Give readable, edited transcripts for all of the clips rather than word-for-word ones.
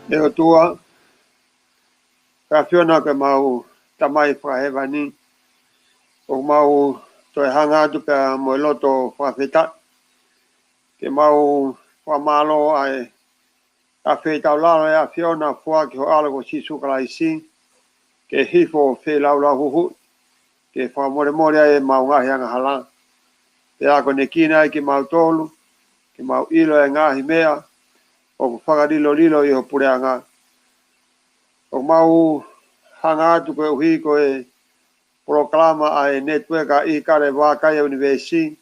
Leo tua, ka whiona ke mau tamai whahewani, o mau toi hanga atu pia mo loto whawheta, ke mau whamalo ai a whetau lalo a whiona whua ki ho ala ko sisu kalaisi, ke hifo whelau la huhu, ke whamore more ai mau ngahi anga hala, pe ako ne kina ki mau tolu, ke mau ilo e ngahi mea, o ku whakarilo lilo i ho pure anga, o mau hanga atu koe uhi koe proklama ai network a i kare wakai universi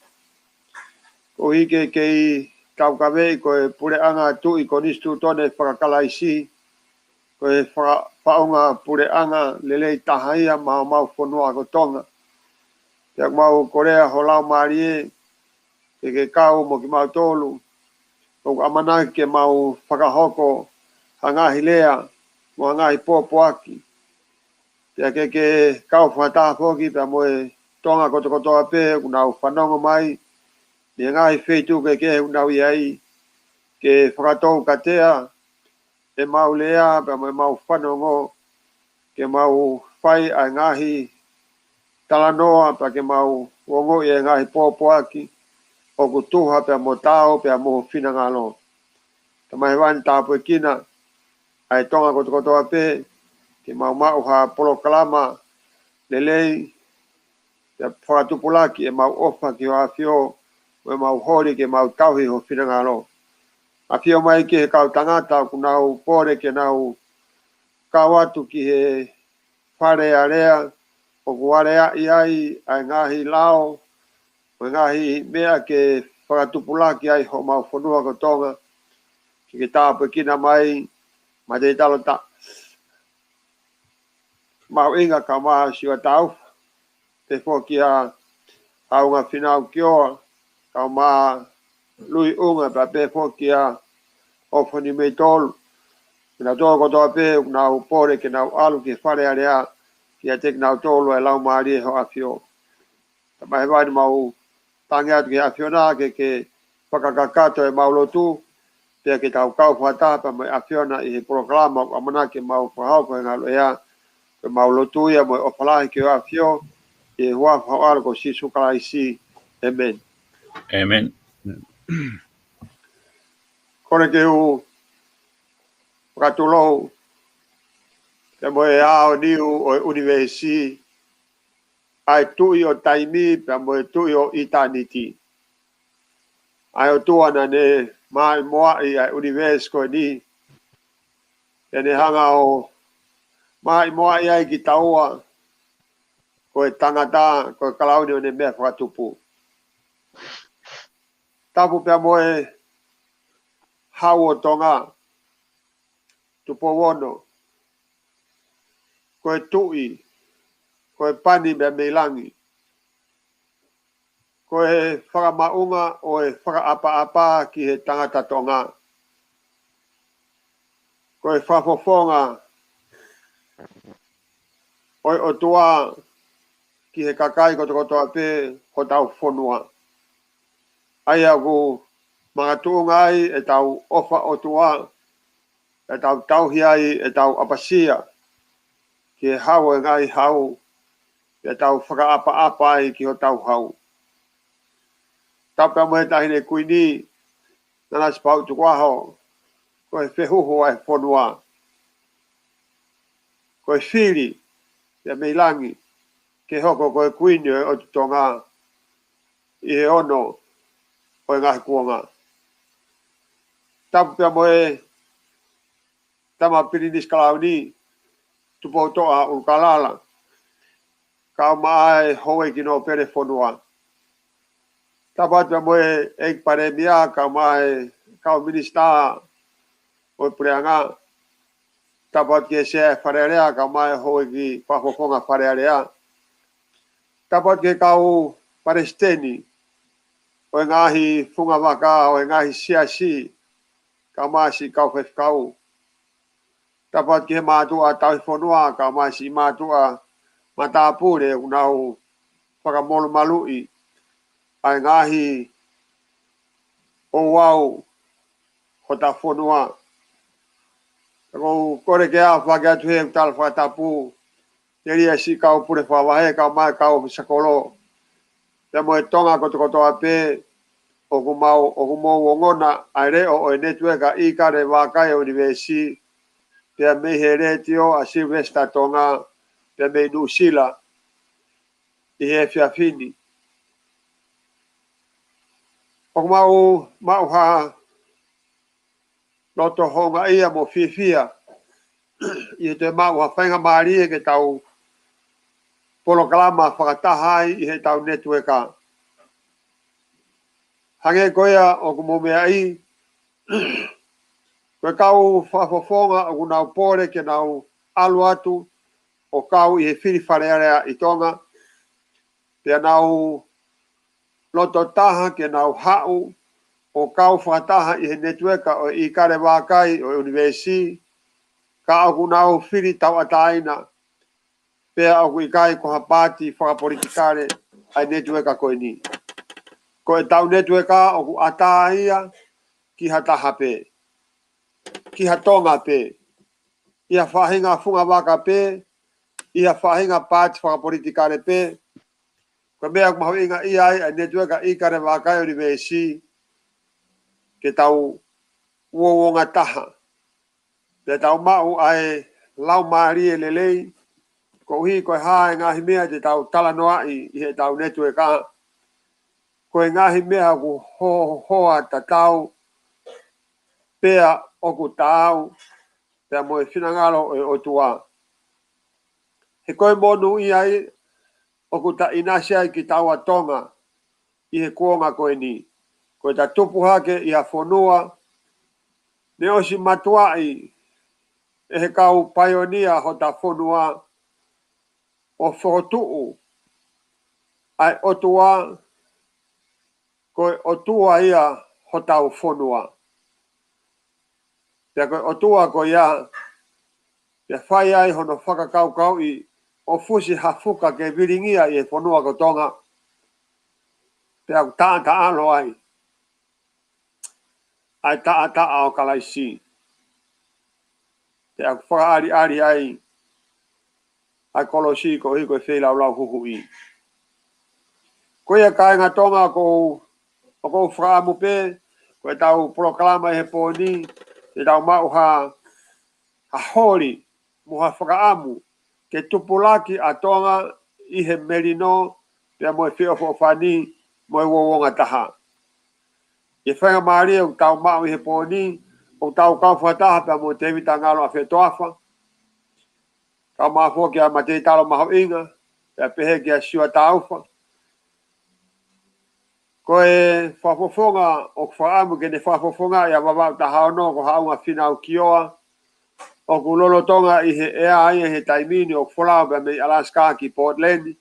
ko hike ke i kaukawe koe pure anga tu i konistu tone whakakalaisi koe whaunga pure anga lelei tahaia mau whanua ko tonga te mau korea holau marie ke kau mo ki mau tolu o amana ke mau whakahoko hangahi lea mo hangahi pōpoaki te ke kau whataha poki pe moe tonga kotokotoa pe unau whanongo mai ni ngai whetu ke unau iai ke whakatou katea e mau lea pe moe mau whanongo ke mau whai ai ngahi talanoa pa ke mau wongo i ngahi pōpoaki o kutuha pe mo tau pe mo whinangalo tamai wani tāpue kina ai tonga kotokotoa pe ke mau ha polokalama lelei te whakatupulaki e mau ofa ki o awhio e mau hori ke mau tauhi ho whinangalo. A whio mai ki he kau tangata ku nau pore ke nau kawatu ki he whare a rea o ku warea i ai ai ngahi lao o ngahi mea ke whakatupulaki ai ho mau whanua ko tonga ki ke tāpue kina mai ma te talo ta mau inga ka maa siwa tau te whoki a aunga whinau kioa ka maa lui unga pa pe whoki a ofani mei tolu kina tō kotoa pe nau pore ke nau alu ki whare area ki a tek nau tolu e lau maari e ho awhio ta mai wani mau tangi atu ki awhio nā ke whakakakato e mau lotu pe ke tau kau whatapa mai awhio na i he proklama o amana ke mau whahau ko e ngalo ea ke mau lotu ia mo opalahi ki o awhio e hua whao ko sisu kalaisi. Amen. Amen. Kone ke u wakatulou te moe ao niu o universi ai tui o taimi pe moe tui o itaniti. Ai o tuana ne mai moa i ai universi ko ni te ne hanga o mai moa i ai ki taua ko e tangata ko e kalauni o ne mea whakatupu. Tapu pe moe hau o tonga tupo wono ko e tui ko e pani me meilangi ko e whakamaunga o e whakaapa-apa ki he tangata tonga koe whafofonga oi o tua ki he kakai koto ape ko tau whonua. Ai aku mga tuungai e tau ofa o tua e tau tauhiai e tau apasia ki he hau e ngai hau e tau whakaapa ai ki ho tau hau. Tapa mo he tahine kuini nana spau tukuaho ko he whehuho ai whonua. Ko he whiri e meilangi ke hoko ko he kuini o tutonga i he ono o e ngahi kuonga. Tapa mo he tama pirinis kalauni tupo toa ukalala ka mai hoe ki no pere whonua. Tapa mo he ek paremia ka mai ka minista o preanga tapa ke se wharearea ka mai hoe ki whafofonga wharearea. Tapa ke kau Palestini o ngahi funga waka o ngahi siasi ka mai si kau whefkau. Tapa ke mātua tau whonua ka mai si mātua matapure unau whakamolo malui ai ngahi o wau ho ta whonua. Ko kore ke a whake atu he tal whatapu te ria si kau pure whawahe ka mai kau sakolo. Te mo e tonga koto ape o kumau o ngona ai reo o e netueka i kare wakai o universi te mei he retio a Silvesta tonga te mei Nusila i he whiawhini. O mau ha loto honga ia mo whiwhia i te mau ha whainga maari e ke tau polokalama whakatahai i he tau netueka. Hange koea o kumomea i koe kau whafofonga o kunau pore ke nau alu atu o kau i he whiri wharearea i tonga te nau loto taha ke nau hau o kau whataha i he netueka o i kare wakai o universi ka au kunau whiri tau ataina pea au i kai ko hapati whakapolitikare ai netueka koe ni. Ko e tau netueka o ku ataia ki hataha pe. Ki hatonga pe. Ia whahinga funga waka pe. Ia whahinga pati whakapolitikare pe. Ko mea ku mahu inga iai ai netueka i kare wakai o universi ke tau uonga taha. Te tau mau ai lau maari e lelei. Ko hi koe hae ngahi mea te tau talanoa i he tau netueka. Koe ngahi mea ku hoa ta tau pea o ku tau pea mo e whinangalo o tua. He koe monu i ai o ku ta inasia ki tau a tonga i he kuonga koe ni. Koe ta tupu hake i a whonua ne osi matuai e he kau paionia ho ta whonua o whotuu ai o tua koe o tua ia ho tau whonua. Pea koe o tua koe ia pea whai ai hono whakakau i o fusi hafuka ke viringia i e whonua ko tonga. Pea ku taa alo ai. Ai taa o kalaisi. Pea ku whaka ari ai. Ai kolosi ko hi koe whei lau huhu i. Koe ia kai ngā tonga ko o kou whaamu pe. Koe tau proklama he pōni. Te tau mau ha hori. Muha whakaamu. Ke tupulaki a tonga i he merino. Pea mo e whio whani. Mo e wonga taha. E whainga maari o tau mau i he pōni. O tau kau whataha pea mo te wita ngalo a whetoafa. Kau mafua kia ma te talo maho inga. Pea pehe kia siwa taufa. Koe whafofonga o whaamu ke ne whafofonga ia wawau tahao no ko haunga whinau kioa. O ku lolotonga i he ea ai he taimini o wholau pea mei Alaska ki Portland.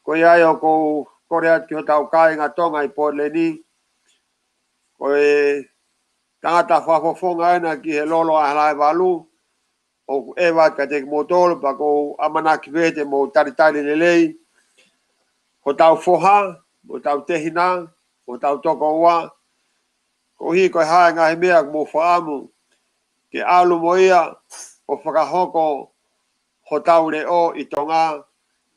Koe ai o kou koreat ki ho tau kai ngā tonga i Portland. Koe tangata whafofonga ena ki he lolo a halai walu. o ewa ka te motolo pa ko amanaki vete mo taritari lelei ho tau foha mo tau tehina mo tau toko ua ko hi ko hae ngahi mea mo whaamu ke alu mo ia o whakahoko ho tau le o i tonga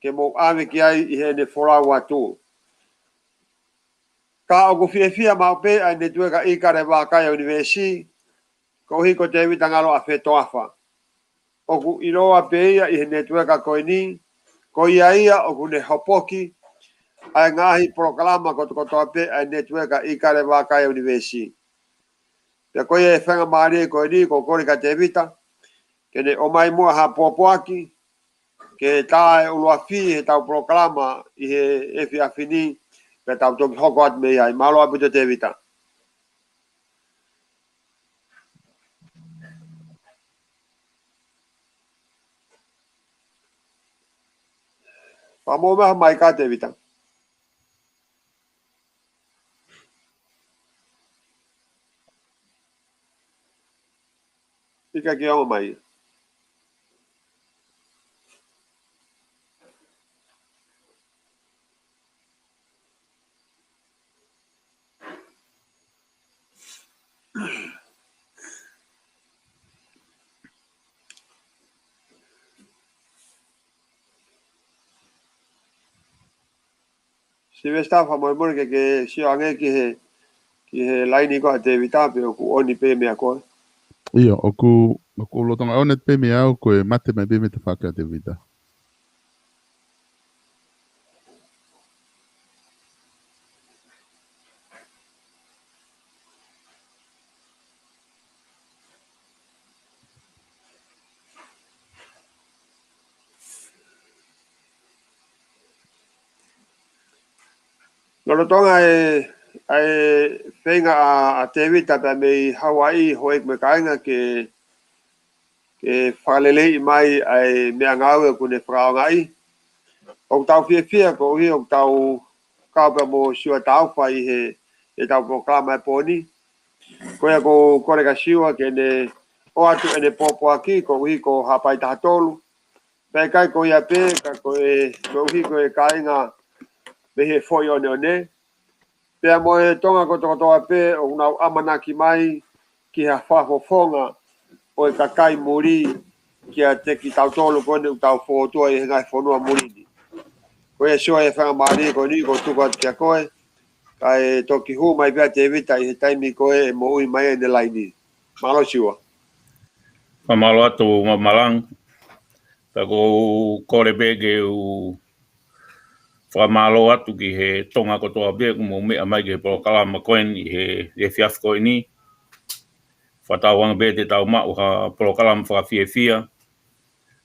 ke mo ame ki ai i he ne whorau atu. Ka o ku fia mau pe ai ne tueka i kare wākai universi ko hi ko te wita ngalo a whetoafa. O ku iroa pe ia i he ne tueka koe ni ko ia o ku ne hopoki ai ngahi proklama ko toa pe ai ne tueka i kare wākai universi. Pea koe e whenga maari koe ni ko kore ka te wita ke ne o mai mua ha popoaki ke tae ulua fi he tau proklama i he efi afini pe tau toki hoko at mei ai malo apito te vita. Pamo meha mai ka te vita. Ika ki ongo mai. Si ve stafa mo mo ke si ange ki he laini ko te vita pe ku oni pe me ko. Ia, o ku lotonga o net pe me au koe mate mai pe me te whaka te vita. Lolo tonga ai whenga a te vita pe me Hawaii hoek me kainga ke whalelei mai ai mea ngau e kune whakaongai. O tau fia ko hi o tau kaupa mo siwa tau whai he tau proklama e poni. Koea ko kore ka siwa ke ne o atu e ne popo aki ko hi ko hapai taha tolu. Pea kai ko ia pe ka ko hi ko e kainga me he foi one one. Pea mo e tonga ko toa pe o unau amanaki mai ki ha whafofonga o e kakai muri ki a te ki tau tolu kone u tau whotua i ngai whonua murini. Koe e sua e whanga maari ko ni ko tuku atu kia koe. Kai toki hu mai pia te vita i he taimi koe e mo ui mai e ne laini. Malo siua. Malo atu malang. Tako kore bege u whamalo atu ki he tonga kotoa bege mo mea mai ki he proklama koen i he fiaf koe ni. Whatawanga be te tau mau ha proklama whakawhiawhia.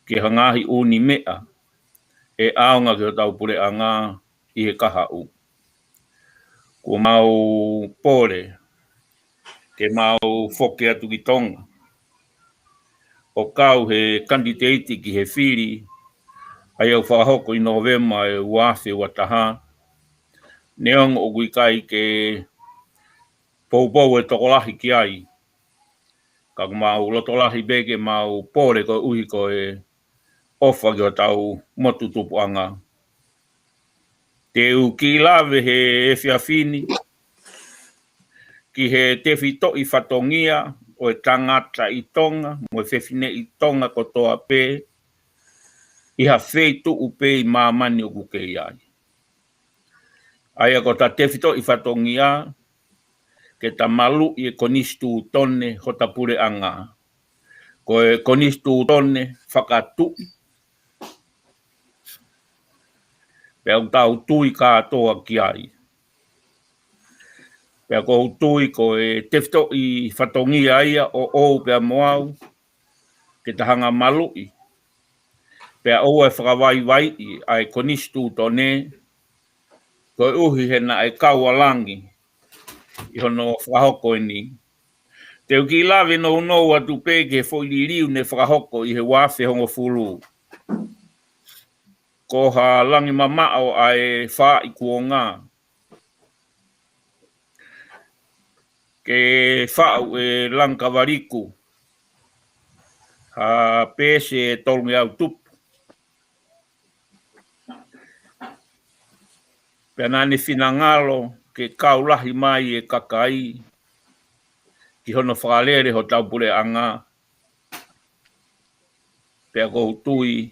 Ki hangahi uni mea. E aonga ki o tau pure anga i he kaha u. Ko mau pore. Ke mau whoke atu ki tonga. O kau he kandidate ki he whiri. Ai au whahoko i Novema e uawhi wa taha. Neong o gui kai ke poupou e tokolahi ki ai. Ka mau lotolahi beke mau pore ko uhi ko e ofa ki o tau motu tupu anga. Te u ki lawe he whiawhini. Ki he tefi to i whatongia o e tangata i tonga. Mo e whewhine i tonga ko toa pē. Iha wheitu upe i mamani o kuke ai. Aia ko ta tewhito i whatongia ke ta malu i e konistu tone ho ta pure anga. Ko e konistu tone whakatu. Pea tau tui katoa ki ai. Pea ko tui ko e tewhito i whatongia ia o pea moau ke ta hanga malu i. Pea o e whakawai wai i ai konistu tone ko e uhi hena e kaua langi. I hono whahoko ni. Te uki lawe no no atu peke fo i riu ne whahoko i he wafe hongo fulu. Ko ha langi mamao ai wha i kuonga. Ke whau e langkawariku. Ha pese tolngi au tupu. Pena ni finangalo ke kaulahi mai e kakai. Ki hono whakalere ho tau pure anga. Pea kou tui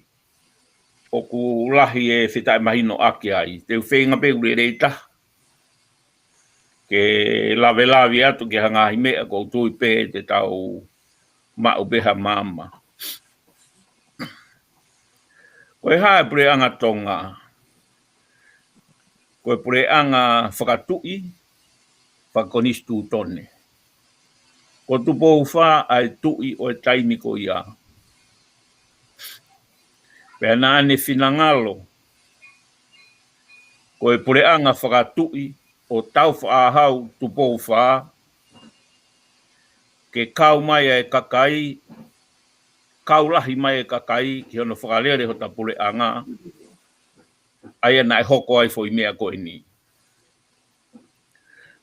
o ku lahi e whitai mahino aki ai. Te whenga pe ure reita. Ke lawe lawi atu ke hanga hi mea kou tui pe te tau mau beha mama. Koe hae pure anga tonga. Koe pure anga whakatui, whakonistu tone. Ko tupo wha ai tui o e taimi ko ia. Pea nāne finangalo. Koe pure anga whakatui o tau whaahau tupo wha. Ke kau mai e kakai, kaulahi mai e kakai, ki hono whakalere ho ta pure anga. Aia nai hoko ai fo i mea koe ni.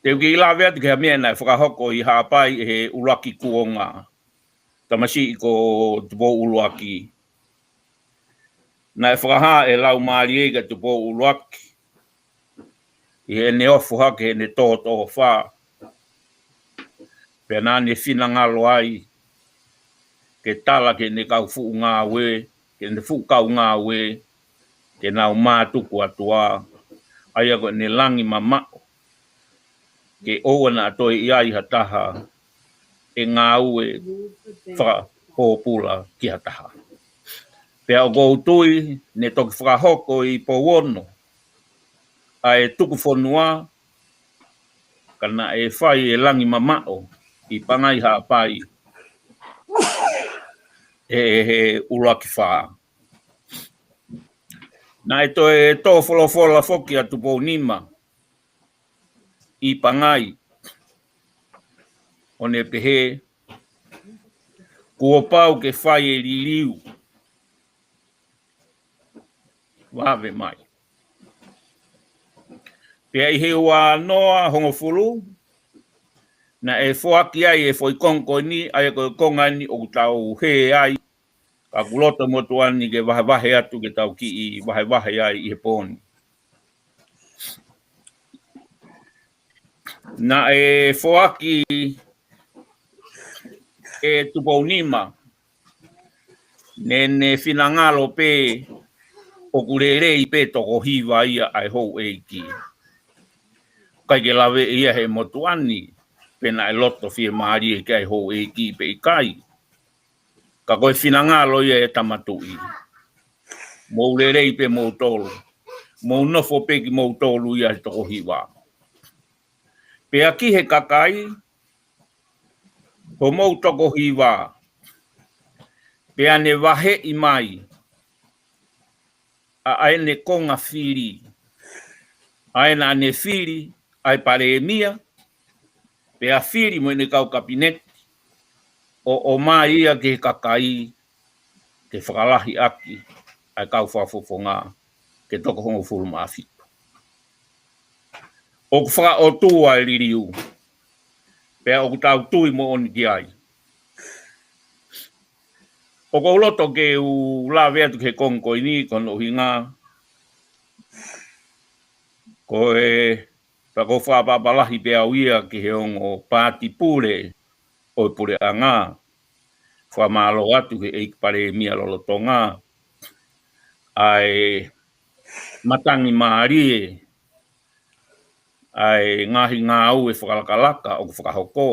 Te uki ila vea te kia mea nai whakahoko i hāpai e he uraki kuonga. Tamasi i ko tupo uruaki. Nai whakaha e lau maari eiga tupo uruaki. I he ne ofu hake he ne tō whā. Pea nā ne whina ngalo ai. Ke tala ke ne kau fu ngā we. Ke ne fu kau ngā we. Ke nau mātuku atua. Aia ko ne langi mamao. Ke oua na atoi iai hataha. E ngā ue whakapōpula ki hataha. Pea o koutui ne toki whakahoko i powono. Ai tuku whanua. Kana e whai e langi mamao. I pangai hāpai. He uraki whaa. Nā e toi tō wholofola whoki atu pō nima. I pangai. O ne pehe. Kua pau ke whai e liliu. Wawe mai. Pea i he ua noa hongo furu. Na e whoaki ai e whoi kongko ni. Ai koe konga ni o tau he ai. Ka kulota motuani ke wahe atu ke tau ki i wahe ai i he pōni. Na e whoaki e tupo nima. Ne whinangalo pe o kurerei pe toko hiwa ia ai hou e ki. Kai ke lawe ia he motuani. Pena e loto fie maari e kai hou e ki pe i kai. Ka koe whinangalo ia e tamatui. Mou rerei pe mou tolu. Mou nofo pe ki mou tolu ia he toko hiwa. Pea ki he kakai. Ho mou toko hiwa. Pea ne wahe i mai. A ai ne konga whiri. Ai na ne whiri. Ai pare e mia. Pea whiri mo ne kau kapineti. O mai ia ke kakai. Ke whakalahi aki. Ai kau whafofonga. Ke toko hongo furu maafitu. O whaka o tua e ririu. Pea o tau tui mo oni ki ai. O ko loto ke u la vea tu ke kongko ini kono hinga. Ko e pako whapapalahi pea uia ki he ongo pāti pure. O pure anga. Whamalo atu ke eik pare mia lolotonga. Ai matangi maarie. Ai ngahi ngā au e whakalakalaka o whakahoko.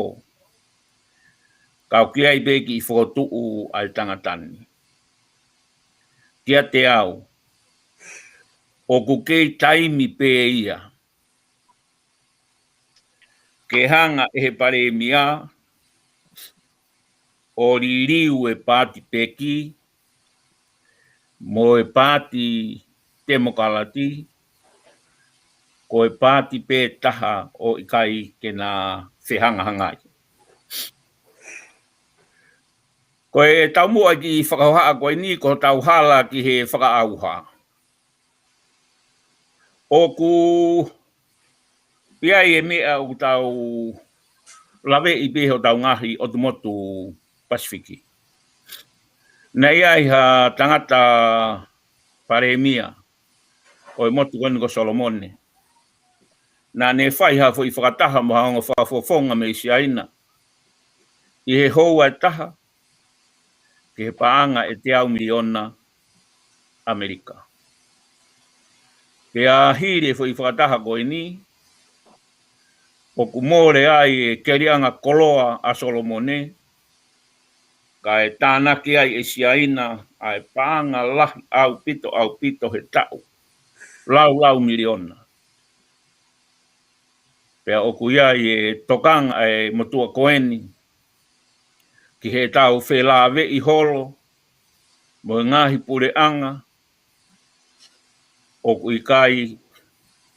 Kau kia i beki i whokotuu ai tangatani. Kia te au. O kukei taimi pe ia. Ke hanga e he pare mia. O ririu e pāti peki. Mo e pāti temokalati. Ko e pāti pe taha o ikai ke nā whehanga hangai. Ko e tau mua ki whakahoha koe ni ko tau hala ki he whakaauha. O ku pia e mea o tau lawe i peho tau ngahi o tumotu Pasifiki. Nei ai ha tangata paremia o motu ko Solomone. Na ne fai ha fo I whakataha mo haonga whaafofonga me Isiaina. I he hoa taha, ke he paanga e te au miliona Amerika. Ke a hire fo I whakataha koe ni, o kumore ai e kerianga koloa a Solomone, ka e tānaki ai e Isiaina, ai paanga lahi au pito he tau. Lau miliona. Pea o kuia I tokanga e motua koeni, ki he tau whelāwe I holo, mo ngahi pure anga, o kui kai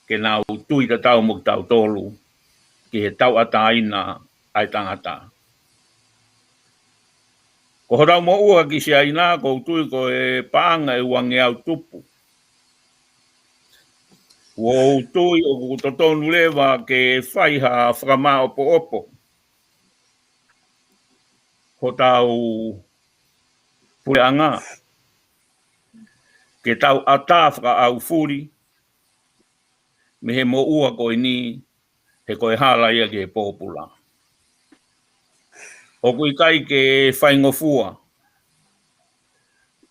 ke nau tui ta tau mo tau tolu, ki he tau ataina ai tangata. Ko horau mo ua ki se aina, ko tui ko e paanga e wange au tupu. Wo tui o kutotonu lewa ke whaiha whakama opo. Ko tau pure anga. Ke tau ata whaka au furi, me he mo ua koe ni, he koe hala ia ke he pōpula. O kui kai ke whaingofua,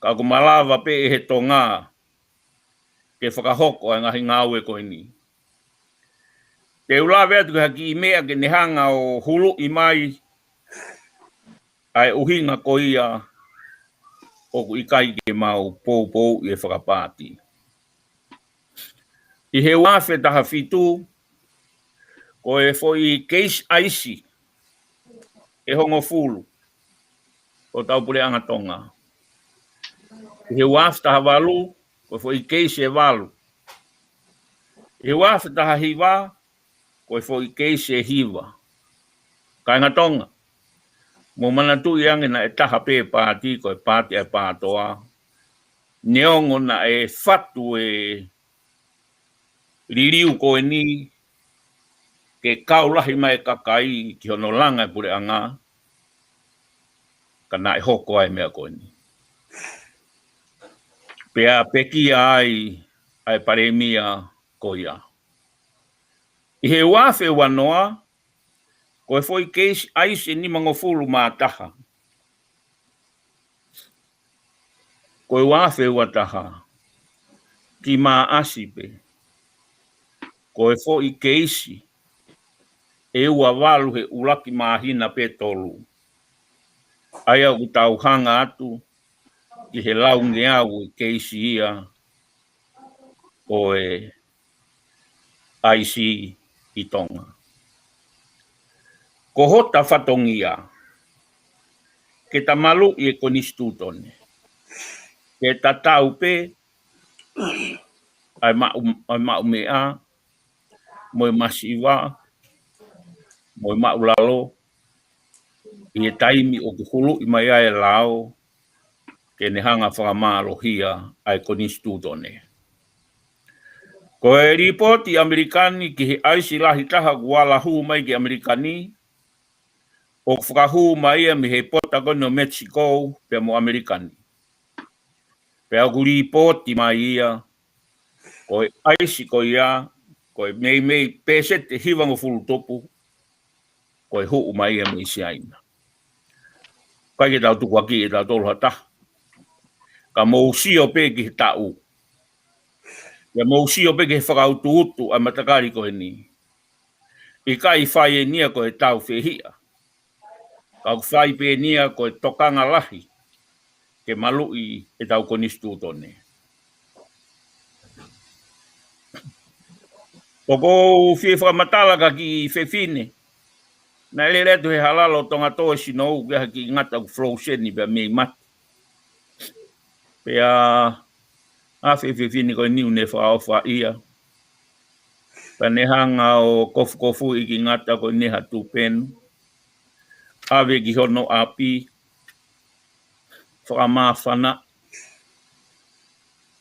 ka kumalawa pe he tonga, ke whakahoko e ngahi ngāue koe ni. Te ulawe atu haki I mea ke nehanga o hulu I mai, ai uhinga ko ia, o kui kai ke mau pou I e whakapāti. I he wafe taha fitu, ko e foi case aisi, e hongo fulu, o tau pule anga tonga. I he wafe taha walu, ko foi case e walu. I he wafe taha hiwa, ko foi case e hiwa. Ka anga tonga, mo manatu iange na e taha pe pāti, ko e pāti e pātoa. Neongo na e fatu e ririu ko e ni, ke kaulahi mai kakai ki hono langa e pure anga, ka na e hoko ai mea ko ni. Pea peki ai paremia ko ia. I he wafe wanoa, ko e foi keisi aise ni mangofulu mātaha. Ko e wafe wataha, ki mā asipe. Ko e foi keisi, e ua walu he ulaki mahina pe tolu. Aia u tau hanga atu, ki he launge au keisi ia, o e aisi I tonga. Ko hota whatongia, ke ta malu I e konistutone. Ke ta tau pe, ai mau mea, mo masiwa, mo maulalo, I e taimi o kuhulu I mai ai lao, ke ne hanga whakamaro hia ai konistutone. Ko e ripoti Amerikani ki he aisi lahi taha kuala huu mai ki Amerikani, o whakahu mai me he Patagonia Mexico pe mo Amerikani. Pe aku ripoti mai ia, ko e aisi ko ia, ko e mei pesete hiwango fulu topu, ko e huu mai me Isiaina. Kai ke tau tuku aki e tau tolu hata. Ka mousio pe ki he tau. Ia mousio pe ki he whakautu utu a matakari ko he ni. I kai whai e nia ko he tau whihia. Ka whai pe nia ko he tokanga lahi. Ke malui e tau konistu tone. Toko whie whakamatala ka ki whewhine. Na ele retu he halalo tonga toe sinou ke haki ngata ku flow seni pe mei mati. Pea whewhine koe niu ne whaofa ia. Pa ne hanga o kofu I ki ngata koe neha tupenu. Awe ki hono api. Whakamawhana.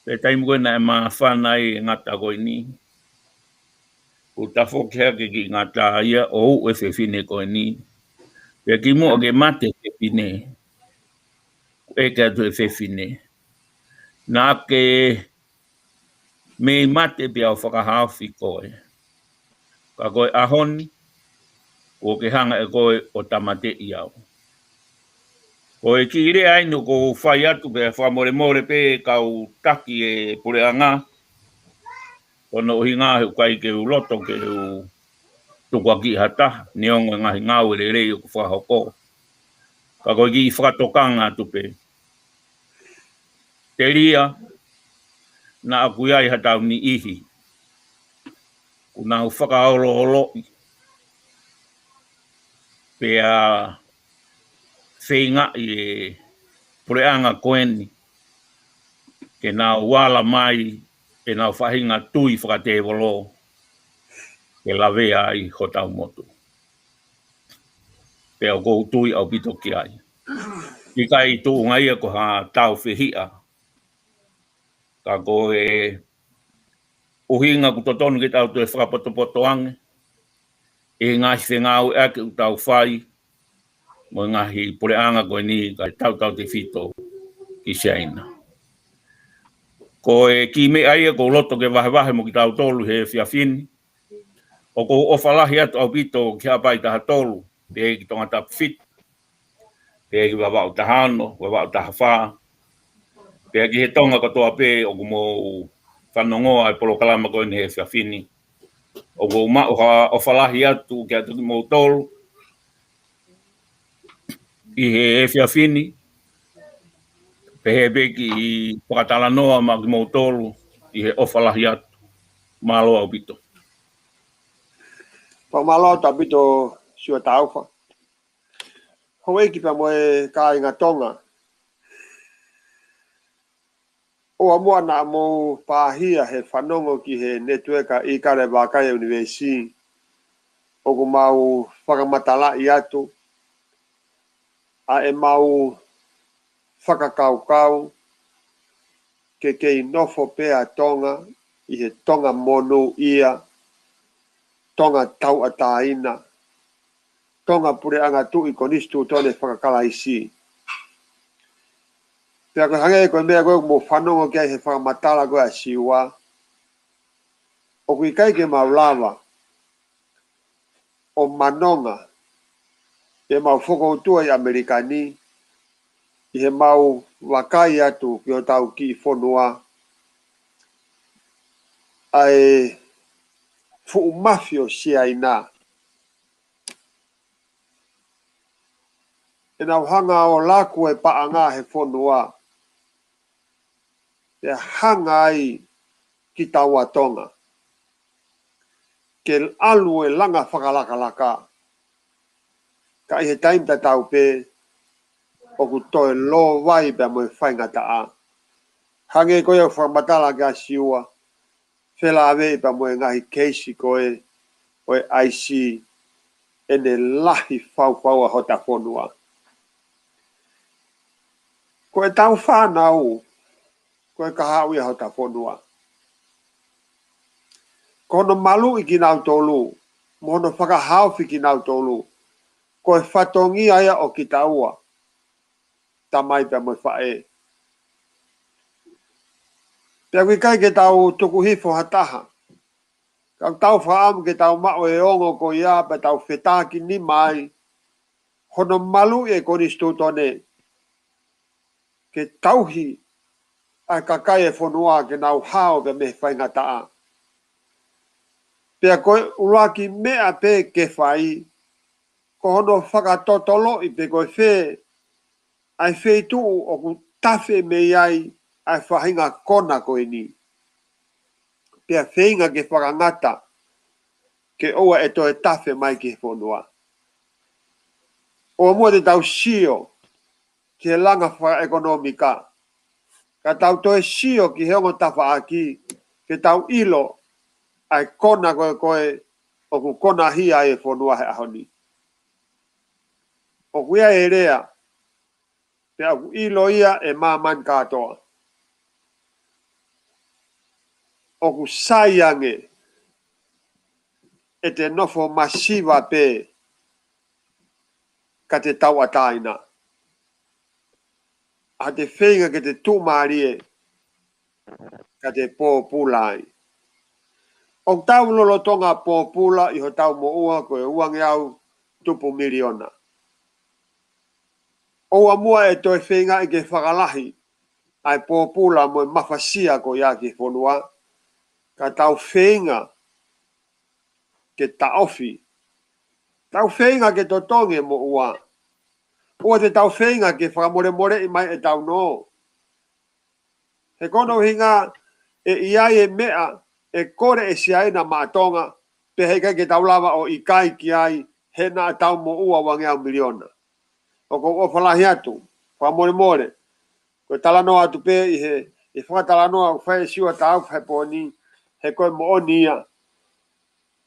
Pe taimu koe na e mawhana I ngata koe ni. Ko ta foki hake ki ngata ia o e whewhine koe ni. Pe ki mo ke mate whewhine. e ke atu e whewhine. Nā ke me mate pia o whakahawhi koe. Ka koe ahoni, o ke hanga e koe o tamate I au. Koe ki ire aino ko whai atu pia whamore more pe kau taki e pure anga. Kono uhi ngā heu kai ke u loto ke u tukua ki hata, ni ongo ngahi ngāu e rei o ku whahoko. Ka koe ki whakatokanga atu pe. Te ria, na aku iai hatau ni ihi. Kuna u whakaolo oloi. Pea whenga I e pureanga koeni. Ke nā wala mai, e nā whahinga tui whakatewolo. Ke lawea ai ho tau motu. Pea kou tui au pito ki ai. I kai tū ngai ko ha tau whihia. Ka koe uhinga ku totonu ki tau tue whakapoto ange. E ngahi whengau ake u tau whai. Mo ngahi pureanga koe ni kai tau te whito ki Shaina. Koe ki me aia ko loto ke wahe mo ki tau tolu he whiawhini. O ko ofalahi atu au pito ki hapai taha tolu. Te ki tonga tapu whit. Te ki wawau tahano, wawau taha whaa. Te ki he tonga katoa pe o ko mo whanongoa ai polo kalama koe ni he whiawhini. O ko mao ha ofalahi atu ki atu ki mo tolu. I he whiawhini. Pehe beki I pakatala noa ma ki mo tolu. I he ofalahi atu. Malo au pito. Pamalo ta bito sua taufa. Hoe ki pa moe ka inga tonga. O amua na mo pahia he whanongo ki he netweka I kare wakai universi. O ku mau whakamatala I atu. A e mau whakakaukau. Ke kei nofo pea tonga. I he tonga monu ia. Tonga tau ataina. Tonga pure anga tu I konistu tone whakakala isi. Pea koe hange koe mea koe mo whanongo kia he whakamatala koe a siwa. O kui kai ke maulawa. O manonga. E mau whakoutua I Amerikani. I he mau wakai atu ki o tau ki whonua. Ai fu mafio si aina. E nau hanga o laku e paanga he whonua. E hanga ai ki taua tonga. Ke alu e langa whakalaka. Ka I he taim ta tau pe. O ku toe lo vai pe mo whainga ta a. Hange koe o whamatala ka siua. Whela ave pa mo ngahi keisi koe. O e IC. Ene lahi whau a hota whonua. Koe tau whanau. Koe kahau I hota whonua. Kono malu I ki nau tolu. Mono whakahauwhi ki nau tolu. Koe whatongi aia o ki taua. Tamai pa mo whae. Pea kui kai ke tau tuku hifo hataha. Kau tau whaamu ke tau mao e ongo ko ia pa tau whetaki ni mai. Hono malu e konistu tone. Ke tauhi a kakai e whonua ke nau hao pe me whainga taa. Pea koe ulaki mea pe ke whai. Ko hono whakatotolo I pe koe whe. Ai whe tuu o ku tafe me iai. Ai whahinga kona koe ni. Pea whainga ke whakangata. Ke oa e toe tafe mai ke whonua. O mua te tau sio. Ke langa wha ekonomika. Ka tau toe sio ki heongo tafa aki. Ke tau ilo. Ai kona koe koe. O ku kona hia e whonua he ahoni. O kuia e rea. Pea ku ilo ia e māman katoa. O ku saiange. E te nofo masiva pe. Ka te tau ataina. a te whenga ke te tūmarie ka te pōpulai. O tau lolo tonga pōpula i ho tau mo ua ko e uang iau tupu miliona. O amua e toi whenga i ke whakalahi ai pōpula mo e mawhasia ko ia ki whonua ka tau whenga ke taofi. Tau whenga ke totonge mo ua. Ua te tau whenga ke whakamore more i mai e tau no. He kono hinga e iai e mea e kore e siaina maatonga pe hei kai ke tau lava o ikai ki ai he na tau mo ua wangi au miliona. O ko o whalahi atu, whamore more. Koe talanoa atu pe i he whakatalanoa whae siwa tau whae pōni he koe mo onia.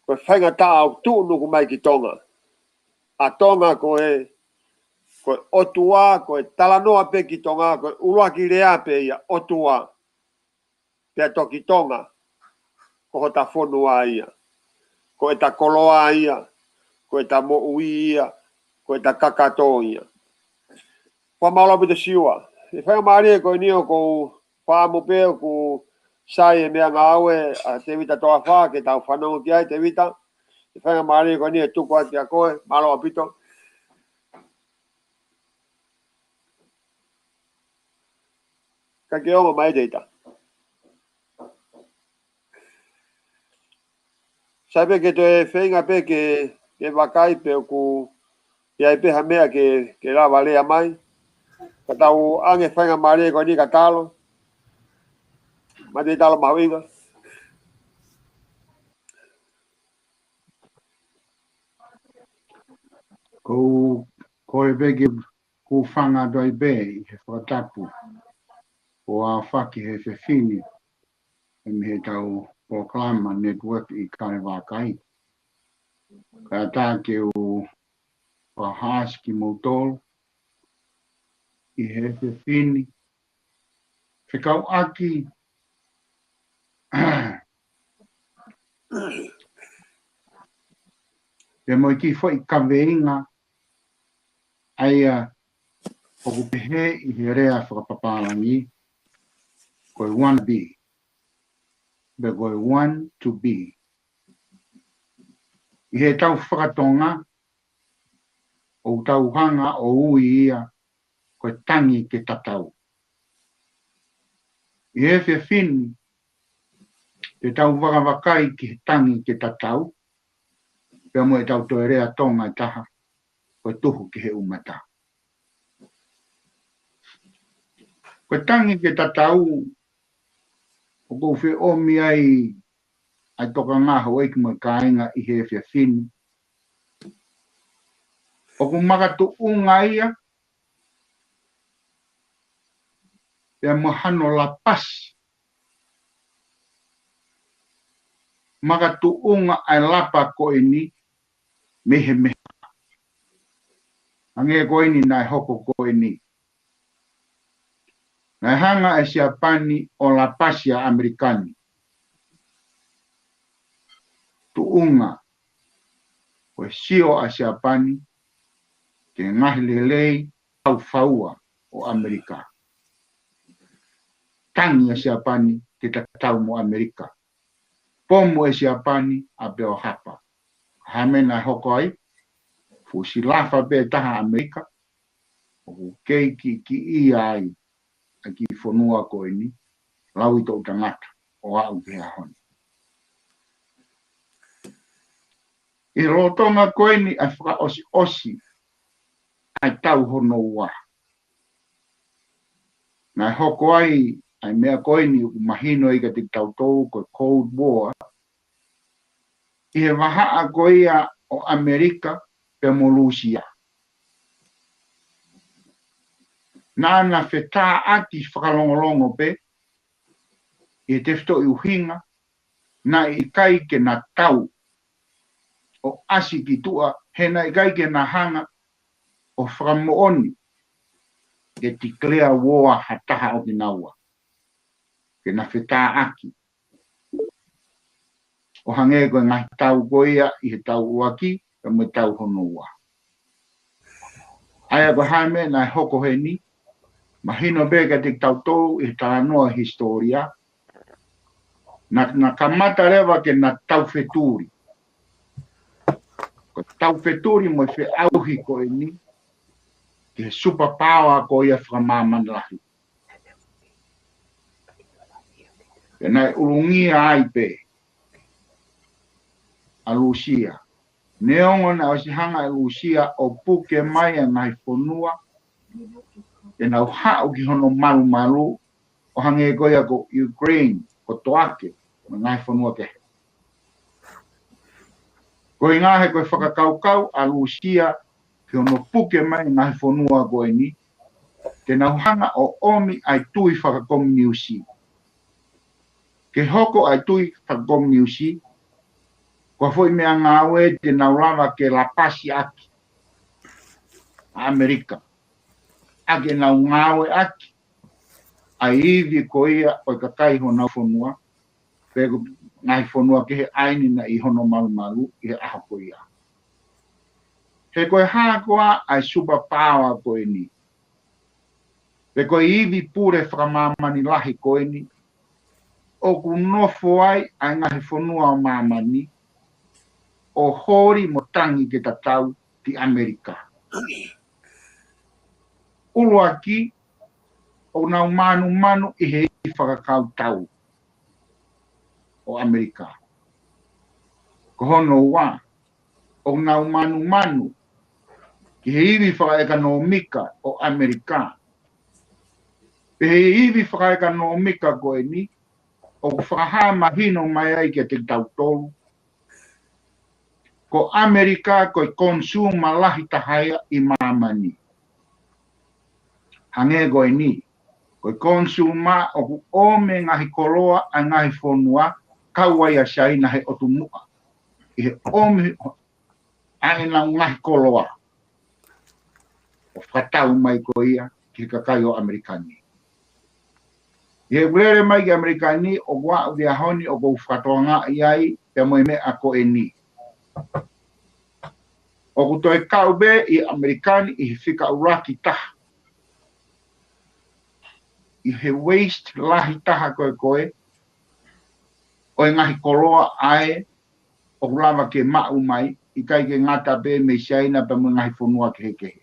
Koe whainga ta au tuu nuku mai ki tonga. A tonga koe otua, koe talanoa pe ki tonga, koe ulua ki rea pe ia otua. Pea toki tonga, koho ta whonua ia. Koe ta koloa ia, koe ta mo ui ia, koe ta kakato ia. Wha maula pita siwa. E whainga maari e koe nio kou whaamu pe o ku sai e mea ngāwe a te vita toa whaa ke tau whanongo ki ai te vita. E whainga maari e koe nio tuku ati a koe, malo a pito. Ka ke onga mai teita. Sai pe ke te whainga pe ke wakai pe o ku iai pe ha mea ke rawa lea mai. Ka tau ange whainga maari e koe ni ka talo. Ma te talo mawinga. Ko e vege ku whanga doi be i he whakatapu. O a whaki he whiwhini e me he tau Proklama Network i kare wākai. Ka tā ke o whahās ki motol i he whiwhini. Whikau aki e moi ki whai ka veinga aia o kupehe i he rea whakapapalangi koe wanna be. Be koe want to be. I he tau whakatonga o tau hanga o ui ia koe tangi ke tatau. I he whiwhini te tau wakawakai ki tangi ke tatau pia mo e tau toe rea tonga i taha koe tuhu ki he umata. Koe tangi ke tatau o kou whi omi ai toka ngaho eiki mo kāinga i he whiwhini. O kou makatu unga ia pia mo hano la pas. Makatu unga ai lapa ko ini mehe mehe. Ange ko ini nai hoko ko ini. Nai hanga e siapani o la pasia Amerikani. Tu unga o sio a siapani ke ngahi lelei au faua o Amerika. Tangi a siapani ke tatau mo Amerika. Pomo e siapani a beo hapa. Hamena hoko ai. Fusi lafa be taha Amerika. O keiki ki ia ai. A ki whanua ko ini. Lau i tau tangata. O au ke hahoni. I rotonga ko ini a whaka osi osi. Ai tau hono ua. Nai hoko ai. Ai mea ko ini mahino i ka te tautou ko Cold War. I he wahaa ko ia o Amerika pe mo Lusia. Nāna whetā ati whakalongolongo pe. I te whito i uhinga. Na i kai ke na tau. O asi ki tua. He na i kai ke na hanga. O whakamooni. Ke declare war hataha o Kinawa. Ke na whetā aki. O hange koe ngai tau koea i he tau uaki, ka mo tau hono ua. Aia ko haime nai hoko he ni, Mahino bega te tautou I tā noa historia. Na kamata rewa ke na tau wheturi. Ko tau wheturi mo whi auhi ko ni. Ke superpower ko ia whamamanahi. E nai urungia ai pe. A Lucia. Neongo na osihanga a Lucia o puke mai a ngai whonua. E nau hao ki hono maru maru. O hange koia ko Ukraine. Ko toake. Ma ngai whonua ke. Ko i ngahe koe whakakaukau a Lucia. Ki hono puke mai ngai whonua koe ni. Ke nau hanga o omi ai tui whakakomi niusi. Ke hoko ai tui whakakomi niusi. Ko foi mea ngawe te naurawa ke la pasi aki. Amerika. Ake nau ngawe aki. Ai iwi ko ia o kakai ho nau whonua. Pego ngai whonua ke he aini na I hono maru maru I he aha ko ia. He koe haa koa ai superpower koe ni. Pe koe iwi pure whakamamani lahi koe ni. O ku nofo ai ngahi whonua o mamani. O hori mo tangi ke tatau ti Amerika. Ulu aki, o nau manu I he I whakakau tau o Amerika. Ko hono wā, o nau manu ki he iwi whakaekanomika o Amerika. Pe he iwi whakaekanomika koe ni, o whakaha mahino mai ai ke te tautolu. Ko Amerika koe konsuma lahi tahaya I mamani. Hange koe ni, koe konsuma o ku ome ngahi koloa a ngahi whonua kaua ia shaina he otumua. I he ome aina ngahi koloa. O whatau mai ko ia ki kakai o Amerikani. I he ulere mai ki Amerikani o wā udia honi o kou whatoanga iai pe moe me a ko e ni. O ku toi kaube I Amerikani I he whika uraki taha. I he waste lahi taha koe. O e ngahi koloa ae o kulawa ke mau mai. I kai ke ngata be me shaina pe mo ngahi whonua ke hekehe.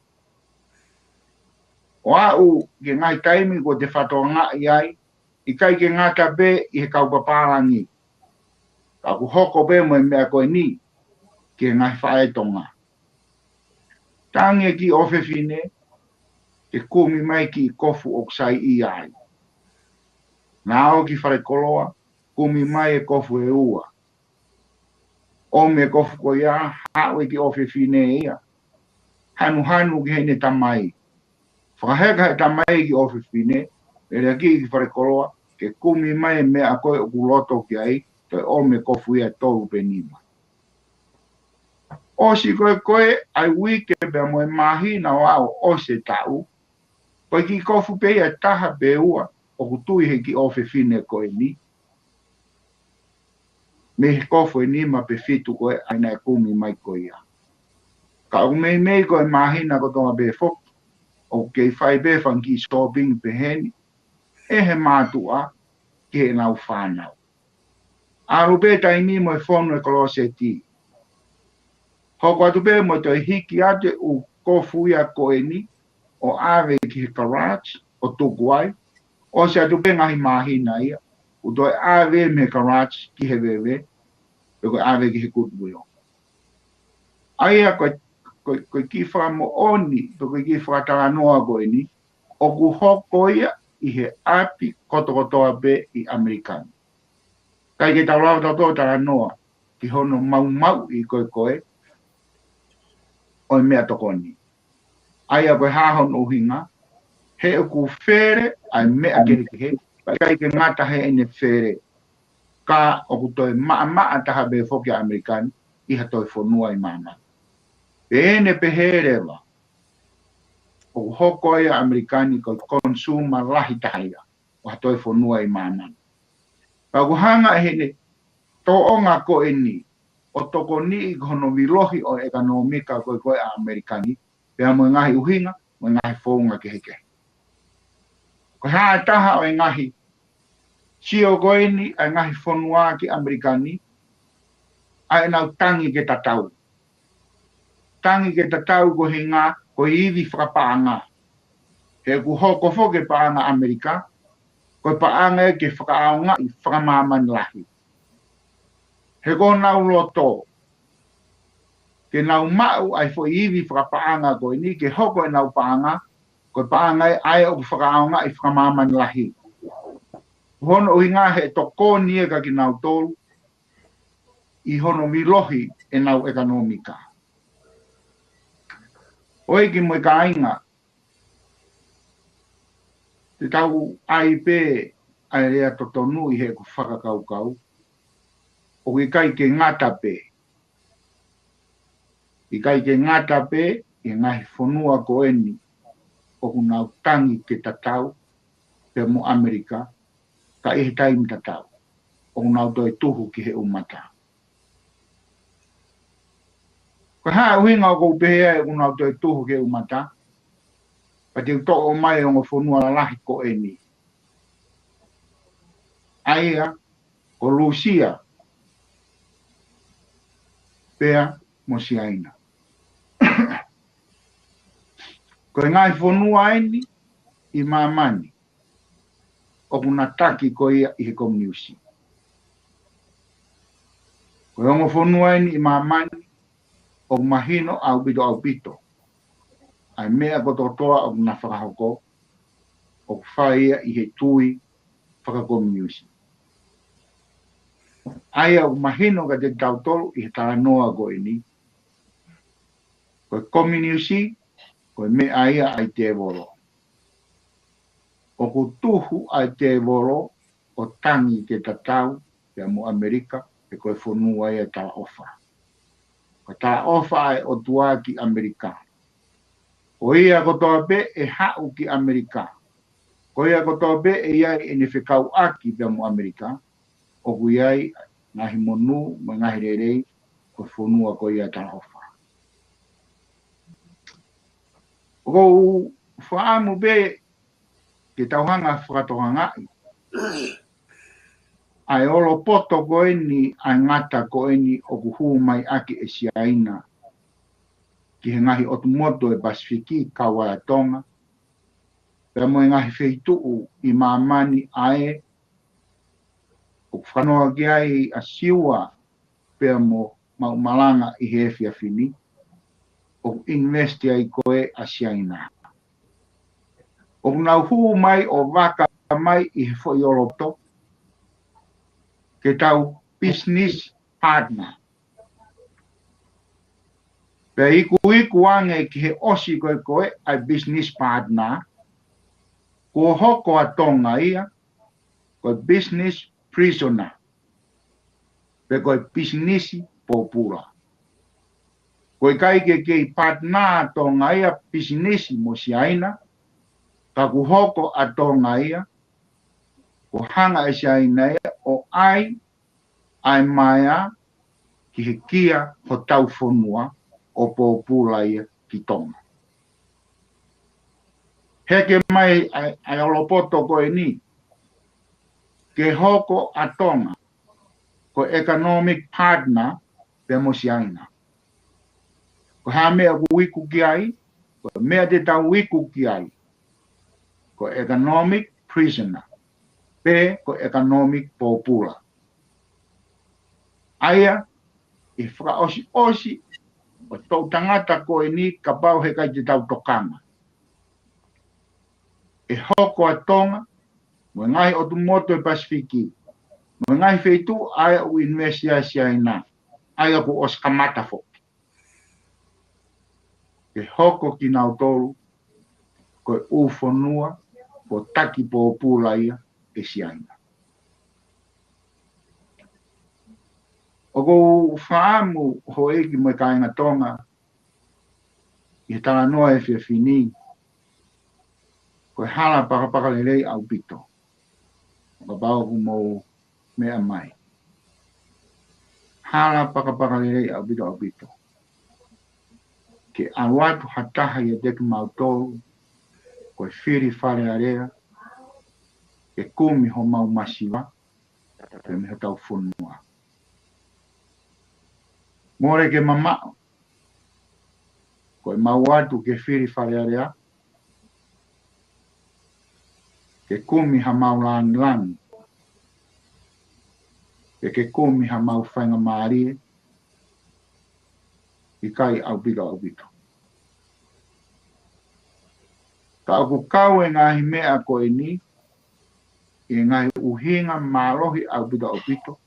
O au ke ngahi taimi ko te whatoanga iai. I kai ke ngata be I he kaupaparangi. Ka ku hoko be mo e mea koe ni. Ke ngahi whaetonga. Tange ki ofe fine, ke kumi mai ki kofu o ksai I ai. Nao ki whare koloa, kumi mai e kofu e ua. O me kofu ko ia, hawe ki ofe fine ia. Hanu ki heine tamai. Whakaheka he tamai ki ofe fine, e rea ki whare koloa, ke kumi mai mea koe o kuloto ki ai, toi o me kofu ia tolu penima. O si koe ai wike pe moe mahi na wao o se tau. Koe ki kofu pe ia taha pe ua o kutui he ki ofe fine koe ni. Me he kofu e nima pe fitu koe aina e kumi mai koe ia. Ka o mei koe mahi na kotonga pe fok. O kei whai pe whanki shopping pe heni. E he mātua ki he nau whanau. Aru pe taimi moe whonu e kolose ti. Hoko atu pe mo toi hiki ate u kofu ia koe ni o awe ki he garage o tukuai. O se atu pe ngahi mahina ia. U toi awe me garage ki he wewe. Pe koe awe ki he goodwill. Aia koe ki whamo oni. Pe koe ki whakatara noa koe ni. O ku hoko ia I he api kotokotoa pe I Amerikani. Kai ke tau tau tara noa. Ki hono mau I koe. O mea tokoni. Aia koe hahon uhinga. He o ku where, ai mea kere ke he. Kai ke ngata he ene where. Ka o ku toi maa taha be whoki Amerikani. Iha toi whonua I mana. Pe ene pe he rewa. O hoko ia Amerikani ko konsuma lahi tahaia. O ha toi whonua I mana. Pa ku hanga he ne. To onga ko eni. O toko ni kono vilohi o ekonomika koe a Amerikani. Pea mo ngahi uhinga, mo ngahi whounga ke heke. Ko haa taha o ngahi. Sio goeni a ngahi whanua ki Amerikani. Ai nau tangi ke tatau. Tangi ke tatau ko he ngā, ko iwi whakapaanga. He ku hoko whoke paanga Amerika. Ko paanga e ke whakaaunga i whakamaman lahi. He ko nau loto. Ke nau mau ai fo iwi whakapaanga ko ini ke hoko e nau paanga. Ko paanga e ai o whakaaunga i whakamaman lahi. Hono i ngā he toko nia ka ki nau tolu. I hono milohi e nau ekonomika. Oi ki mo ka inga. Te tau ai pē ai rea totonu i he ku whakakaukau. O i kai ke ngata pē. I kai ke ngata pē i ngahi whanua ko eni. O ku nau tangi ke tatau pe mo Amerika. Ka i he taimi tatau. O ku nau toi tuhu ki he umata. Ko haa uhinga o kou pehea e ku nau toi tuhu ki he umata. Pa te to o mai o ngo whanua la lahi ko eni. Aia ko Lucia. Pea mo si aina. Ko e ngai whanua eni i mamani. O kuna taki ko ia i he komuniusi. Ko e ongo whanua eni i mamani. O mahino au bito. Ai mea ko totoa o kuna whakahoko. O whaia i he tui whakakomuniusi. Aia o mahino ka te tautolo i he taranoa ko eni. Ko e komuniusi. Ko me aia ai te voro. O ko tuhu ai te voro o tangi ke tatau te mo Amerika e koe whanua ia ta ofa. Ko ta ofa ai o tuaki Amerika. O ia ko toa be e hau ki Amerika. Ko ia ko toa be e iai e ne whekau aki te mo Amerika. O ku iai ngahi monu ma ngahi rerei ko whanua ko ia ta ofa. O whaamu be ke tauhanga whakatohanga ai olo poto ko eni ai ngata ko eni o kuhu mai aki e siaina ki he ngahi otumoto e Pasifiki kawa Tonga pe mo ngahi wheituu i mamani ae o whanoa ki ai a siwa pe mo maumalanga i he whiawhini o investi ai koe a siaina. O nau hu mai o waka mai i he fo yoloto ke tau business partner. Pe iku ange ki he osi koe ai business partner ko hoko a tonga ia koe business prisoner. Pe koe business popura. Koe kai ke partner tonga ia business mo si aina ka ku hoko a tonga ia ko hanga e si aina ia o ai maia ki he kia ho tau whanua o popula ia ki tonga. Heke mai ai olopoto koe ni ke hoko a tonga ko economic partner pe mo si aina. Ko ha mea ku wiku ki ai, ko mea te tau wiku ki ai, ko economic prisoner, pe ko economic popula. Aia, i whaka osi, o tau tangata ko ni ka pau he kai te tau tokanga. E hoko a tonga, mo ngai o tu moto e Pasifiki, mo ngai feitu aia u investia si aina, aia ku os kamata fo. E hoko ki nau tolu, ko e ufonua, ko taki po pula ia, e si aina. O ko whaamu ho eki mo ka inga tonga, i tala noa e whiawhini, ko e hala pakapaka lelei au pito. O ka pao ku mo mea mai. Hala pakapaka lelei au pito. Ke awatu hataha ia deki mautolu, ko e whiri whare area, ke kumi ho mau masiwa, pe me ho tau whunua. More ke mamao, koe mau atu ke whiri wharearea, ke kumi ha mau langi langi, ke kumi ha mau whainga maarie, i kai au bito. Ka aku kau e ngahi mea koe ni, i ngahi uhinga mālohi au bito,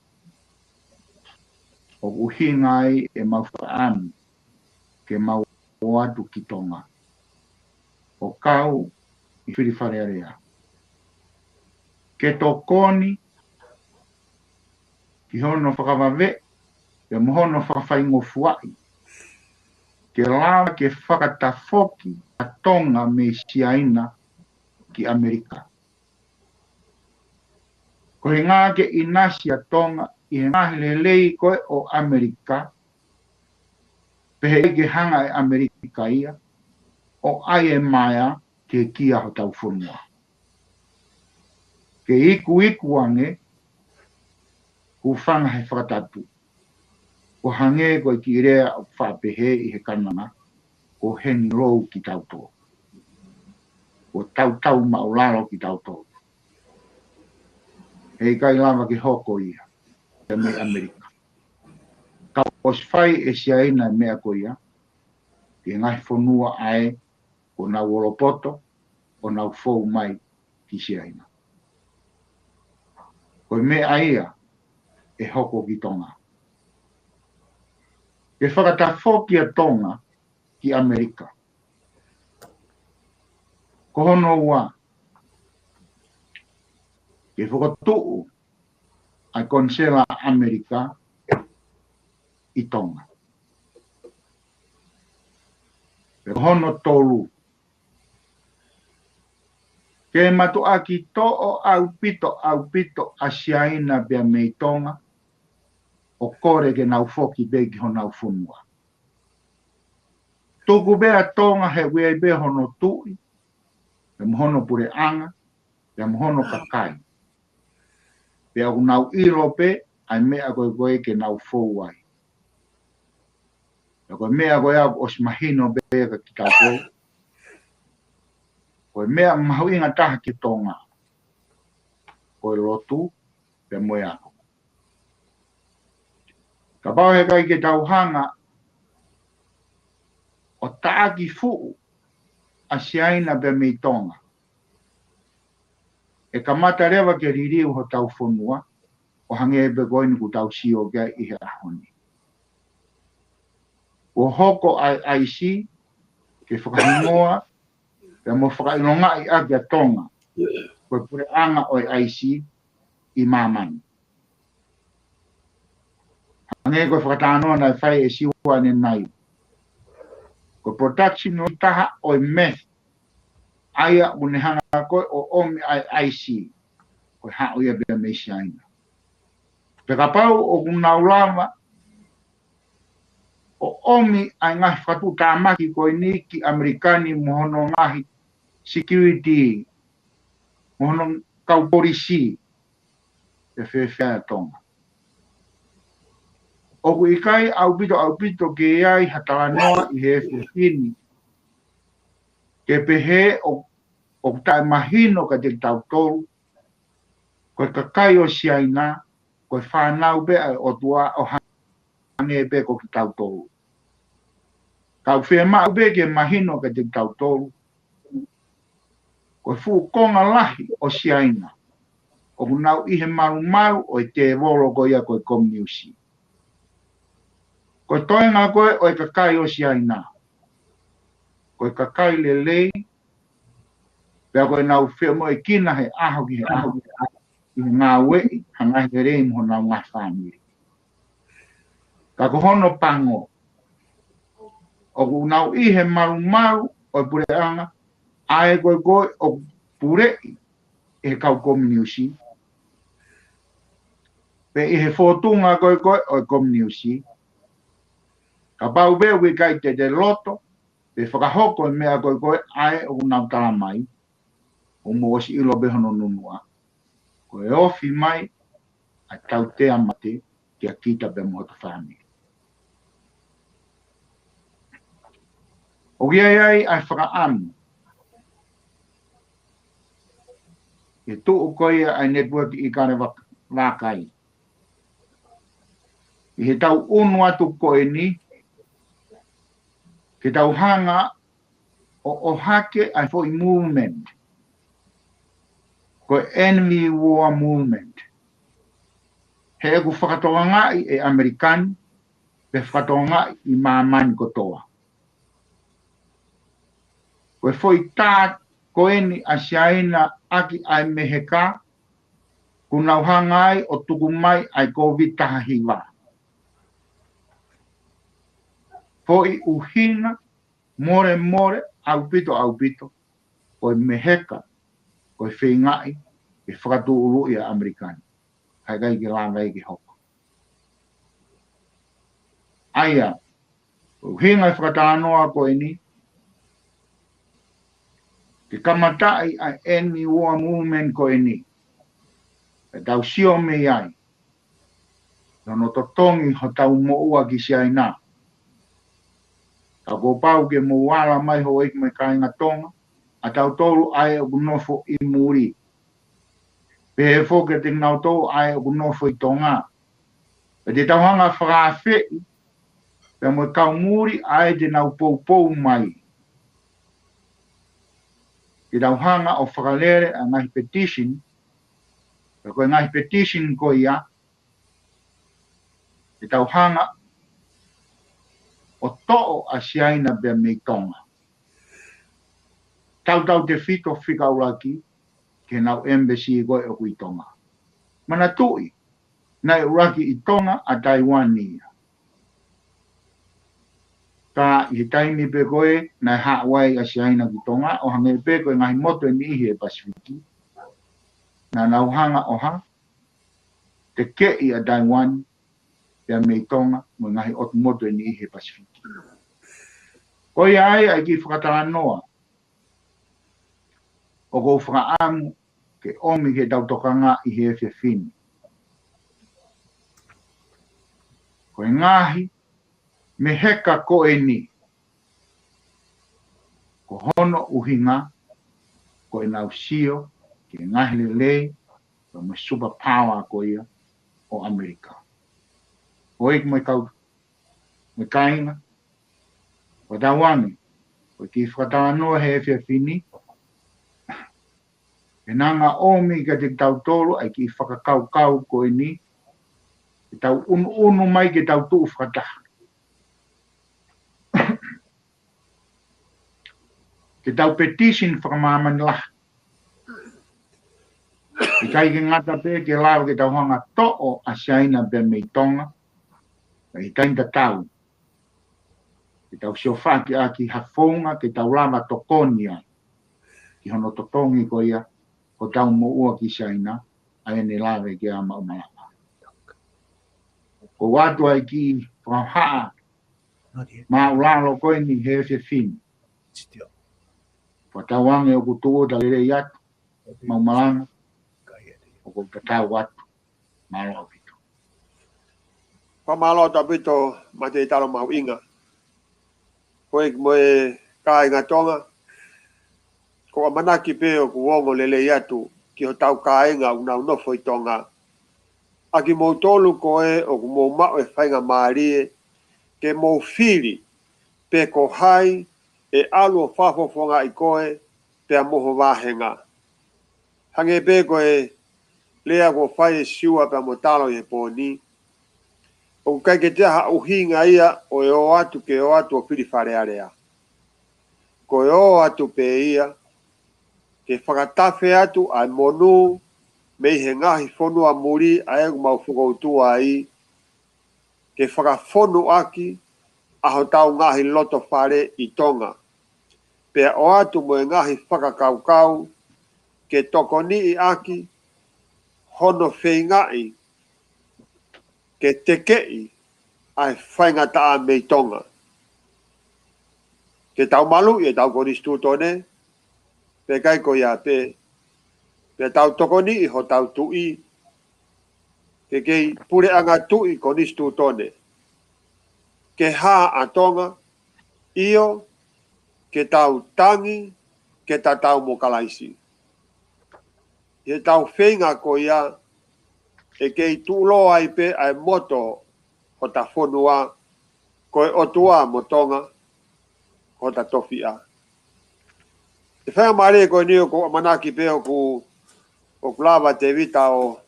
o uhinga ai e mau whaanu, ke mau atu ki tonga. O kau i whiri wharearea. Ke tokoni, ki hono whakawawe, ke mohono whakawhaingo fuai, ke lawa ke whakatafoki a tonga me siaina ki Amerika. Ko he ngā ke inasi a tonga, i he ngahi lelei koe o Amerika, pehe ke hanga e Amerika ia, o ai e maia ke kia ho tau whunua. Ke iku ange, ku whanga he whakatatu. Ko hange koe ki rea o whapehe i he kananga, ko hengi rou ki tauto. Ko tau maulalo ki tauto. Hei kai lama ki hoko ia, e me Amerika. Ka os whai e siaina mea ko ia, ki ngai whonua ai, o nau olopoto, o nau fou mai ki siaina. Ko me aia, e hoko ki tonga. Ke whakatafoki a tonga ki Amerika. Ko hono ua, ke whakatuu a konsela Amerika i tonga. Ke hono tolu. Ke matu aki to'o au pito a siaina bea mei tonga, o kore ke nau foki begi ho nau funua. Tuku bea tonga he wei be hono tui, pe mohono pure anga, pe mohono kakai. Pea ku nau irope, ai mea koe ke nau fouai. Pe koe mea koe au os mahino bega ki tātou. Koe mea mahu inga taha ki tonga. Koe lotu, pe moe ako. Ka pao he kai ke tauhanga, o taaki fuu a siaina pe mei tonga. E ka mata rewa ke ririu ho tau whonua, o hange e begoini ku tau sio kia i he ahoni. O hoko ai aisi, ke whakahingoa, pe mo whakainonga i ake a tonga, koe pure anga o aisi i mamani. Hange koe whakatanoa nai whai e siwa ne nai. Ko production o taha o meth. Aia unehanga koe o omi ai IC. Ko hao ia bea me siaina. Peka pau o kunaulama o omi ai ngahi whatu tāmaki koe ni ki Amerikani mohono ngahi security, mohono kau polisi e whewhia tonga. O ku ikai au pito ke iai hatalanoa i he whiwhini. Ke pehe o tae mahino ka te tautoru, koe kakai o siaina, koe whanau bea o tua o hange be ko ki tautoru. Kau whemau be ke mahino ka te tautoru, koe fu konga lahi o siaina, o kunau ihe maru o te volo ko ia koe komiusi. Koe toenga koe o kakai o siaina, koe kakai lelei, pea koe nau whia mo e kina he aho ki he aho i ngā wei hanga he rei mo nau ngā whāmiri. Ka ko hono pango, o ku nau i he maru o pure anga, ae koe o pure e kau komiusi. Pe i he whotunga koe o komiusi. Ka pau beo ki kai te loto, pe whakahoko e mea koe ae o nau talamai, o mo osi ilo behono nunua. ko e ofi mai a tau te amate ki a kita pe mo whami. O ia ai ai whakaamu. E tō koia ai network i kare wakai. I he tau unu atu koe ni, ke tau hanga o hake ai fo i movement. Ko enemy war movement. He egu whakatoa ngai e Amerikani, pe whakatoa ngai i mamani kotoa. Ko e foi tā koeni a siaina aki ai meheka, kunau hangai o tuku mai ai COVID tahahiwa. Foi uhina, more, au pito, ko e meheka, ko e whingai, e whakatu uru i a Amerikani. Hai gai ki langa i ki hoko. Aia, uhina e whakatanoa ko e ni, ke kamatai a enemy war movement ko e ni. E tau sio me ai. Nono totongi ho tau moua ki si ai nā. Ka ko pau ke mo wala mai ho eik mai kāinga tonga. A tau tolu ai o kunofo i muri. Pe he fo ke te ngau tolu ai o kunofo i tonga. E te tauhanga whakawhi. Pe mo kau muri ai te nau pou mai. Ki tauhanga o whakalere a ngahi petition. Pe koe ngahi petition ko ia. Ki tauhanga o to'o a siaina bea mei tonga. Tau te fito whikauraki ke nau embassy koe o kui tonga. Mana tui, nai uraki i tonga a Taiwan ni. Ka i taimi pe koe nai Hawaii a siaina ki tonga o hange pe koe ngahi moto e mihi e Pasifiki. Na nauhanga oha te kei a Taiwan pea mei tonga mo ngahi otu moto e mihi e Pasifiki. Koe ai ki whakatara noa o kou whakaamu ke omi ke tautokanga i he whiwhini. Koe ngahi me heka koe ni. Ko hono uhinga koe nau sio ke ngahi lelei o me super power ko ia o Amerika. Koe mai kau me kainga o tawangi ko ki whakatara noa he whiwhini. E nanga omi ka te tau tolu ai ki whakakau koe ni. Ke tau unu mai ke tau tuu whakataha. Ke tau petition whakamamani lah. I kai ke ngata pe ke lau ke tau hanga to'o a siaina pe mei tonga. I tainta tau. Ke tau siofaki a ki hafonga ke tau lava tokoni ai. Ki hono totongi ko ia. Ko tau mo ua ki siaina, ai ne lawe ki a maumalapa. Ko watu ai ki whahaa, ma ulalo koe ni he se fin. Whatawange o kutuo ta lere iat, maumalanga, o ko tatau watu, malo o pito. Pamalo ta pito, ma te talo mau inga. Koe moe kai ngā tonga, ko a manaki pe o ku wongo lele iatu ki ho tau kāenga unau nofo i tonga. A ki mou tolu koe o ku mou mao e whainga maarie ke mou whiri pe ko hai e alu o whafofonga i koe pe a moho wāhenga. Hange pe koe lea ko whai e siua pe a motalo i he pōni. O kai ke te ha uhinga ia o e o atu ke o atu o piri wharearea. Ko e o atu pe ia ke whakatafe atu ai monu mei he ngahi whonu a muri a egu mau whukoutua ai. Ke whakawhonu aki a ho tau ngahi loto whare i tonga. Pea o atu mo e ngahi whakakaukau ke tokoni i aki hono whengai ke tekei ai whaingata a mei tonga. Ke tau malu i e tau koristu tone. Pe kai ko ia pe Pe tau tokoni I ho tau tui. Ke kei pure anga tui ko nistu tone. Ke ha atonga, io, ke tau tangi, ke ta tau mokalaisi. He tau whenga ko ia, e kei tūlo ai pe ai moto o ta whonua, koe otua motonga, o ta tofia. E whenga maare koe ni o ko manaki pe o kulava te vita o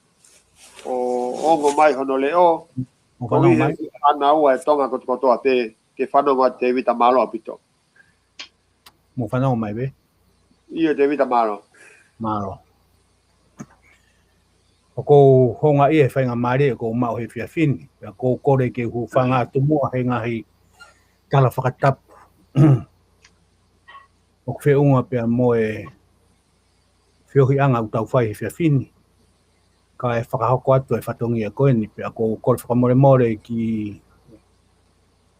ongo mai hono leo, ko i ana ua e tonga kotoa pe ke whanonga te vita malo apito. Mo whanau mai be? Io te vita malo. Malo. O ko honga I e whainga maare ko mao he whiawhini. Pea ko kore ke hu whanga tumua he ngahi tala whakatapu. O ke whiunga pea mo e whiohi anga utau whai he whiawhini. Ka e whakahoko atu e whatongi a koeni. Pea ko kore whakamore ki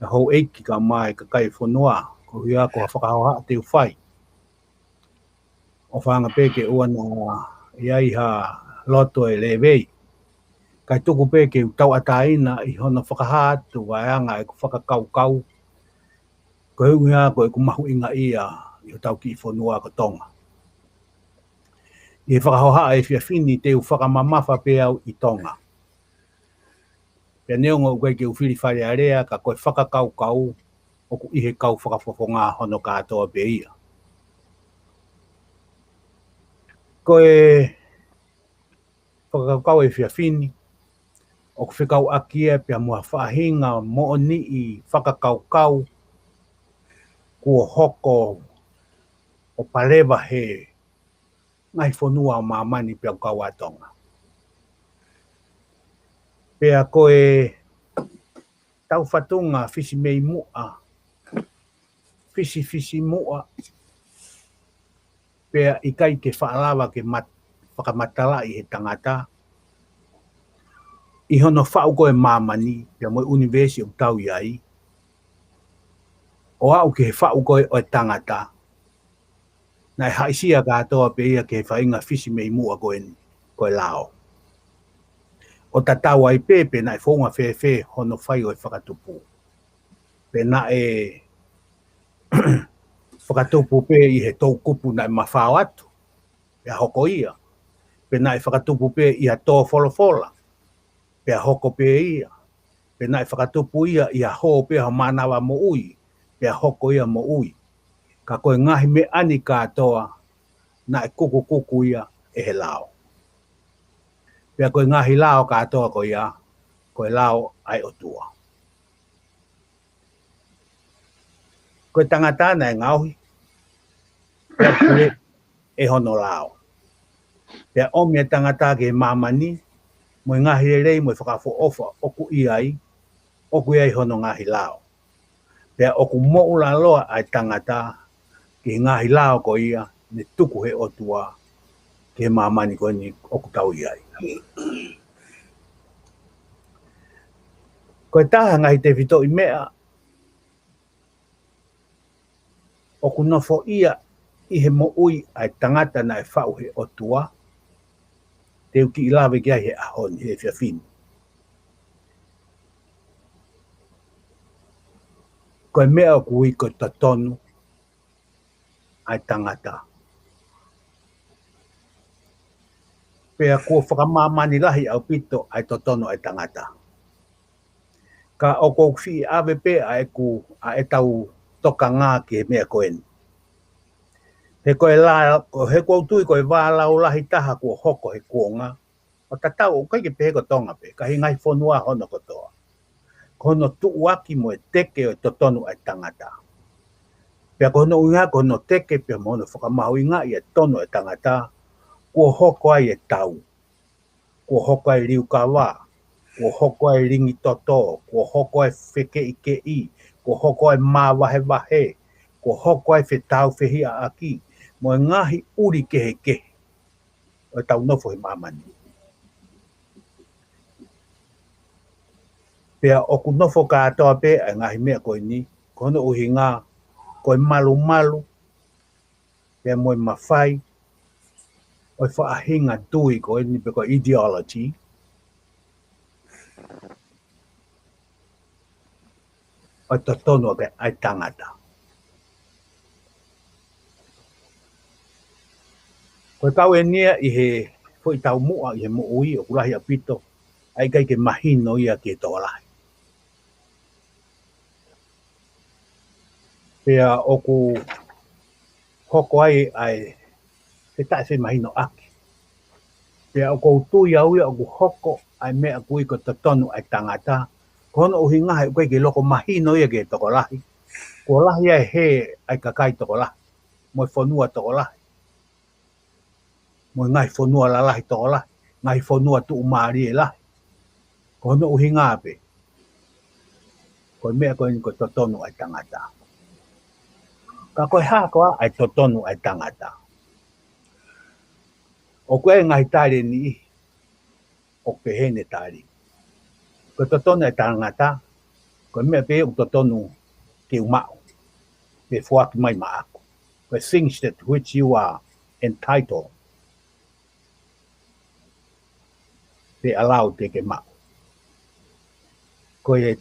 e hou eiki ka mai ka kai whanua. Ko hia ko whakahoha te uwhai. O whanga peke ua na iai ha loto e lewei. Kai tuku peke utau ataina I hono whakahatu wa anga e whakakaukau. Ko hea ko e kumahu inga ia I tau ki whanua ka tonga. I whakahoha e whiawhini te u whakamamafa pe au I tonga. Pea neonga ukai ke uwhiri whare area ka koe whakakaukau o ku ihe kau whakawhawhonga hono katoa pe ia. Koe whakakaukau e whiawhini o ku whikau akia pia mua whahinga mo ni I whakakaukau kua hoko o parewa he ngai whanua o mamani pia kau atonga. Pea koe tau whatunga fisi mei mua, fisi mua, pea I kai ke whaalawa ke whakamatala I he tangata. I hono whau koe mamani, pia moi universi o tau iai. O au ke he whau koe o tangata. Nai haisia katoa pe ia ke he whainga fisi mei mua koe lao. O tatau ai pepe nai whaunga whewhe hono whai o whakatupu. Pe na e whakatupu pe I he tau kupu nai mawhao atu. Pea hoko ia. Pe nai whakatupu pe I ha tō wholofola. Pea hoko pe ia. Pe nai whakatupu ia I ha ho pe ha manawa mo ui. Pea hoko ia mo ui. Ka koe ngahi me ani katoa na e kuku ia e he lao. Pea koe ngahi lao katoa ko ia, koe lao ai o tua. Koe tangata na e ngauhi, pea koe e hono lao. Pea omi e tangata ke mamani, mo ngahi rei mo whakafo ofa oku iai, oku iai hono ngahi lao. Pea oku moula loa ai tangata, ke ngahi lao ko ia, ne tuku he o tua, ke mamani ko ni oku tau iai. Koe taha ngai te whito I mea, oku nofo ia I he mo ui ai tangata na e whau he o tua, te uki I lawe kia he ahoni he whiawhini. Koe mea o kui ko tatonu ai tangata. Pea kua whakamamani lahi au pito ai totono ai tangata. Ka o kou whi awe pe a e tau toka ngā ki he mea koeni. He koe la, he kou tui koe wālau lahi taha kua hoko he kuonga. O tatau o kaike pe heko tonga pe, ka he ngai whanua hono kotoa. Kono tuuaki mo e teke o totonu ai tangata. Pea kono unga kono teke pea mono whakamahu inga I e tono e tangata. Kua hoko ai e tau. Kua hoko ai riu kawa. Kua hoko ai ringi toto. Kua hoko ai wheke ike I. Kua hoko ai mā wahe wahe. Kua hoko ai whetau whehia aki. Mo e ngahi uri kehe kehe. O tau nofo he mamani. Pea oku nofo katoa pe ai ngahi mea koe ni. Kono uhi ngā koe malu malu. Pea moe mawhai. o whaahinga tui ko ni pe ko ideology. O to tono ke ai tangata. Ko tau e nia i he foi tau mua i he mo ui o kurahi a pito ai kai ke mahino ia ke tōlahi. Pea oku hoko ai te tae se mahino aki. Pea oku tui au ia oku hoko ai mea kui ko te tonu ai tangata. Kono uhi ngahe koe ke loko mahino ia ke toko lahi. Ko lahi ai he ai kakai toko lahi. Moi whanua toko lahi. Moi ngai whanua la lahi toko lahi. Ngai whanua tu umari e lahi. Kono uhi ngape. Koe mea koe ni ko te tonu ai tangata. Ka koe hakoa ai te tonu ai tangata. O koe ngai tāre ni o ke hene tāre. Ko te tonu ai tangata, ko mea pe o te tonu ke umao. Pe fuaki mai maako. Ko things that which you are entitled. Pe allow te ke mao. Ko e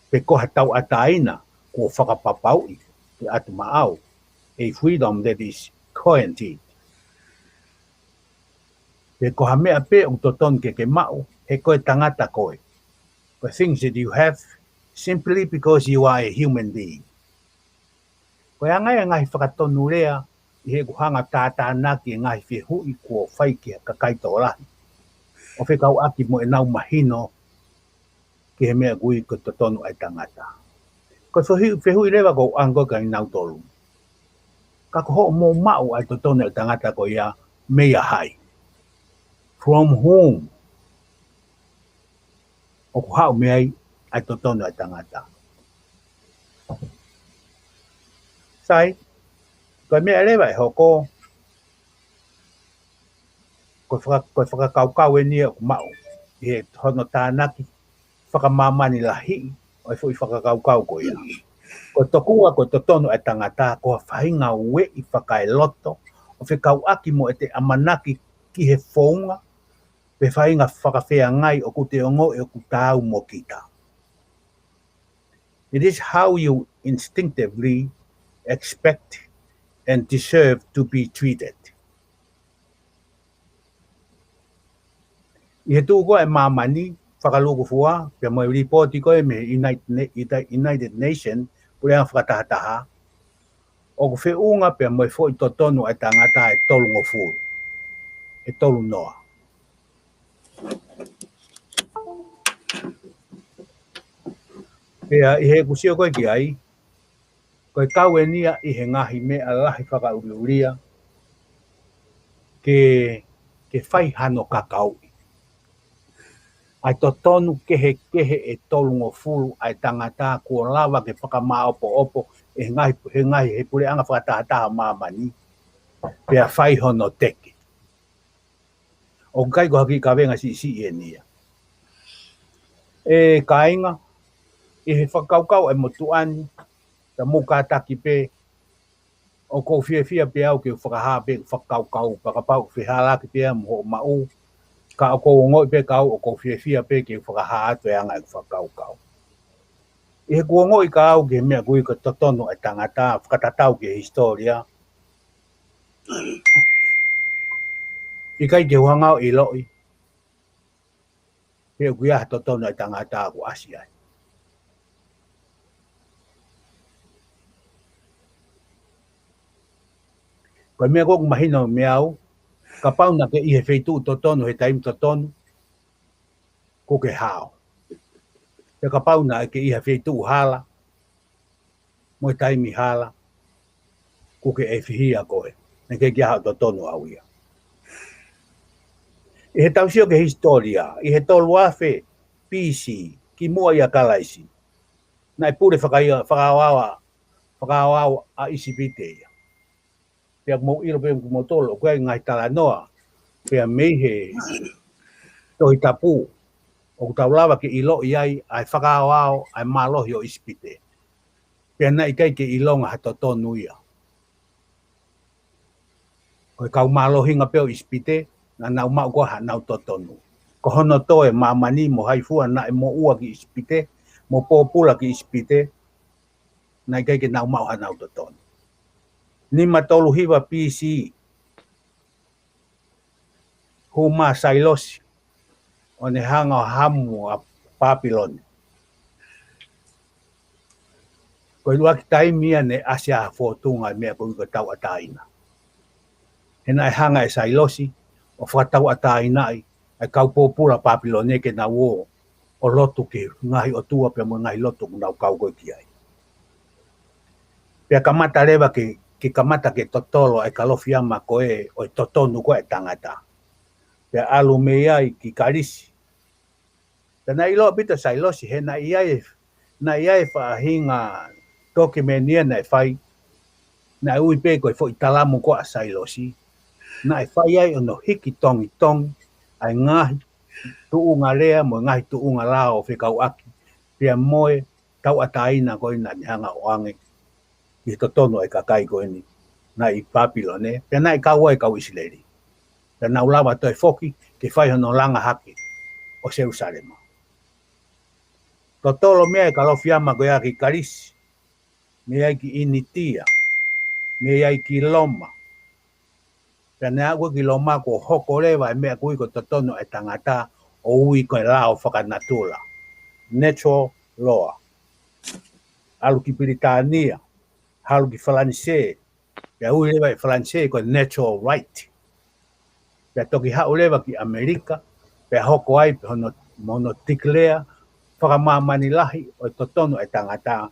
pe koha tau ataina ko whakapapau i te atu maau. A freedom that is guaranteed. Pe koha mea pe o te tonu ke mao, he koe tangata koe. The things that you have simply because you are a human being. Koe angai ngai whakatonu rea i he kuhanga tātānaki e ngai whihui kua whai ki a kakaito rahi. O whekau aki mo e nau mahino ki he mea gui ko te tonu ai tangata. Koe whihui rewa ko ango ka i nau tolu. Ka ko ho mo mau ai te tonu ai tangata ko ia mea hai. From whom? O ku hau mea ai to tonu ai tangata. Sai, koe mea rewa e hoko, koe whakakaukau e nia ku mau, i he hono tānaki, whakamamani la hi, o e fui whakakaukau ko ia. Ko tokunga ko to tonu ai tangata, ko whainga ue i whakai loto, o whekau aki mo e te amanaki ki he whaunga, pe whainga whakawhea ngai o ku te ongo e o ku tāu mo kita. It is how you instinctively expect and deserve to be treated. I he tū koe mamani, whakaluku fua, pia mo i ripoti koe me United Nations, pule ang whakatahataha, o ku whiunga pia mo i fo i totonu ai tangata e tolu ngofu, e tolu noa. Pea i he kusio koe ki ai, koe kau e nia i he ngahi mea lahi whakauriuria, ke whai hano kakau. Ai to tonu kehe e tolu ngofuru ai tangata kua lawa ke whakamā opo he ngahi he pule anga whakatahataha mamani, pea whai hono teke. O kai ko haki ka venga si e nia. E kainga, i he whakaukau e motuani, ta mukataki pe, o kou whiawhia pe au ke whakaha pe whakaukau, pakapau whihala ki pe mo mau, ka o kou ngoi pe kau, o kou whiawhia pe ke whakaha atu e anga e whakaukau. I he kua ngoi ka au ke mea kui ka totono e tangata, whakatatau ke historia. I kai ke huangau i loi, pe kuia totono e tangata ku asiai. Koe mea koku mahino meau, ka pauna ke i he wheitu totonu, he taim totonu, ko ke hao. Te ka pauna ke i he wheitu hala, mo taimi hala, ko ke e whihia koe, ne ke kia hao totonu au ia. I he tausio ke historia, i he tolu awhe, PC, ki mua ia kalaisi, na i pure whakaawawa a isipite ia. Pea mo iro pe mo tolo ko ngai tala noa pea mehe to tapu o taulawa ke ilo iai ai whakaawao ai malohi o ispite pea na ikai ke ilonga hato tonu ia Ko kau malo hinga peo ispite na nau mau ko hanau totonu. Ko hono toe mamani mo haifua na e mo ua ki ispite, mo popula ki ispite, na kai ke nau mau hanau totonu. Ni matolu hiwa PC huma sailosi o ne hanga hamu a Papilon. Ko lua ki taimia ne asia fotunga mea ko ko tau ataina. Hena e hanga e sailosi o whakatau ataina ai kau popula Papilone ke na wo o lotu ke ngahi o tua pe mo ngahi lotu nau kau ko ki ai. Pea kamata rewa ke kamata ke totolo ai kalofiama ko e o totonu ko e tangata. Pea alu me ai ki karisi. Tana ilo bita sailosi he na iai whaahinga toki me nia na e whai na ui pe koe fo italamu ko a sailosi na e whai ai ono hiki tongi ai ngahi tuunga rea mo ngahi tuunga lao whikau aki pia moe tau ataina koe na nihanga o ange i totono e kakai koe ni na i Papilone pia na i kau ai kau Isileri na ulawa toi foki ke whai hono langa haki o Jerusalema. Totolo mea e kalofiama koe aki karisi, mea ki initia, mea ki loma. Pea nea koe ki loma ko hoko rewa e mea koe ko totono e tangata o ui koe lao whakanatula. Natural law. Alu ki Britania, halu ki Falanse, pea ui rewa e Falanse koe natural right. Pea toki hau rewa ki Amerika, pea hoko ai pe hono tiklea, whakamamani lahi o totono e tangata,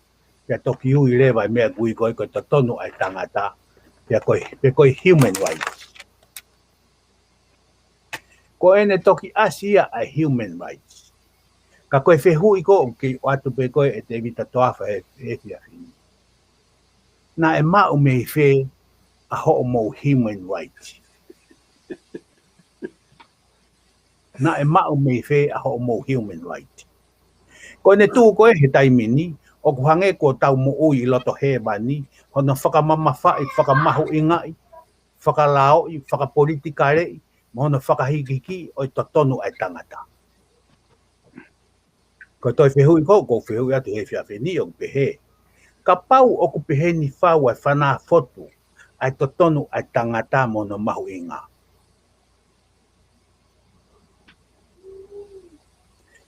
pia toki ui rewa e mea gui koe koe totono e tangata, pia koe human rights. Ko ene toki asia a human rights. Ka koe whehui ko ki o atu pe koe e te vita toafa e fia fini. Na e mau mei whe a ho mo human rights. Na e mau mei whe a ho mo human rights. Ko ne tu ko he taimini o ku hange ko tau mo ui loto he bani hono whakamamafa i whakamahu ingai whakalao i whakapolitikare mo hono whakahikiki o i totonu ai tangata. Ko toi whehui ko whehui atu he whiawheni o pehe. Ka pau o ku pehe ni whau ai whanā fotu ai totonu ai tangata mo no mahu inga.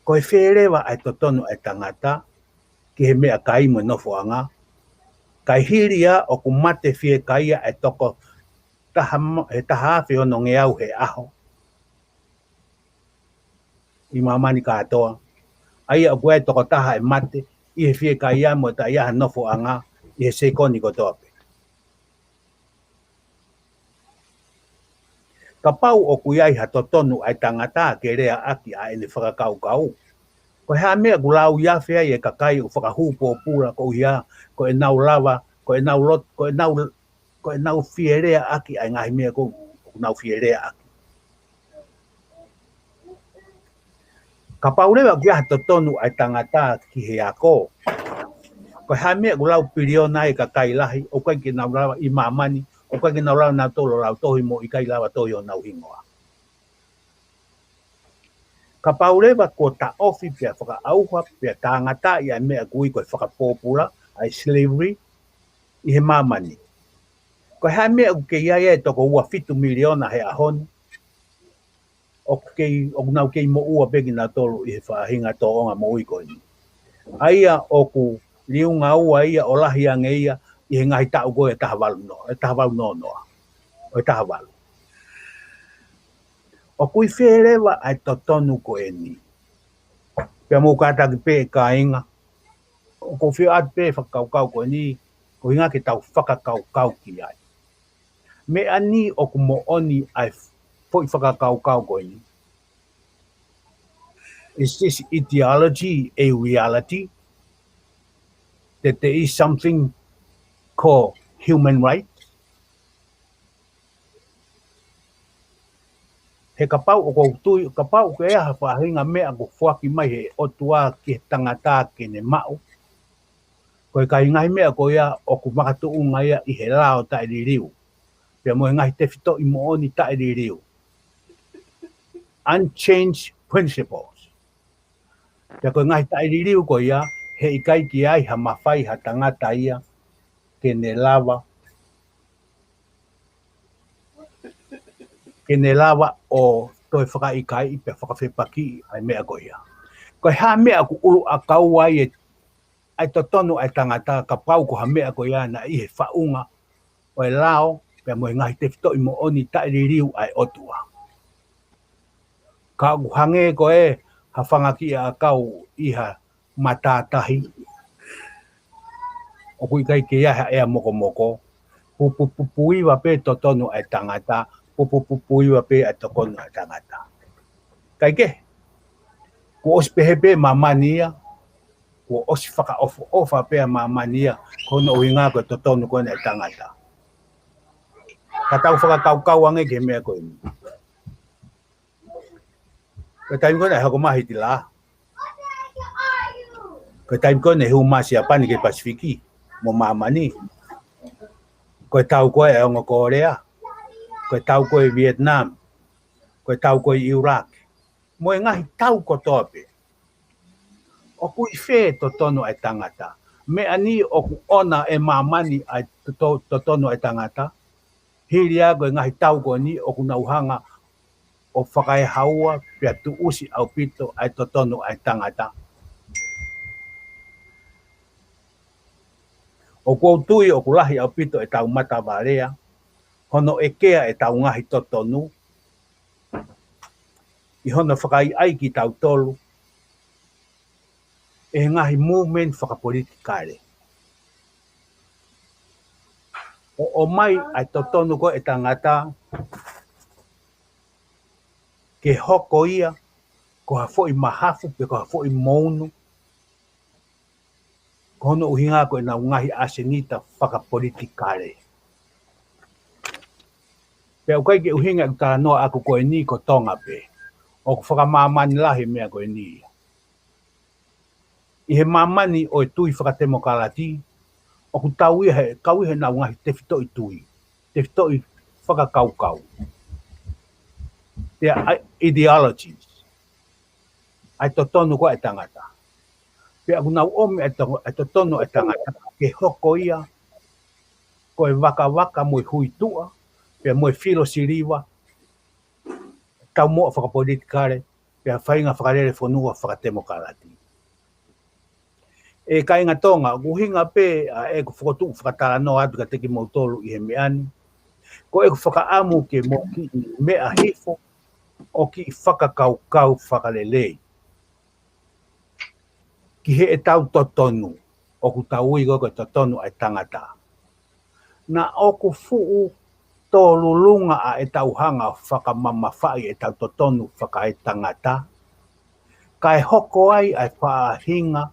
Ko e wherewa ai totonu ai tangata, ki he mea kai mo nofoanga, kai hiria o ku mate whie kaia ai toko he tahawhi o no nge au he aho. I mamani katoa, aia o kue toko taha e mate, i he whie kaia mo ta iaha nofoanga, i he seikoni ko tope. Ka pau o kuiai ha totonu ai tangata ke rea aki a ene whakakau. Ko hea mea gulau iawhea i e kakai o whakahupo o pura ko ia, ko e nau lava, ko e nau lot, ko e nau whierea aki ai ngahi mea ko nau whierea aki. Ka pau rewa kia totonu ai tangata ki he ako. Ko hea mea gulau piriona i kakai lahi, o kai ki nau lava i mamani, o kai ki nau lava nau tolo lau tohi mo i kai lava tohi o nau hingoa. Ka paurewa ko ta ofi pia whakaauha pia tangata i ai mea kui koe whakapopula ai slavery i he mamani. Ko hea mea u ke iai e toko ua 5 miliona he ahonu o nau kei mo ua begi na tolu i he whahinga to onga mo uiko ni. Aia o ku liunga ua ia o lahi ange ia i he ngahi tau koe e tahavalu noa. O e tahavalu. O kui wherewa ai totonu ko e ni. Pea mō kātaki pē ka inga. O ko whio atu pē whakaukau ko e ni, ko inga ke tau whakakaukau ki ai. Me ani o ku mo oni ai poi whakakaukau ko e ni. Is this ideology a reality? That there is something called human rights? He kapau o koutui, kapau ke ea whahinga mea ko whaki mai he otua ki tangata ke ne mau. Koe kai ngai mea ko ia o ku makatuunga ia i he lao tai ririu. Pia mo ngai te fito I mo oni ta iri riu. Unchanged principles. Pia ko ngai ta iri riu ko ia, he ikai ki ai ha mawhai ha tangata ia, ke ne lawa o toi whakaikai I pe whakawhepaki ai mea ko ia. Ko ha mea ku uru a kau ai ai totonu ai tangata ka pau ko ha mea ko ia na I he whaunga o e lao pe mo ngai te fito I mo oni ta riu ai otua. Ka ku hange ko e ha whangaki a kau iha matatahi. O kui kai ke ia ea moko moko. Pupupuiwa pe totonu ai tangata. Pupupuiwa pe ai tokonu ai tangata. Kai ke? Ko os pehepe mamania. Ko os whaka ofa pe mamania. Kono uhinga ko totonu ko ai tangata. Katau whakakau ange ke mea ko ini. Ko taim ko nei hako mahi ti la. Ko taim ko nei humasi apani ke Pasifiki. Mo mamani. Ko tau ko e ongo Korea. Ko tau ko e Vietnam. Ko tau ko e Iraq. Mo ngahi tau ko tope. O kui fe totonu ai tangata. Me ani o ku ona e mamani ai totonu ai tangata. Hiria ko ngahi tau ko ni o ku nauhanga o whakae haua pia tu usi au pito ai totonu ai tangata. O kou tui o kulahi au pito e tau mata varea, hono e kea e tau ngahi totonu, I hono whakai ai ki tau tolu, e ngahi movement whakapolitikare. O mai ai totonu ko e tangata, ke hoko ia, ko hafo I mahafu, pe ko hafo I mounu, kono uhinga ko na ngahi asenita whakapolitikare. Pe o kai ke uhinga ka noa aku ko ni ko tonga pe. O ko whakamamani lahi mea ko ni. I he mamani o e tui whakatemokalati, o ku tau he na ngahi te fito I tui. Te fito I whakakaukau. Te ideologies. Ai totonu ko e tangata. Pe aku nau ome e totonu e tangata ke hoko ia ko e waka mo hui tua pe mo filo siriwa tau mo whakapolitikare pe whainga whakarere whanua whakatemokalati. E kai ngā tonga, kuhinga pe e ku whakotu whakatara no atu ka teki mautolu I he meani. Ko e ku whakaamu ke mo ki mea hifo o ki whakakaukau whakalelei. Ki he e tau totonu, o ku tau ui ko totonu ai tangata. Na o ku fuu tō lulunga a e tau hanga whakamamawhai e tau totonu whakai tangata. Kai hoko ai whaahinga,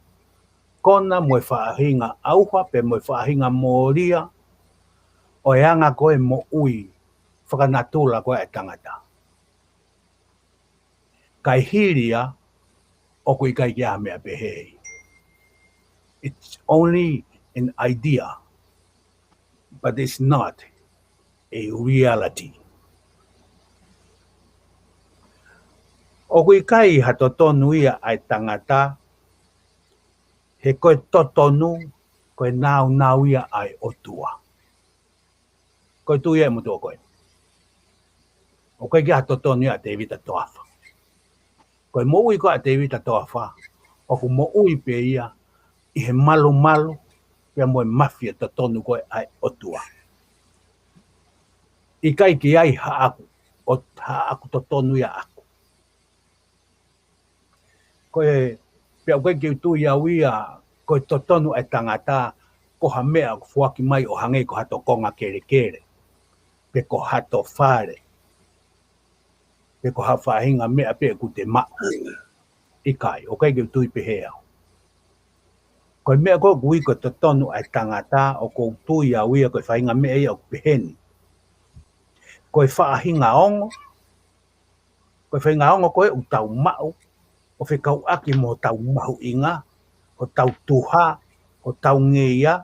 kona mo whaahinga auha pe mo whaahinga moria, o e anga koe mo ui whakanatula koe ai tangata. Kai hiria, o kui kai kia mea pehei. It's only an idea, but it's not a reality. O kui kai ha totonu ia ai tangata, he koe totonu, koe nau ia ai otua. Koe tu ia e mutua koe. O koe kia ha totonu ia te vita toafa. Koe mo ui koe te vita toafa, o ku mo ui pe ia, I he malu, pia mo e mafia totonu koe ai otua. I kai ki ai ha aku totonu ia aku. Koe, pia koe ki utu ia uia, koe totonu ai tangata, ko ha mea fuaki mai o hange ko hato konga kere. Pe ko hato whare. Pe ko ha whahinga mea pe ku te maa. I kai, o kai ki utu I pehea. Koe mea koe kui ko totonu ai tangata o ko tui a uia koe whainga mea ia o peheni. Koe whaahinga ongo. Koe whainga ongo koe u tau mau. O whekau aki mo tau mahu inga. O tau tuha. O tau ngeia.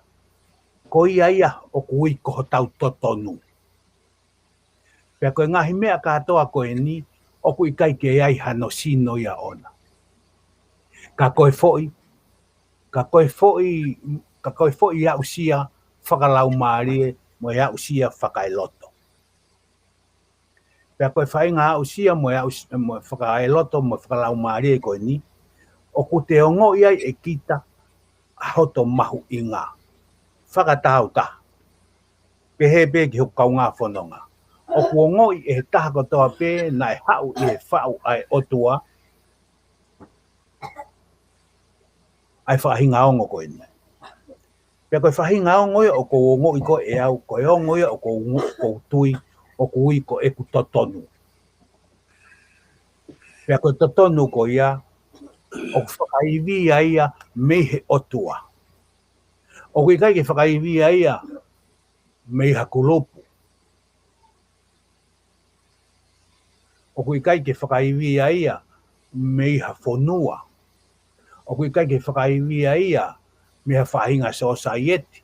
Ko ia o kui ko tau totonu. Pea koe ngahi mea katoa koe ni, oku i kai ke ai hano sino ia ona. Ka koe foi ia usia whakalau maarie mo ia usia whakailoto. Pea koe whainga usia mo ia whakailoto mo whakalau maarie koe ni, oku te ongo iai e kita hoto mahu i ngā. Whakatau ta. Pehe pe ki hukau ngā whanonga. Oku ongo i e taha kotoa pe na e hau i e whau ai otua. Ai whahinga ongo koe ni. Pea koe whahinga ongo i o ko ongo i ko e au, koe ongo i o ko tui, o ko ui ko eku totonu. Pea koe totonu ko ia, o whakaiwi ia mei he otua. O kui kai ke whakaiwi ia mei hakulopu. O kui kai ke whakaiwi ia mei ha whonua. O kui kai ke whakaiwi ia me ha whahinga society.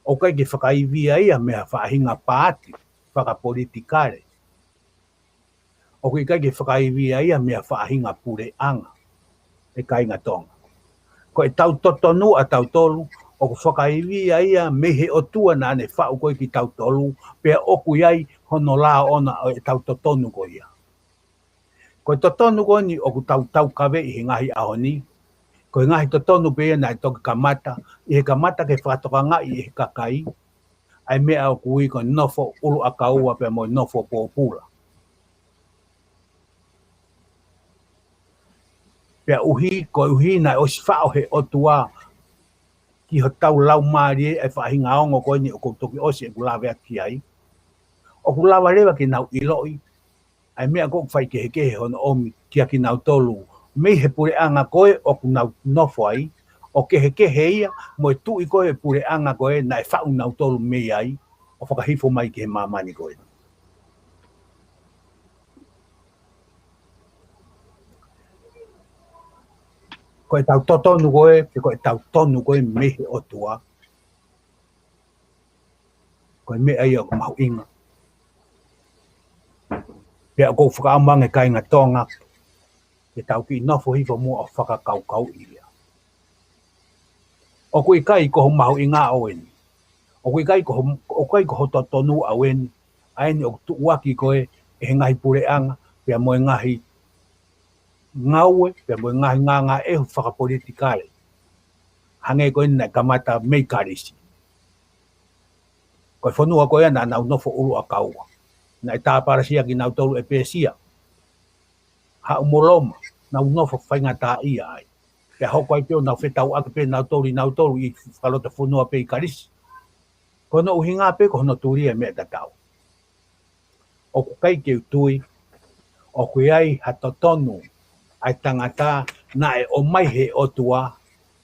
O kai ke whakaiwi ia me ha whahinga pāti, whakapolitikare. O kui kai ke whakaiwi ia me ha whahinga pure anga. E kai ngā tonga. Ko e tau totonu a tau tolu, o ku whakaiwi ia me he otua na ane whau koe ki tau tolu, pea oku iai hono la ona o e tau totonu ko ia. Ko e totonu ko ni o ku tau kawe i he ngahi aho ni, ko e ngahi totonu pe ia na e toki kamata, i he kamata ke whakatoka ngā i he kakai, ai mea o ku i ko nofo ulu a kaua pea mo nofo pōpula. Pea uhi, ko uhi na o si whao he otua ki ho tau lau maari e whahinga ongo koe ni o koutoki osi e kulawe aki ai. O kulawa rewa ki nau iloi, ai mea kou whai ke he hono omi ki a ki nau tolu. Mei he pure anga koe o ku nau nofo ai, o ke he ia mo e tui koe pure anga koe na e whau nau tolu mei ai, o whakahifo mai ki he mamani koe. Ko e tau totonu koe, pe ko e tau tonu koe mehe o tua. Ko e mea ia ko mahu inga. Pea ko whakaamange kai ngā tonga, e tau ki nofo hifo mua o whakakaukau ia. O kui kai ko mahu inga o eni. O kui kai ko totonu a eni. Aeni o tuuaki koe e ngahi pure anga, pea mo e ngahi ngaue, pea mo ngahi ngā ehu whakapolitikare. Hange koe nai kamata mei karisi. Koe whanua koe na nau nofo ulu a kaua. Nai tāparasia ki nau tolu e pēsia. Ha umoloma, nau nofo whainga tā ia ai. Pea hoko ai peo nau whetau ake pe nau tolu i whalota whanua pe i karisi. Kono uhi ngā pe ko hono tūria mea tatau. O ku kai ke utui, o ku iai hatotonu, ai tangata na e o mai he otua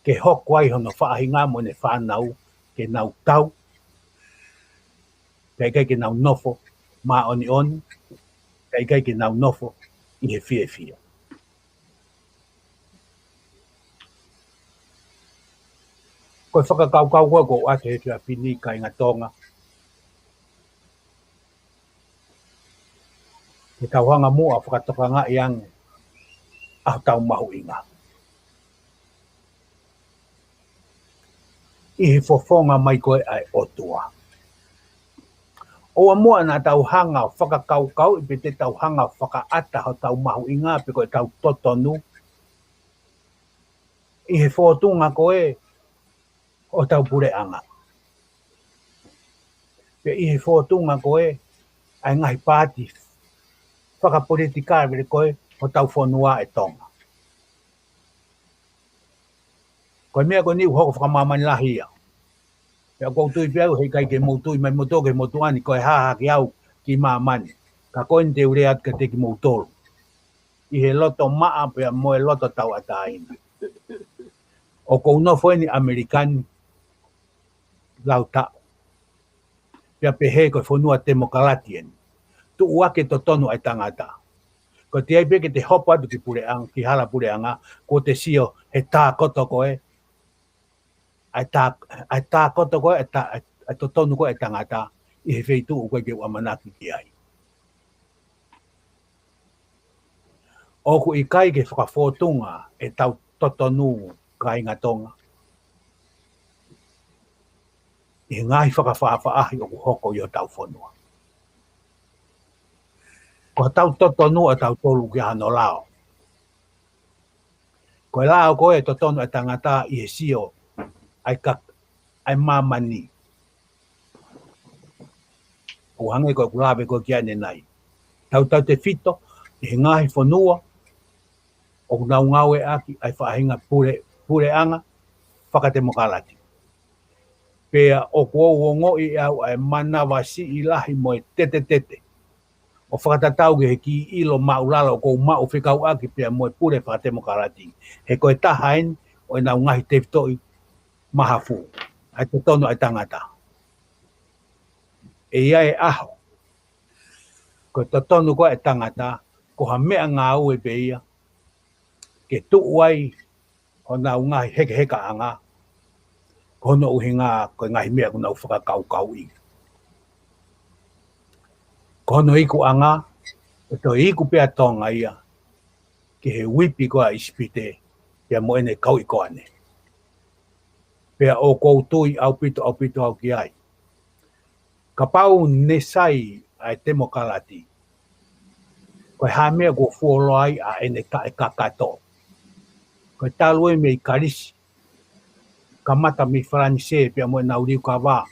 ke hoko ai hono whaahinga mo ne whanau ke nau tau ke nau nofo ma oni ke nau nofo i he fia. Koe whakakaukau koe ko ate he tua pini kai ngā tonga. Ke tauhanga mua whakatoka ngā iange. Aho tau mahu inga. I he fofonga mai koe ai otua. O mua na tau hanga whakakaukau i pe te tau hanga whakaata ho tau mahu inga pe koe tau totonu. I he whotunga koe o tau pure anga. Pe i he whotunga koe ai ngahi pāti whakapolitikare koe o tau whanua e tonga. Koe mea koe niu hoko whakamamani lahi ia. Pea koutui peau hei kai ke moutui mai moto ke motuani koe haha ki au ki mamani. Ka koe ni te ureat ka te ki moutolu. I he loto maa pea moe loto tau ataina. O kou nofo ni Amerikani lau tau. Pea pehe koe whanua demokalatien. Tu uake to tonu ai tangata. Ko te aipe ke te hopa atu ki pureanga, ki hala pureanga, ko te sio he tā koto koe, ai tā koto koe, ai to tonu koe tangata, i he wheitu u koe ke uamanaki ki ai. Oku I kai ke whakawhotunga e tau totonu ka ingatonga. I ngai whakawhaafaahi o hoko I o tau whanua. Ko tau totonu a tau tolu ki hano lao. Ko lao koe totonu e tangata I he sio ai mamani. O hange koe kulawe koe kia nenai. Tau te fito, I ngahi whanua, o nau ngawe aki ai whaahinga pure anga, whakate mokalati. Pea o kuo ngoi au ai manawa si I lahi moe tete. O whakatatau ke he ki ilo maulala o kou mau whikau aki pea moe pure whakate mokalati. He koe tahain o nau ngahi te fitoi mahafu. Ai te tono ai tangata. E ia e aho. Ko te tonu koe e tangata, ko ha mea ngā ue pe ia, ke tuuai o nau ngahi heka anga, ko hono uhi ngā koe ngahi mea ko nau whakakau I. Ko hono iku anga, o to iku pea tonga ia, ke he wipi koa ispite, pea mo ene kau I koane. Pea o kou tui au pito au ki ai. Ka pau nesai ai te mokalati. Koe hamea ko fuoloi a ene ka e kakato. Koe talue me I karisi. Ka mata mi franse pia mo na uriu ka wā.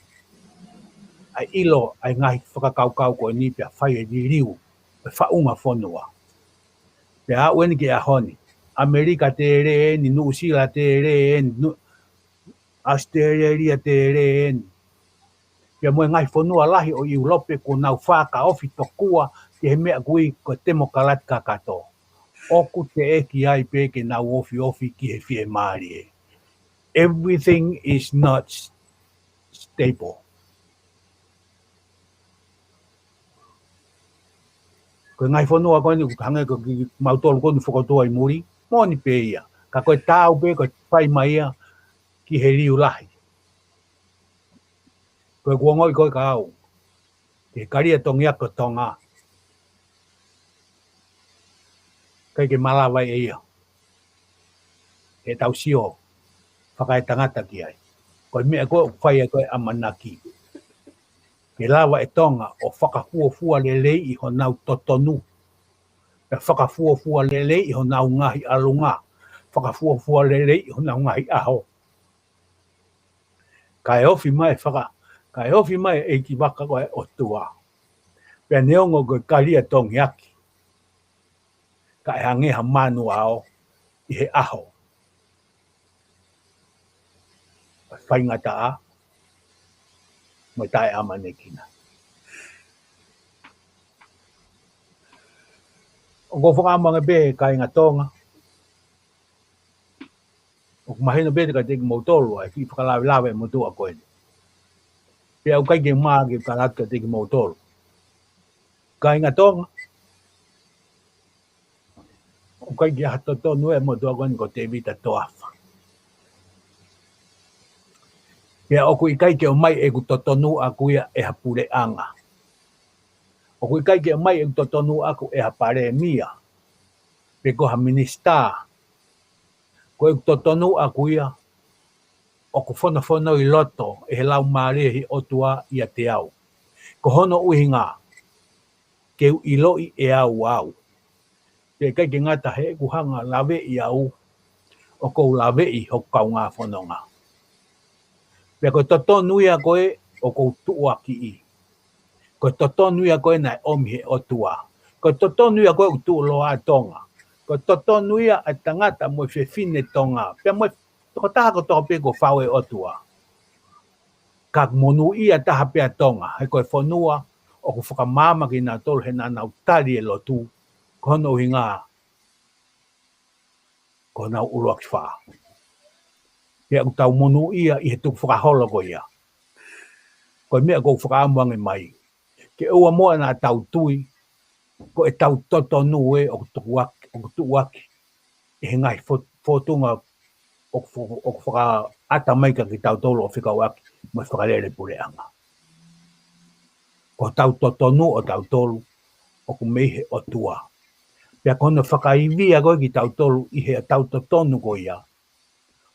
Ai ilo ai ngahi whakakaukau koe ni pia whai e riu. E whaunga whanua. Pia au ene ke a honi. Amerika te re ni New Zealand te re ni Australia te re ni. Pia mo ngai whanua lahi o Europe ko nau whaka ofi tokua te he mea kui ko te mokalat kakato. Oku te eki ai pe ke nau ofi ki he fie maari e. Everything is not stable. Ko ngai whanua koe ni hange ko ki mautolu konu whakatua I muri, moni pe ia. Ka koe tau pe ko whai mai ia ki he riu lahi. Koe kuongoi koe ka au. Ke karia tongia ko tonga. Kai ke malawai e ia. E tau sio. Whakai tangata ki ai. Koe mea koe whai e koe amanaki. Ke lawa e tonga o whakafuafua lelei I ho nau totonu. E whakafuafua lelei I ho nau ngahi alunga. Whakafuafua lelei I ho nau ngahi aho. Kai ofi mai e ki waka koe o tua. Pea neongo koe karia tongi aki. Kai hangeha manu ao I he aho. Whaingata a. Mo tae amane kina. O ko whakaamanga be kai ngā tonga. O mahina be te ka teki mautolu ai ki whakalawe mo tua koe. Pea au kai ke maa ke karat ka teki mautolu. Kai ngā tonga. O kai ke hato tonu e mo tua koe ko te vita toafa. Pea oku I kai ke o mai e ku totonu aku ia e hapure anga. Oku I kai ke o mai e ku totonu aku e hapare mia. Pe ko ha minista. Ko e ku totonu aku ia o ku whono I loto e he lau marehi o tua ia te au. Ko hono uhinga ke u iloi e au. Pe kai ke ngata he ku hanga lawe I au o kou lawe I ho kau ngā whanonga. Pea koe totonu ia koe o kou tua ki I. Koe totonu ia koe nai omi he o tua. Koe totonu ia koe o tua loa tonga. Koe totonu ia a tangata mo fine tonga. Pea mo toko taha ko toko pe ko whaue o tua. Ka monu ia taha pea tonga. He koe whanua o ku whakamama ki nā tolu he nā nau tari e lotu. Kono hinga. Ko nau uruak whaa. Pea ku tau monu ia I he tuku whakaholo ko ia. Koe mea kou whakaamuange mai. Ke ua moa nā tau tui, ko e tau totonu e o ku tuuaki. E he ngai whotunga o ku whaka ata maika ki tau tolo o whikauaki, mo e whakarere pure anga. Ko tau totonu o tau tolu, o ku meihe o tua. Pea kono whakaivia koe ki tau tolu i hea tau tonu ko ia.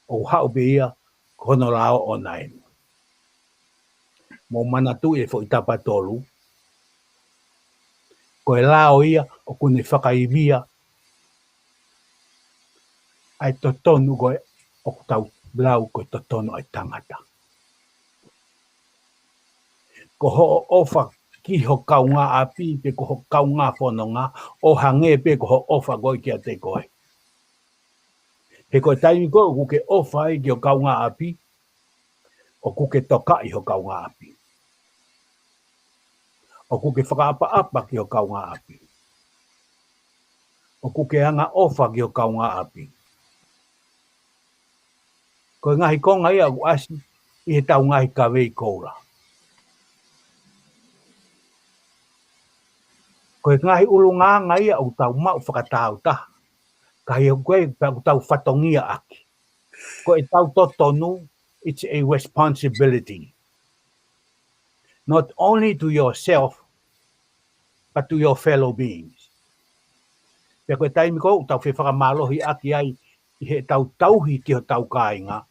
O hao be ia kono lao o nai. Mo mana tu e fo i tapa tolu. Ko e lao ia o kune whakaivia. Ai tonu koe o tau blau koe tonu ai tangata. Ko ho ofa ki ho kaunga api pe ko ho kaunga whanonga o hange pe ko ho ofa koe kia te koe. He koe taimi koe o kuke ofa i ki ho kaunga api o kuke toka i ho kaunga api. O kuke whakaapa-apa ki ho kaunga api. O kuke hanga ofa ki ho kaunga api. Koe ngahi konga ia u asi i he tau ngahi kawei koura. Koe ngahi ulunga ngai au tau mau whakatau taha. Kahi o koe tau whatongia aki. Koe tau totonu, it's a responsibility. Not only to yourself, but to your fellow beings. Pea koe taimi koe tau whewhakamalohi aki ai i he tau tauhi ki ho tau kāinga.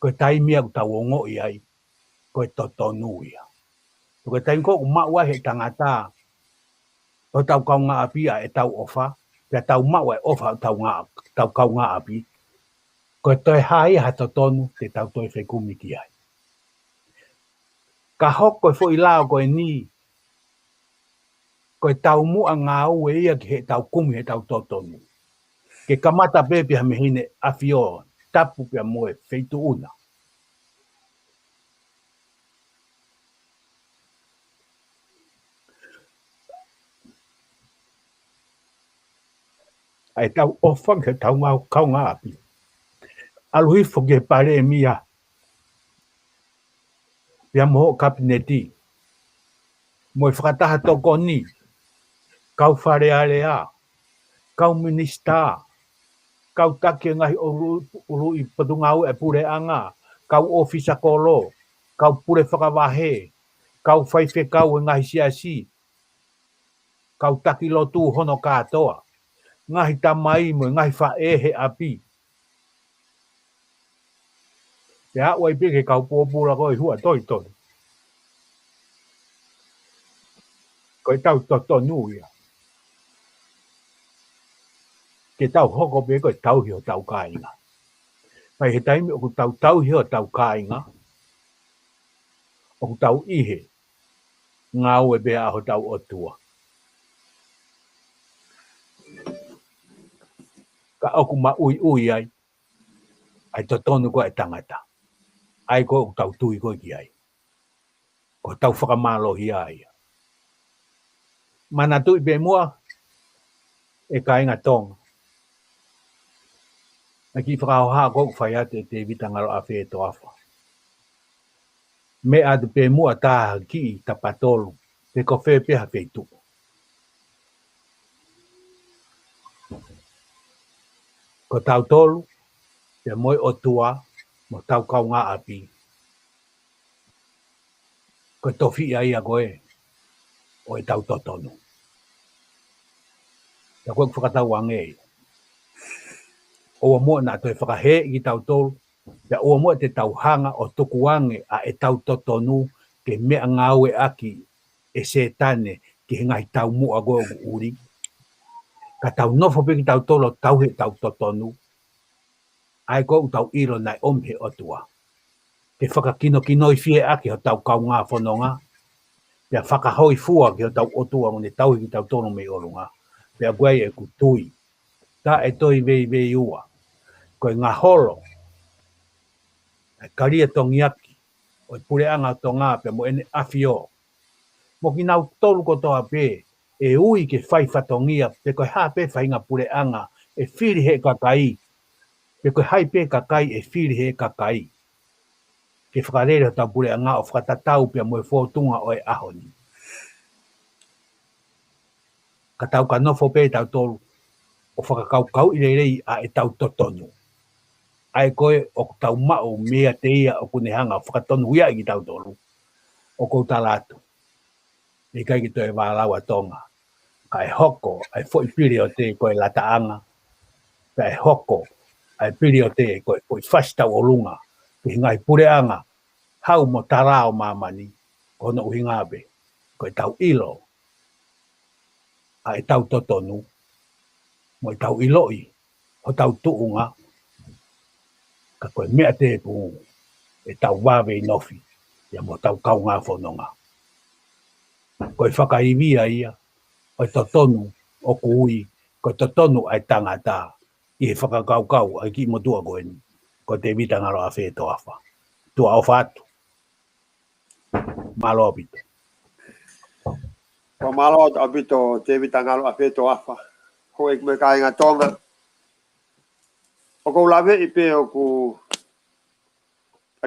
Koe taimi au tau ongo i ai, koe totonu ia. Koe taimi koe maua he tangata. O tau kaunga api a e tau ofa, pia tau mau e ofa tau kaunga api. Koe toi hai ha totonu te tau toi whekumi ki ai. Ka hoko e fo i lao koe ni, koe tau mua ngā ue ia ki he tau kumi he tau totonu. Ke kamata pepe ha mehine awhio, tapu pia moe feitu una. Ai tau ofang he tau ngau kaunga api. Aluhi foke pare e mia. Pia moho kabineti. Moe whakataha toko ni. Kau whare area. Kau minista. Kau take ngahi uru i padungau e pure anga. Kau ofisa kolo. Kau pure whakawahe. Kau whaife kau e ngahi siasi. Kau taki lotu hono katoa. Ngahi tamai mo ngahi whae he api. Te hawa i peke kau pōpura koe hua toi toi. Koe tau totonu ia. Ke tau hoko pe koe tau hio tau kāinga. Pai he taimi o ku tau hio tau kāinga. O ku tau ihe. Ngā ue bea aho tau otua. Ka oku ma ui ai. Ai totonu koe tangata. Ai koe tau tui koe ki ai. Ko tau whakamalohi ai. Mana tui pe mua. E kāinga tonga. Na ki whakahoha koe whaiate te vitangaro a whee toafa. Me atu pe mua taha ki tapatolu. Te ko whee peha whee tuku. Ko tau tolu. Te moe o tua. Mo tau kaunga api. Ko tofi ai a koe. O e tau totonu. Te koe whakatau angei. Oa mua nā toi whakahe i tau tolu. Te oa mua te tau hanga o tuku ange a e tau totonu. Ke mea ngāue aki e setane ki he ngai tau mua koe o uri. Ka tau nofo pe ki tau tolu tau he tau totonu. Ai koe tau iro nai omhe otua. Te whakakino kinoi fie aki ho tau kaunga whanonga. Pea whakahoi fua ki ho tau otua mo ne tau ki tau tono me orunga. Pea guai e ku tui. Ta e toi vei ua. Koe ngā holo. E karia tongi aki. O e pure anga tonga pea mo ene awhio. Mo ki nau tolu kotoa pe. E ui ke whai whatongia. Pe koe hape whainga pure anga. E whiri he kakai. Pe koe hai pe kakai e whiri he kakai. Ke whakarere tau pure anga o whakatatau pia moe whotunga o e ahoni. Ka tau ka nofo pe tau tolu. O whakakaukau i rei a e tau totonu. Ai koe o tau mao mea te ia o kunehanga o whakatonu ia i tau tolu. O kou talatu. E kai ki toi wālaua tonga. kai hoko ai foi piri o te koe lataanga, kai hoko ai piri o te koe fasta o lunga, ki ngai pureanga, hau mo tarao mamani, kono uhingabe, koe tau ilo, ai tau totonu, mo tau iloi, o tau tuunga, ka koe mea te pu, e tau wawe inofi, ia mo tau kau ngā whanonga. Koe whakaivia ia, o totonu o kui, ko totonu ai tangata, i he whakakaukau ai ki mo tua koe ni, ko te vita ngaro a wheto awha. Tua o whatu. Malo apito. Ko malo apito te vita ngaro a wheto awha. Ko ek me kai ngā tonga. O kou lawe i pe o ku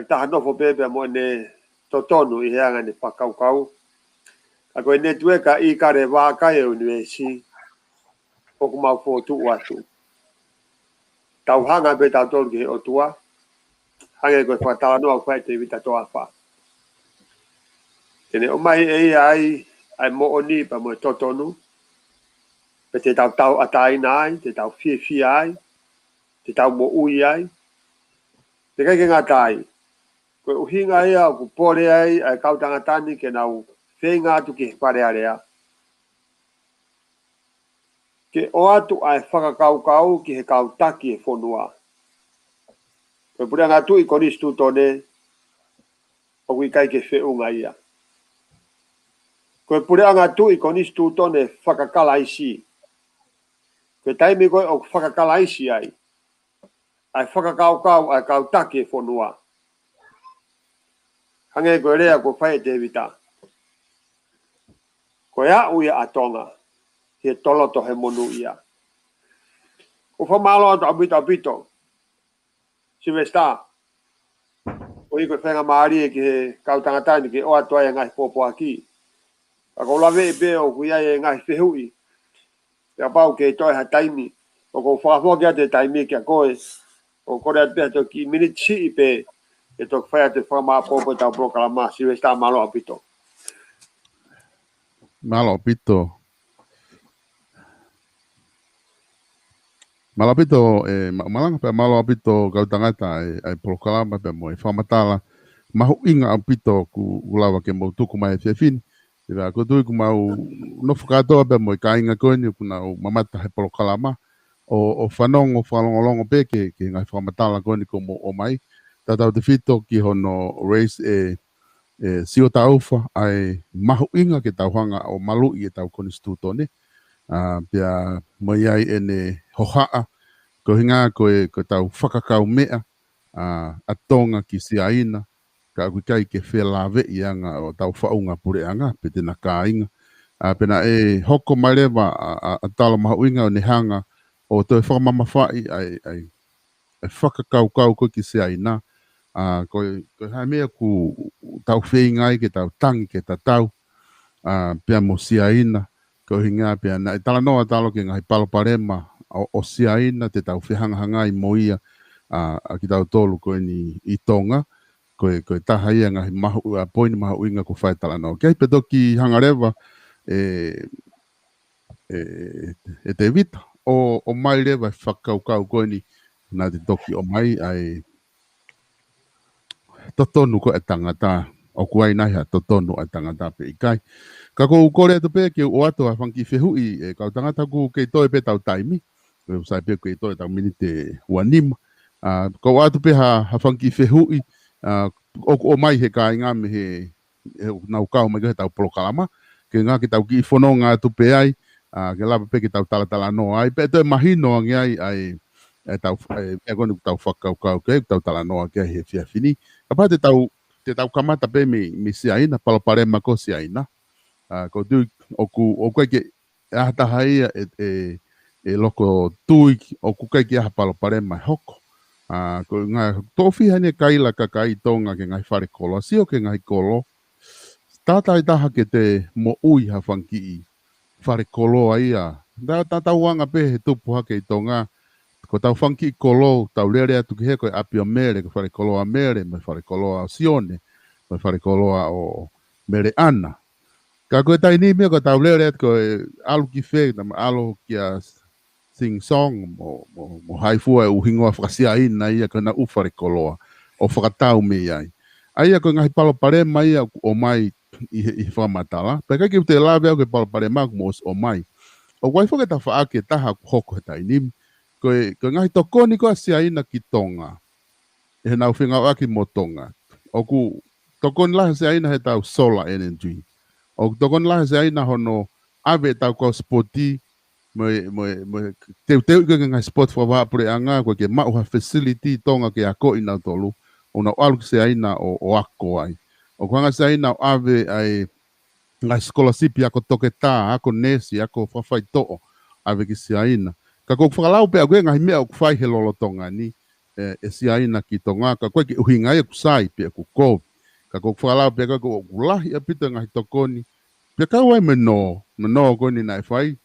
taha nofo pepe mo ne totonu i heanga ni whakaukau. A koe ne tueka i kare wākai e uniwesi o ku mau fōtu atu. Tau hanga pe tau tolu ki he o tua. Hange koe whakatala noa kwai te vita toa wha. Tene o mai e ai mo oni pa mo totonu. Pe te tau tau ataina ai, te tau fie ai, te tau mo ui ai. Te kai ke ngā tai. Koe uhinga ia o ku pore ai kautanga tani ke nau whenga atu ki he whare area. Ke o atu ai whakakaukau ki he kautaki e whonua. Koe pura ngā tui konistu tone o kui kai ke wheunga ia. Koe pura ngā tui konistu tone whakakalaisi. Koe taimi koe o whakakalaisi ai. Ai whakakaukau ai kautaki e whonua. Hange koe rea ko whae te vita. Ko ia uia atonga, he toloto he monu ia. Ko whamalo atu abito. Silvesta, o iko whenga maari e ki he kautangatani ki o atoa e ngai popo aki. A ko lawe e beo kuia e ngai whehui. Ia pau ke toi ha taimi. O ko whakafokia te taimi ki a koe. O kore atu to ki minitsi i pe. E tok whai atu whama popo tau proklama. Silvesta malo apito. Malo pito. Malo pito malanga pe malo pito kau tangata ai proklama pe mo whamatala mahu inga apito ku ulawa ke mo tuku mai fiafini. Ira ko tui ku mau no whakatoa pe mo ka inga koini ku na mamata he proklama o whanongo whalongolongo pe ke ngai whamatala koini ko mo o mai. Tatau te fito ki hono race sio taufa ai mahu inga ke tauhanga o malu i tau konistuto ne pia mai ai ene hohaa ko hinga ko tau whakakau mea atonga ki siaina ka kai ke whelave ianga o tau whaunga pureanga pe tena kāinga pena e hoko mai lewa a tala mahu inga o ne hanga o toi whakamamawhai ai whakakau ko ki siaina ko hai mea ku tau whengai ke tau tangi ke tau pia mo siaina ko hinga pia na tala noa talo ke ngai paloparema o siaina te tau whehangahangai mo ia ki tau tolu ko ni i tonga ko taha ia ngai mahu poini mahu inga ko whai tala noa kei peto ki hangarewa te vita o mai rewa whakaukau ko ni na te toki o mai ai totonu ko e tangata o kuai nai ha totonu e tangata pe ikai ka ko kore to pe ke o ato a fanki fehui e ka tangata ku ke toi pe tau taimi ko sai pe ke toi tau minute wanim ko ato pe ha fanki fehui o mai he ka inga me he na ka o mai ke tau proklama ke nga ke tau ki fononga to pe ai ke la pe ke tau tala no ai pe to mahino ngai ai tau agora tau whakau ke tau tala noa ke he fiafini apa te tau kamata pe me siaina paloparema ko siaina ko tu o ke ata hai e loko tui o ku ke paloparema hoko ko nga tofi hane kaila ka kai tonga ke ngai fare kolo sio ke ngai kolo tata ita ke te mo ui ha fanki fare kolo aia tata wanga pe tupu ha ke tonga ko tau whanki kolo, tau lere atu ki he koe api o mere, ko whare koloa mere, me whare koloa o sione, me whare koloa o mere ana. Ka koe tai ni mea ko tau leo ret ko alu ki fe na alu ki a sing song mo haifua u hingoa whakasia ina ia kana ufare koloa o whakatau me ai. Aia ko ngahi palo pare mai o mai i whamatala. Peka ki te lawe au ke palo pare mak mos o mai. O wai whakata whaake taha hoko tai ni. Ko ngahi tokoni ko asia ina ki tonga. E nau whinga aki mo tonga. O ku tokoni laha sia ina he tau solar energy. O tokoni laha sia ina hono ave tau ko spoti teu ke ngai spot fa pure anga ko ke ma o facility tonga ke ako ina tolu ona alu se aina o ako ai o kwanga se aina ave ai ngai scholarship ya ko toketa ako nesi ako fa fai to ave ki se aina ka ko falau pe ako ngai me ko fai helolo tonga ni e se aina ki tonga ka ko ke uhinga e ku sai pe ku ko ka ko falau pe ko lahi apita ngai tokoni pe ka wai meno ko ni nai fai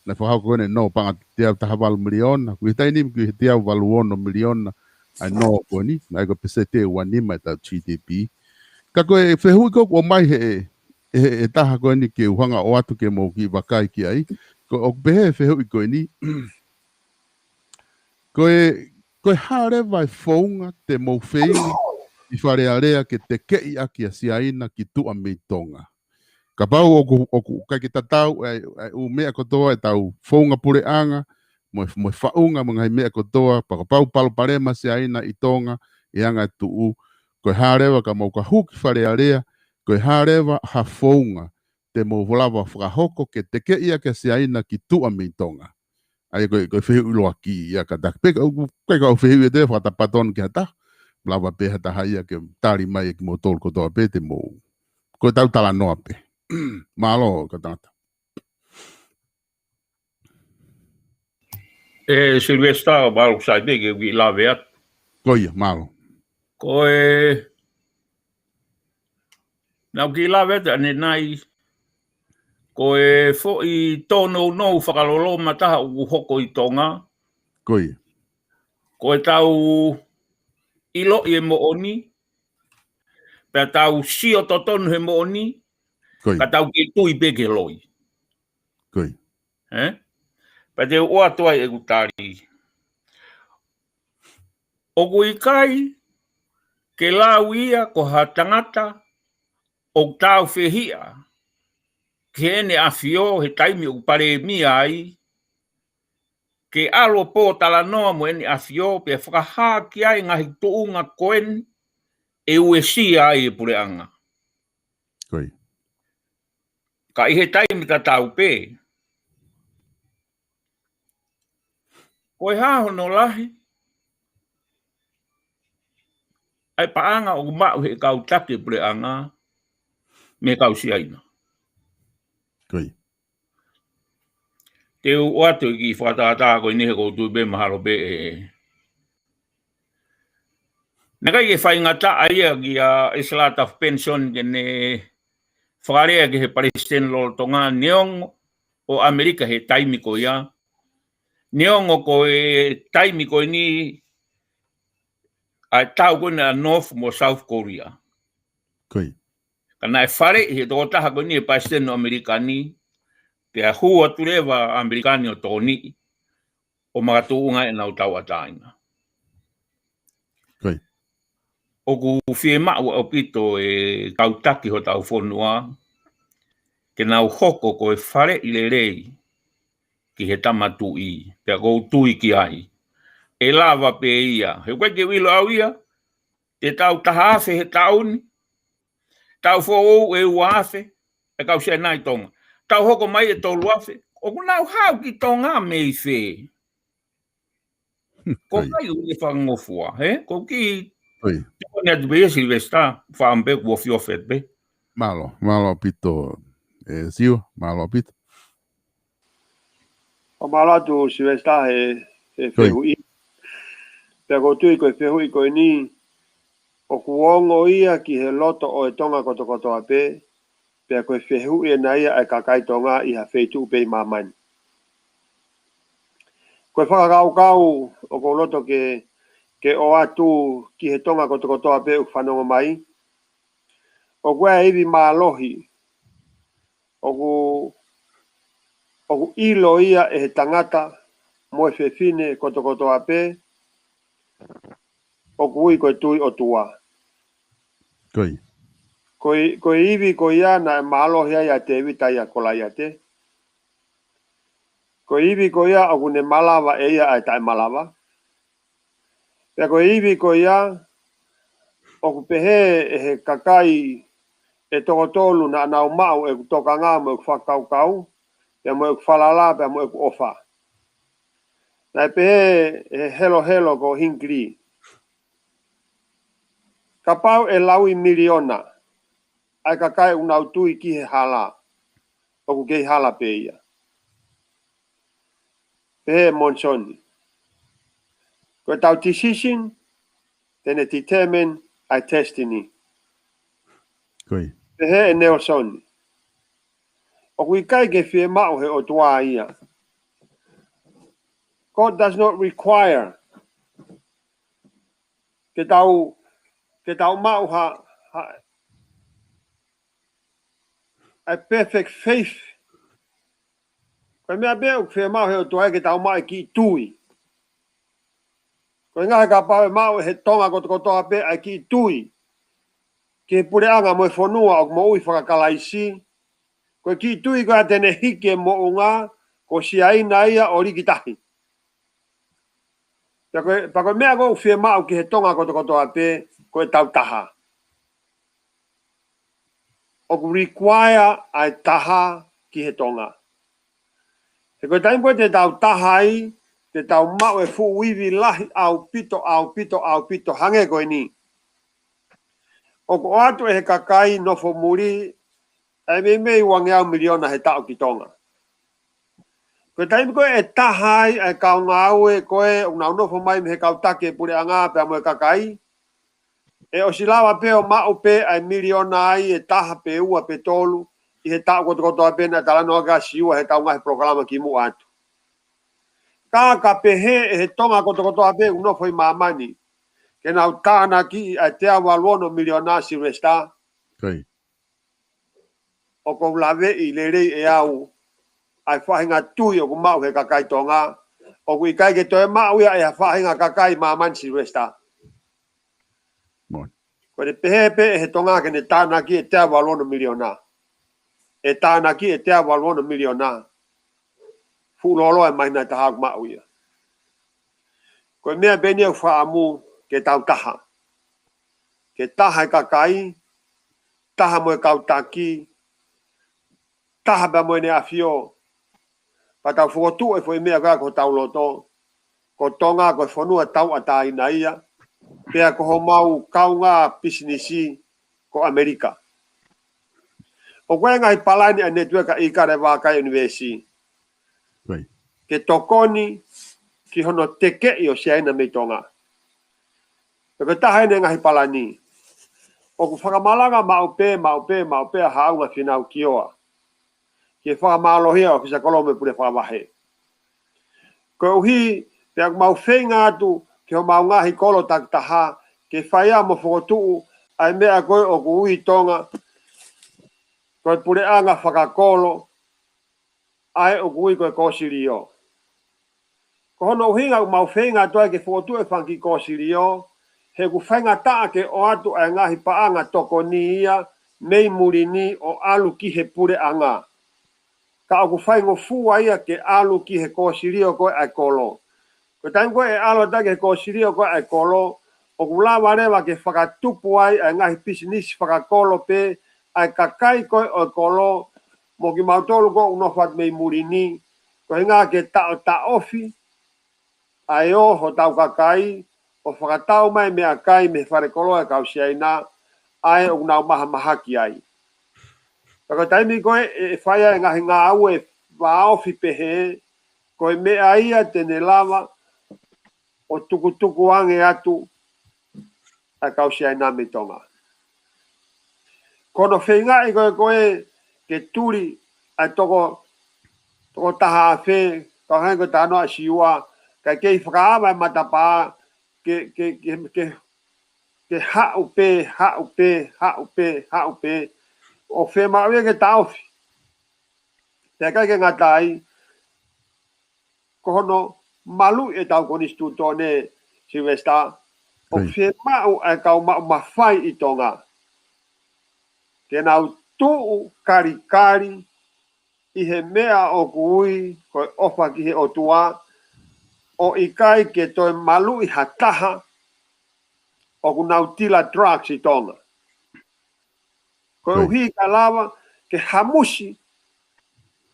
na whahau kone no panga te au taha walu miliona. Kui tai nimi kui te au walu ono miliona. Ai no koni, ai ko pese te wani mai tau GDP. Ka koe whehui ko o mai he taha koe ni ke uhanga o atu ke mou ki wakai ki ai. Ko o pehe whehui koe ni. Koe haere vai whaunga te mou wheingi i whare area ke te kei aki a siaina ki tua mei tonga. Ka pau o kai ki tatau o mea kotoa e tau whaunga pure anga, mo whaunga mga mea kotoa, pa pau palo parema se aina i tonga, e anga tuu, koe harewa ka mau ka huki whare area, koe harewa ha whaunga, te mau walawa whakahoko ke te ke ia ke se aina ki tua mi tonga. Ai koe whehu uloa ki ia ka tak. Peka koe ka o whehu e te whatapaton ki hata, lawa pe hata haia ke tari mai e ki mo tolu kotoa pe te mo, koe tau tala noa pe. Malo katata. Silvestre baru sai be ke wi lawe at. Koia, malo. Ko na ki lawe at ane nai ko fo i tono no whakalolo mataha u hoko i tonga. Koia. Ko tau ilo i mo oni. Pe tau sio totonu he mo oni. Koia. Ka tau ki tui be ke loi. Koia. Pa te oa toa e gutari. O kui kai, ke lau ia ko ha tangata, o tau whehia, ke ene a fio he taimi o pare mia ai, ke alo po tala noa mo ene a fio, pe whakaha ki ai ngahi tuunga koen, e uesi ai e pure anga. Koia. Ka i he taimi ta tau pe. Koe haho no lahi, ai paanga o mau he kau take pure anga, me kau si aina. Koia. Te o atu ki whatata ko ni he koutu be mahalo be e. Nakai e whai ngata aia ki a Islat of Pension ke ne whakarea ki he Palestine lo tonga neong o Amerika he taimi ko ia. Neong o ko e taimi ko ni a tau ko na North mo South Korea. Koia. Kana e whare he tō taha ko ni e Palestine o Amerikani te a hua turewa Amerikani o tōni o magatuunga e nau tau atainga. Koia. O ku whie mau au pito e kautaki ho tau whonua, ke nau hoko ko e whare i le rei ki he tamatu i, pia kou tui ki ai. E lava pe ia, he koe ke wilo au ia, te tau tahawhe he tauni, tau whou e uafe, e kau se nai tonga. Tau hoko mai e tolu afe, o ku nau hau ki tonga me i whe. Ko kai u e whangofua, he? Ko ki Koia. Tōne atu be Silvestre, whaambe kua whiofet be. Malo. Malo pito. Sio, malo pito. O malatu Silvestre he whehui. Pea kotui koe whehui koe ni, o kuongo ia ki he loto o e tonga kotokotoa pe, pea koe whehui e na ia e kakai tonga i ha wheitu pe mamani. Koe whakakau o ko loto ke o atu ki he tonga kotokotoa pe u whanonga mai. O koe ewi mālohi, o ilo ia e he tangata mo e whewhine koto ape o kui koe tui o tua. Koi. Koe iwi ko ia na e malo hea ia te wita ia kola ia te. Koe iwi ko ia o kune malawa e ia ai tae malawa. Pea koe iwi ko ia o kupehe e he kakai e toko tolu na anau mau e kutoka ngā mo e whakaukau. Pea mo e whalala pea mo e ku ofa. Na e pehe e helo ko hinkri. Ka pau e laui miliona. Ai kakai unau tui ki he hala. O ku kei hala pe ia. Pehe monsoni. Koe tau decision, then it determine a destiny. Koi. Pehe e Nelson. O kui kai ke fie mau he o tua ia. God does not require ke tau mau a perfect faith. Koe mea beo fie mau he o tua ke tau mau ki tui. Koe ngahe ka pau e mau he tonga kotoa pe ai ki tui. Ke pure anga mo e whanua o mo ui whakakalaisi. Koe ki tui koe atene hike mo unga ko siaina ia o rikitahi. Pa koe mea ko fie mau ki he tonga kotoa pe koe tau taha. O ku require ai taha ki he tonga. He koe taimpo te tau taha ai, te tau mau e fu wiwi lahi au pito hange koe ni. O ko atu e he kakai nofo muri, e mei wangi au miliona he tau ki tonga. Koe taimpo e taha ai, e kau ngā ue koe, unau nofo mai me he kau take pure anga pe amo e kakai. E o silawa pe o mau pe ai miliona ai e taha pe ua pe tolu, i he tau kotoa pe na talano aga siua he tau ngahe programa ki mu atu. Ka pehe e he tonga kotoa pe unofo i mamani. Ke nau tāna ki a te awa lono miliona si resta. Koi. O kou lawe i le rei e au ai whahinga tui o ku mau he kakai tonga. O ku i kai ke toe mau ia e ha whahinga kakai mamani si resta. Moi. Ko te pehe pe he tonga ke ne tāna ki e te awa lono miliona. E tāna ki e te awa lono miliona. Fulolo e maina taha ku mau ia. Ko mea beni au whaamu ke tau taha. Ke taha e kakai, taha mo e kautaki, taha ba mo e ne afio. Pa tau whotu e fwoi mea kaya ko tau loto. Ko tonga ko whanua tau ata ina ia. Pea ko ho mau kaunga pisinisi ko Amerika. O koe ngai palani a netweka i kare wakai universi. Koi. Ke tokoni ki hono teke i o siaina mei tonga. Ko taha ene ngai palani. O ku whakamalanga mau pe a haunga whinau ki oa. Ke whakamallohia o kisa kolome pure whakawahe. Ko uhi, pia mau whenga atu, ke o mau ngahi kolo tak taha, ke whaia mo whokotuu, ai mea koe o ku ui tonga, koe pure anga whakakolo, ai o ku ui koe kosiri o. Ko hono uhinga mau whenga atu ai ke whokotuu e whanki kosiri o, he ku whainga taa ke o atu ai ngahi paanga toko ni ia, mei muri ni o alu ki he pure anga. Ka o ku whaingo fua ia ke alu ki he kosirio koe ai kolo. Ko taim koe e alo ta ke kosirio koe ai kolo, o ku lawa rewa ke whakatupu ai ai ngahi pisinisi whakakolo pe, ai kakai koe o kolo, mo ki mautolu koe unofat mei muri ni, ko hinga ke ta ofi, ai o ho tau kakai, o whakatau mai mea kai me wharekolo e kau siaina, ai o nau maha ki ai. Kako taimi koe e whaia e ngahi ngā au e whaofi pehe, koe mea ia tene lava o tuku ange atu a kau siaina me tonga. Kono whenga i koe ke turi a toko taha a whe, kau hengo tano a siua, kai kei whakaama e matapaa, ke hau pe, o whe mawia ke taofi. Te kai ke ngatai kono malu e tau konistu tone Silvesta o fie mau e kau mawhai i tonga. Ke nau tuu kari i he mea o kui koe ofa ki he o tua o i kai ke toi malu i hataha o ku nau tila drugs i tonga. Koe uhi ka lawa ke hamusi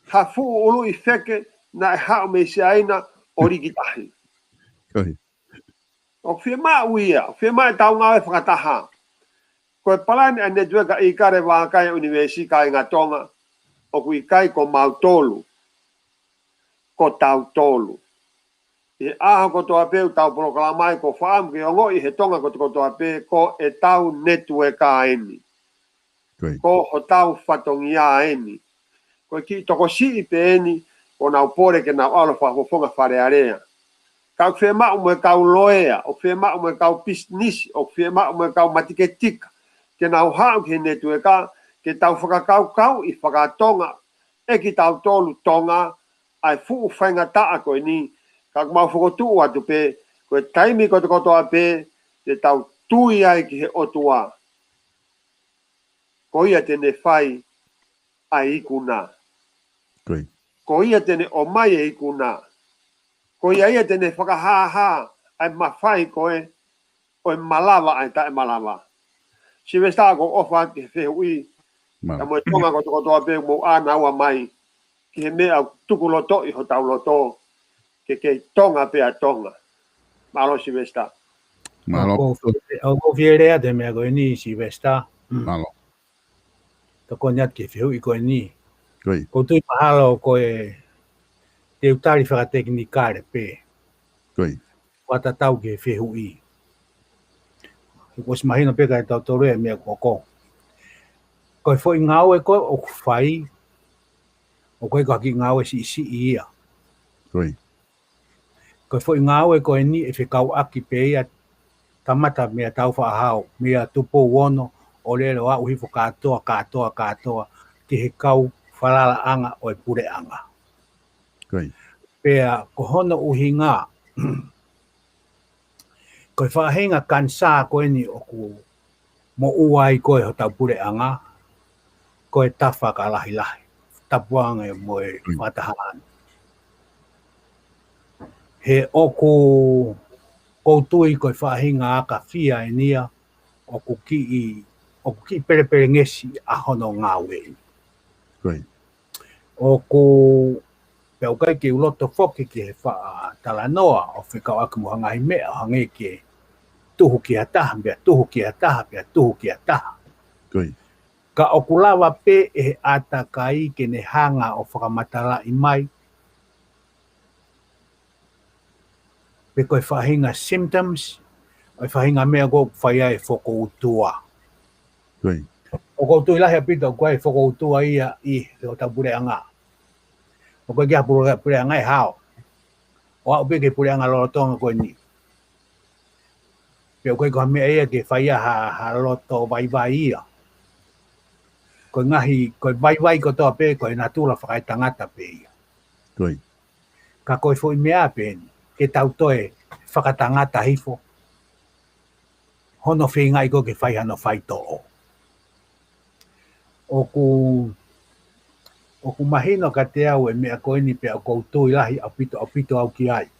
ha fuu ulu i feke na e hao me se aina o rikitahi. O fie mau ia, fie mai tau ngā e whakataha. Koe palani ane tueka i kare wākai universi kai ngā tonga o kui kai ko mau tolu. Ko tau tolu. I aha ko toa peu tau proklaamai ko whaamu ki ongo i he tonga ko toa pe ko e tau netueka eni. Ko o tau whatongia eni. Ko ki toko si i pe eni o nau pore ke nau alo whafonga wharearea. Kau whea mau me kau loea, o whea mau me kau business, o whea mau me kau matiketika. Ke nau hao ki he netueka, ke tau whakakau i whakatonga, e ki tau tolu tonga, ai fuu whainga taa koe ni, ka mau whakotuu atu pe, koe taimi kotoa pe, te tau tui ai ki he otua. Ko ia tene whai ai ikuna. Ko ia tene o mai e ikuna. Ko ia tene whakahaha ai mawhai koe, o e malawa ai tae malawa. Silvesta ko ofa ki he whihui, ta mo e tonga kotoa pe mo ana ua mai, ki he mea tuku loto i ho tau loto, ke tonga pe a tonga. Malo Silvesta. Malo. O fierea te mea koe ni Silvesta. Malo. Toko niat ke whihui koe ni. Ko tui mahalo koe te utari whakateknikare pe. Wata tau ke whihui. Ko si mahino peka e tau tore mea koko. Koe fo i ngau e koe o whai, o koe kaki ngau e si ia. Koe fo i ngau e koe ni e whikau aki pe ia tamata mea tau whaahau, mea tupo wono o lero a uhifo katoa, ki he kau whalala anga o e pure anga. Pea ko hono uhi ngā, koe whaahenga kansa koe ni o ku mo uai koe ho tau pure anga, koe tawha ka lahi, tapuanga e mo e whatahaan. He oku koutui koe whaahenga aka whia e nia, oku ki pere ngesi a hono ngā wei. Oku peo kai ke uloto whoki ki he wha talanoa o whikau aku muhangai mea hange ke tuhu ki a taha, mea tuhu ki a taha. Ka oku lawa pe e ata kai ke ne hanga o whakamatala i mai. Pe koe whahinga symptoms, o whahinga mea ko whaia e whoko utua. O koutu ilahi a pita o koe e whoko utua ia i o tau pure anga. O koe kia pure anga e hao. O au peke pure anga lorotonga koe ni. Pe o koe koha mea ia ke whaia ha loto vai ia. Koe ngahi, koe vai ko toa pe, koe natula whakai tangata pe ia. Ka koe fo i mea pe ni, ke tau toe whakatangata hifo. Hono whinga i ko ke whai hano whai to'o. Oku mahino ka te au e mea koe ni pe au koutu ilahi au pito au ki ai.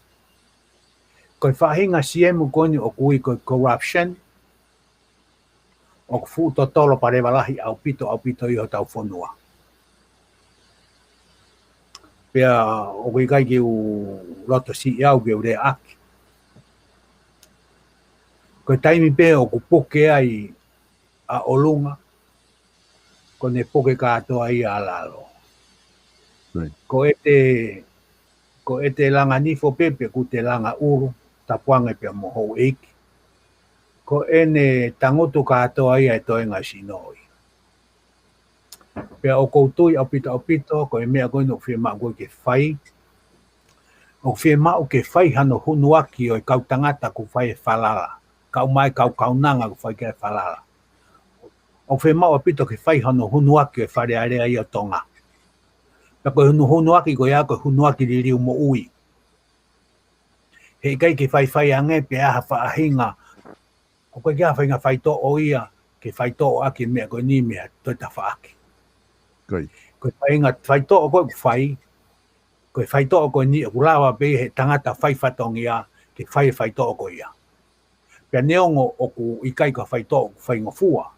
Koe whahinga siemu koe ni oku i koe corruption, oku futo tolo parewa lahi au pito iho tau whonua. Pea oku i kai ki u loto si iau ki u rea aki. Koe taimi pe oku puke ai a olunga, ko ne poke katoa i a lalo. Ko ete langa nifo pepe ku te langa uru, tapuanga pia moho eiki. Ko ene tangotu katoa i a toenga sinoi. Pea o koutui au pito, ko e mea koe no whia maa koe ke whai. O whia maa ke whai hano hunuaki o i kau tangata ku whai e whalala. Kau mai kau kaunanga ku whai ke e whalala. O whia maa o pito ke whai hano hunuaki o i whare area i o tonga. Pa koe hunu aki koe a koe hunu aki riri mo ui. He kai ke whai ange pe aha whaahinga. O koe kia whainga whaito o ia ke whaito o aki mea koe ni mea toi ta whaaki. Koe whainga whaito o koe whai. Koe whaito o koe ni o kulawa pe he tangata whai whatongi a ke whaito o koe ia. Pea neongo o ku ikai ka whaito o whainga fua.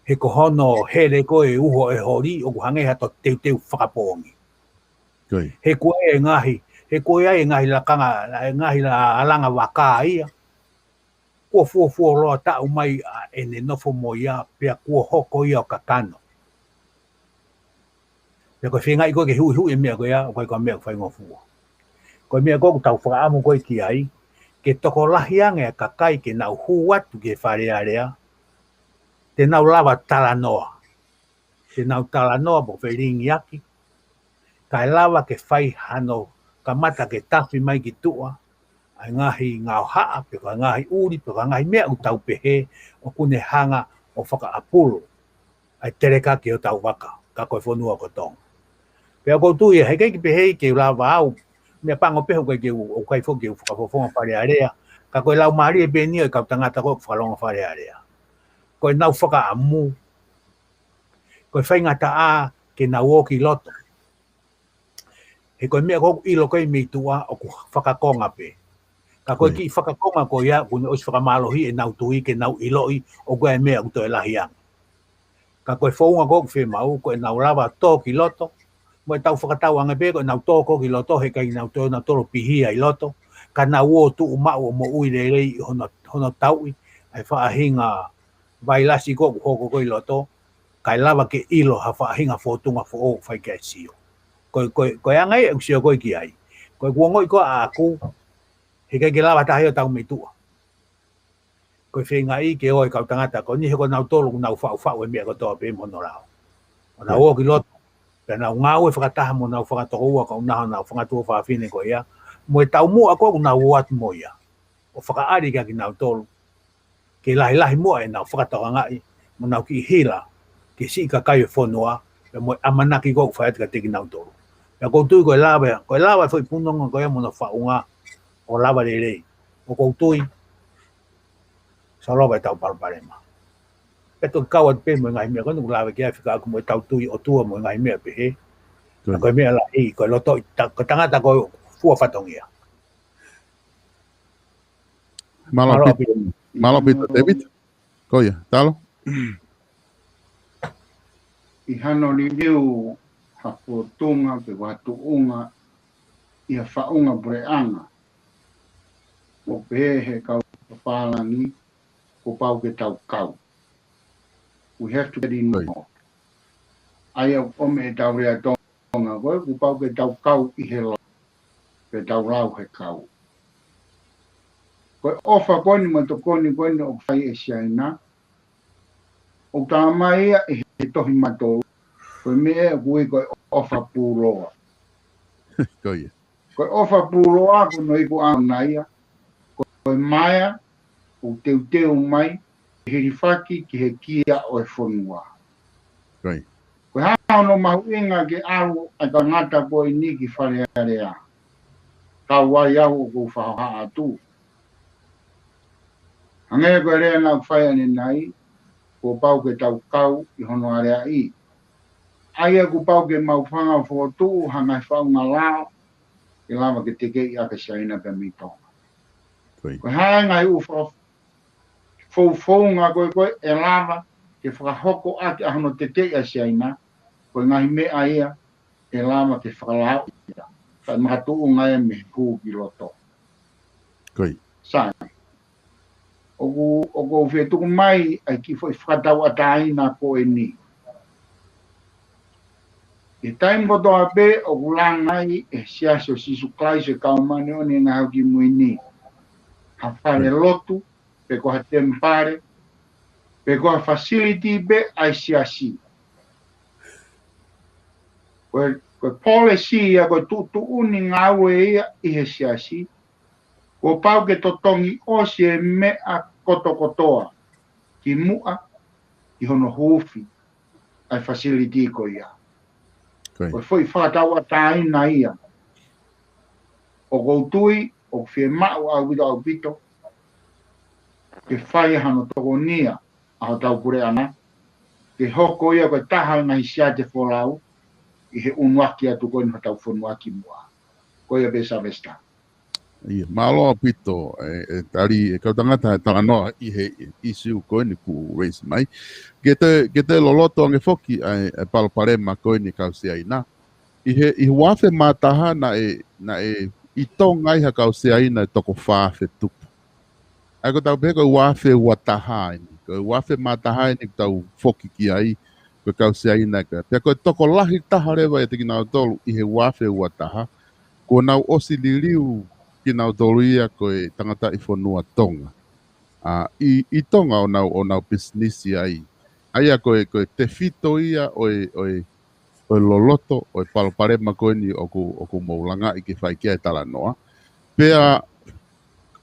He ko hono here koe uho e hori o ku hange hato teu whakapongi. He koe e ngahi. He koe ai ngahi la kanga, ngahi la alanga waka ia. Kua fua loa tau mai e ne nofo mo ia, pea kua hoko ia o kakano. Pea koe whenga i koe ke hui e mea koe ia, o koe koe mea koe fua. Koe mea koe tau whakaamu koe ki ai, ke toko lahi ange a kakai ke nau huatu ke wharearea, te nau lava talanoa. Te nau talanoa po wheringi aki, kai lava ke whai hano ka mata ke tafi mai ki tua, ai ngahi ngau haa, pe ka ngahi uri, pe ka ngahi mea u tau pehe, o kune hanga o whaka apuro, ai tereka ki o tau waka, ka koe whanua ko tong. Pea kou tui, hei kei ki pehe ke lava au, mea pango peho kai ke o kai whoki o whakafofonga whare area, ka koe lau maari e beni o i kau tangata koe whakalonga whare area. Koe nau whaka amu, koe whaingata a ke nau oki loto. He koe mea koku ilo koe meitua o ku whakakonga pe. Ka koe ki whakakonga ko ia, kune osi whakamalohi e nau tui ke nau iloi o koe mea uto e lahiang. Ka koe whaunga koku whemau, koe nau lava tō ki loto, mo e tau whakatau anga pe, koe nau tō ko ki loto, he kai nau tō na toro pihia i loto, ka nau o tu umau o mo ui rei hono taui, ai whaahinga vailasi koku hoko koe loto, kai lava ke ilo ha whaahinga whotunga who o whai kai sio. Koe angai e usio koe ki ai. Koe kuongoi koe a aku, he kai ke lawa tahi o tau me tua. Koe whenga i ke oi kau tangata, koe ni he koe nau tolu nau whau e mea ko toa pe mono rao. O nau o ki loto, pe nau ngau e whakataha mo nau whakatoko ua kau naha nau whangatua whaafine koe ia, mo e tau mua koe nau uatu mo ia. O whakaari ka ki nau tolu. Ke lahi mua e nau whakatoka ngai, mo nau ki hila, ke si ka kai e whonua, pe mo amanaki koe whaetika teki nau tolu. Ya koutui koe lawa foi punonga koe mona whaunga o lawa rei. O koutui, sa lawa e tau parparema. Peto kawa pe mo ngai mea, koe nuku lawa kia whika aku mo e tau tui o tua mo ngai mea pehe. Na koe mea la i, koe loto, ko tangata koe fua whatongia. Malo pito, David? Koia, talo? I hano li liu hapotunga pe watuunga ia whaunga breanga. O pehe kau papalangi ko pau ke tau kau. We have to get in more. Aia ome e tau rea tonga koe, ko pau ke tau kau i he lo. Pe tau rau he kau. Koe ofa koni ma to koni o whai e siaina. O tā mai e he tohi matolu. Koe mea kui koe ofa pūroa. Koia. Koe ofa pūroa ko no iku au naia. Koe maia o teu mai he rifaki ki he kia o e whonua. Koia. Koe hao no mahuinga ke aru a ka ngata koe ni ki wharearea. Ka wai au o kou whahoha atu. Hangea koe rea nau whai ane nai, ko pau ke tau kau i hono area i. Aia ku pau ke mauwhanga whotu hangai whaunga lao, ke lama ke teke i aka saina pe mitonga. Koe hae ngai u whauwhaunga koe e lava ke whakahoko ake ahono teke i a saina, koe ngai mea ia e lama ke whakalao ia. Kai mahatu u ngai me hū ki loto. Koe. Sai. Oku whetuku mai ai ki whakatau ataina ko e ni. E taim kotoa pe o kulangai e siaso sisu klaise kaumane o ni ngā hau ki muini. Ha whare lotu, pe ko ha tempare, pe ko ha facility pe ai siasi. Koe policy ia koe tutu uni ngā ue ia i he siasi. Ko pau ke totongi o si e mea kotokotoa ki mua, ki hono hufi, ai facility ko ia. O foi whakatau a tāina ia. O goutui, o whie mau au wida au pito, ke whai hano toko nia a ho tau pure ana, ke hoko ia koe taha ngai sia te wholau, i he unwaki atu koe ni tau whonuaki mua. Koe a besa vesta. Ia, malo pito tari kau tangata tangano i he isu koe ni ku raise mai. Gete loloto ange foki ai palparema koe ni kau sia ina. I wafe mataha na i tonga i ha kau sia ina toko whaafe tupu. Ai ko tau peko wafe wataha ini. Ko wafe mataha ini tau foki ki ai ko kau sia ina ka. Peko toko lahi taha rewa e tiki nao tolu i he wafe wataha. Ko nau osi liriu ki nau tolu ia koe tangata i whanua tonga. I tonga o nau business ai. Ai a koe te fito ia oe loloto, oe paloparema koe ni oku maulanga i ke whai kia e tala noa. Pea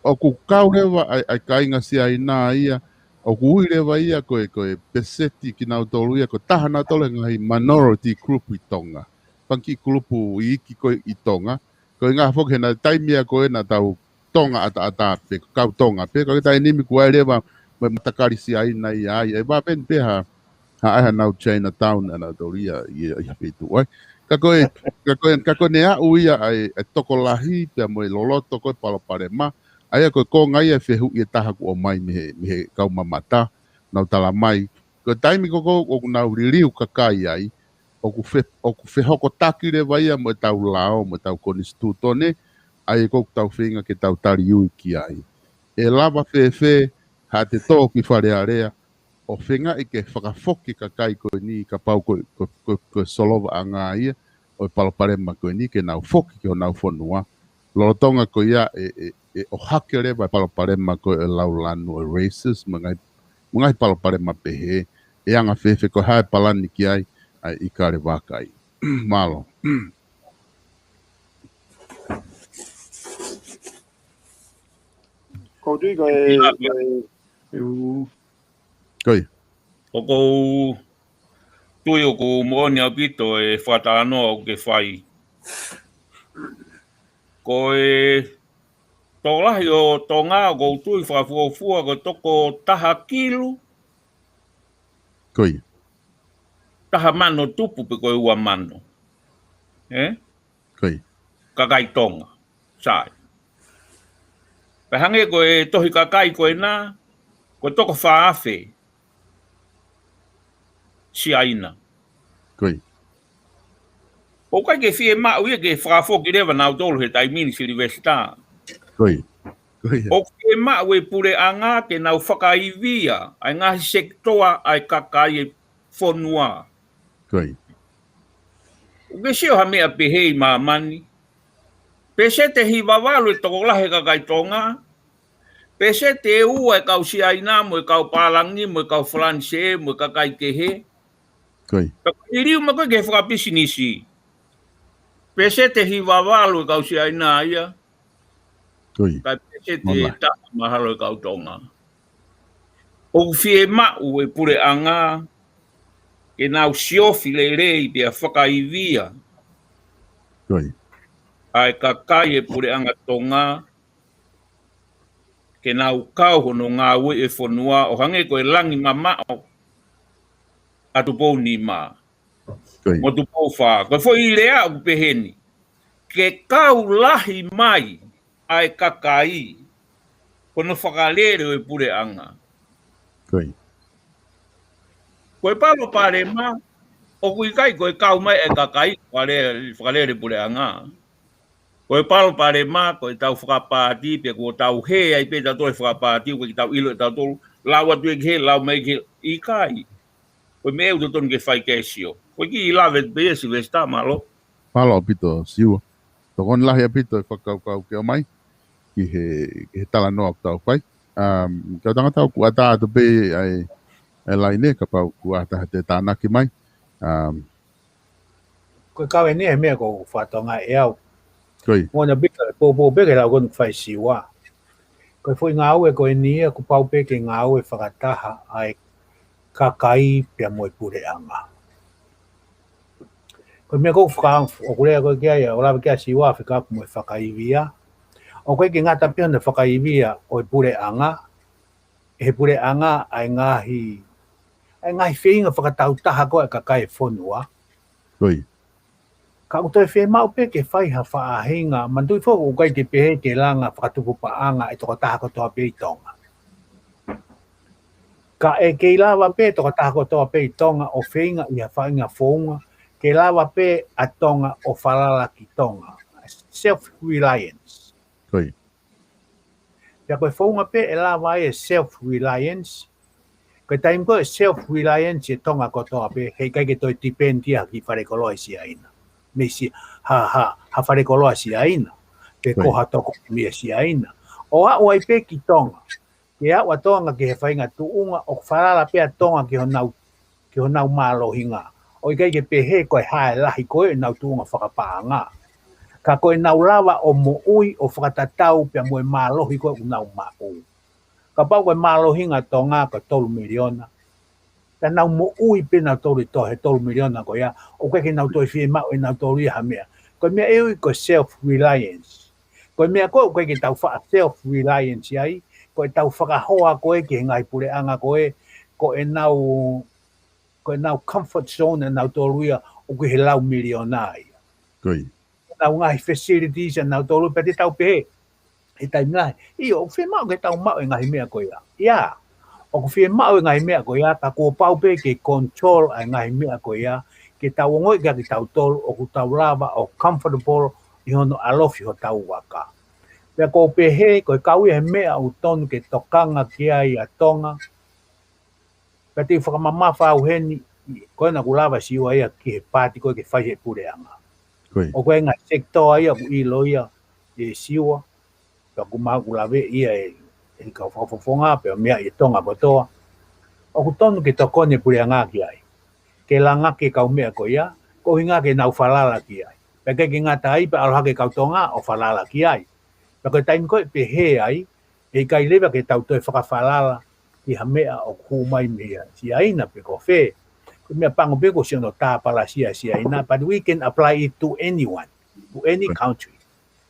oku kaurewa ai kainga si ai nā ia, oku uirewa ia koe peseti ki nau tolu ia, koe taha nau tolu ngai minority group i tonga. Panki grupu i iki koe i tonga. Koe ngā whoke na taimia koe na tau tonga ata pe kau tonga pe koe tai nimi kua rewa me matakari si ai nai ai e ba pen pe ha ai nau Chinatown ana doria ia petu ai ka koe ne a uia ai toko lahi pe mo loloto koe paloparema ai koe ko ngai e fehu i taha ku o mai me kau mamata nau tala mai koe taimi ko nau riliu kakai ai oku fe hoko takire vai mo tau lao mo tau konistutone ai ko tau finga ke tau tari ui ki ai e lava fe ha te to ki fare area o finga i ke whakafoki ka kai ko ni ka pau ko solova anga ia o paloparema ko ni ke nau foki ke o nau fonua lolotonga ko ia o hakere vai paloparema ko e lau lanu races mangai paloparema pehe e anga fe ko hai palani ki ai ai i kare wakai. Malo. Ko tui Koi. O kou tui o kou mooni au pito e whatanoa o ke whai. Ko e tōlahi o tō ngā o kou tui whafuofua ko toko taha kilu. Koi. Taha mano tupu pe koe ua mano. Koi. Kakai tonga. Sai. Pe hange koe tohi kakai koe nā, koe toko whaafe. Si aina. Koi. O kai ke fie mau ia ke whaafoki rewa nau tolu he taimini siri westa. Koi. Koi. O ke mau e pure anga ke nau whakaivia, ai ngahi sektoa ai kakai e whonua. Koi. O ke sio ha mea pehei maa mani. Pese te hiwawalu e toko lahe kakai tonga. Pese te ua e kau siaina mo e kau palangi mo e kau franse mo e kakai kehe. Koi. Iriu ma koe ke whakapisinisi. Pese te hiwawalu e kau siaina ia. Koi. Kai pese te taha mahalo e kau tonga. O fie mau e pure anga. Ke nau siofi le rei pia whakaivia. Koi. Ai kakai e pure anga tonga. Ke nau kau hono ngā ue e whanua. O hange koe langi mamao. Atu pou ni mā. Koi. Mo tu pou wha. Koe fo i rea u peheni. Ke kau lahi mai. Ai kakai. Kono whakalere e pure anga. Koi. Koe palo pare ma, o kui kai koe kau mai e kakai, whakalere pure anga. Koe palo pare ma, koe tau whakapāti, pe koe tau he, ai pe tau toi whakapāti, koe tau ilo e tau tolu, lau atu e he, lau mai ke i kai. Koe me euto tonu ke whai kesio. Koe ki i lawe pe esi vesta malo. Palo pito siua. Tokon lahi apito e whakau ke o mai. Ki he tala noa tau whai. Kau tangata ku ata atu pe ai e laine ka pau ku ata te tānaki mai. Koe kawe ni e mea ko whatonga e au. Koi. Mona bika e pōpō peke lau konu whai siwa. Koe fui ngā ue koe ni e ku pau peke ngā ue whakataha ai kakai pia moe pure anga. Ko me ko whaka o kore ko kia ia o lawa kia siwa whika mo whakaiwia. O koe ki ngata pia na whakaiwia o pure anga. He pure anga ai ngahi whinga whakatautaha koe ka kai whonua. Koi. Ka utoi whi mau pe ke whaiha whaahinga, mandui whoko o kai te pehe ke langa whakatupu paanga e toko taha kotoa pe i tonga. Ka e ke lawa pe toko taha kotoa pe i tonga o whinga i a whainga whonga, ke lawa pe a tonga o whalala ki tonga. Self-reliance. Koi. Pea koe whonga pe e lawa e self-reliance, koe taim koe self-reliance e tonga kotoa pe, hei kai ke toi tipendia ki wharekoloa si aina. Mesi ha wharekoloa si aina, pe koha toko mia si aina. O au ai pe ki tonga, ke au a tonga ke he whainga tuunga, o whalala pe a tonga ke ho nau mālohinga. O i kai ke pe he koe hae lahi koe nau tuunga whakapaanga. Ka koe nau lawa o mo ui o whakatatau pia moe mālohi koe u nau mau. Ka pau koe mālohinga tonga ka 3 miliona. Ka nau mo ui pe nau tori to he 3 miliona ko ia. O koe ke nau toi whie mau e nau tori ha mea. Koe mea eui ko self-reliance. Koe mea koe ke tau wha self-reliance ai. Koe tau whakahoa koe ke ngai pure anga koe. Koe nau comfort zone e nau toruia o koe he lau milionai. Koi. Nau ngai facilities e nau toru pe te tau pehe. E tai ngai. Iyo, o whie mau ke tau mau e ngai mea koe ia. Ia. O ko whie mau e ngai mea koe ia, ka kua pau pe ke control e ngai mea koe ia, ke tau ngoi ka ki tau tolu, o ku tau lava, o comfortable, i hono alofi ho tau waka. Pea ko pehe, koe kau he mea u tonu ke tokanga ki ai a tonga, pea te whakamamafa au heni, koe na ku lava siwa ia ki he pāti koe ke whai he pureanga. O koe ngai sektoa ia ku ilo ia, e siwa, pea ku mau ku lawe ia e ka whakafonga, pea mea i tonga kotoa. O ku tonu ke tokone pureanga ki ai. Ke langa ke kau mea ko ia, ko hinga ke nau whalala ki ai. Pea ke ngata ai, pea aloha ke kau tonga o whalala ki ai. Pea koe taim koe pe he ai, e kai lewa ke tau toi whakawhalala ki ha mea o kumai mea si aina pe ko whe. Ko mea pango pe ko siono tāpala si aina, but we can apply it to anyone, to any country.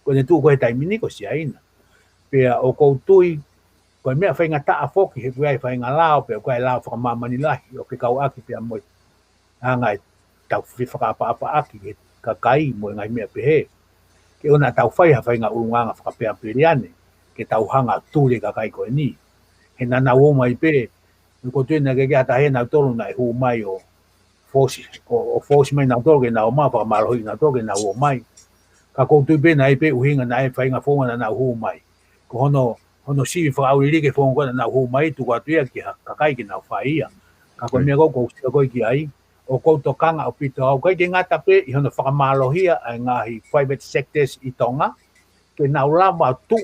Ko ne tu koe taimini ko si aina. Pea o koutui, koe mea whainga taa whoki, he koe whainga lao, pea koe lao whakamamani lahi, o ke kau aki pea moi. Hangai tau whakapa-apa aki, ka kai mo ngai mea pehe. Ke ona tau whainga urunganga whakapea piriane, ke tau hanga tūre ka kai koe ni. He nana o mai pe, ko tuina ke kia tahe nau tolu nai hu mai o force mai nau tolu ke nau maa whakamalohi nau tolu ke nau o mai. Ka koutui pe nai pe uhinga nai whainga whonga na nau hu mai. Ko hono siwi whakauriri ke whonga na nau hu mai, tu katuia ki ka kai ki nau whaia. Ka koe mea kou koe ki ai, o kouto kanga o pito au kai ke ngata pe i hono whakamalohia ai ngahi private sectors i tonga. Ke nau lava tu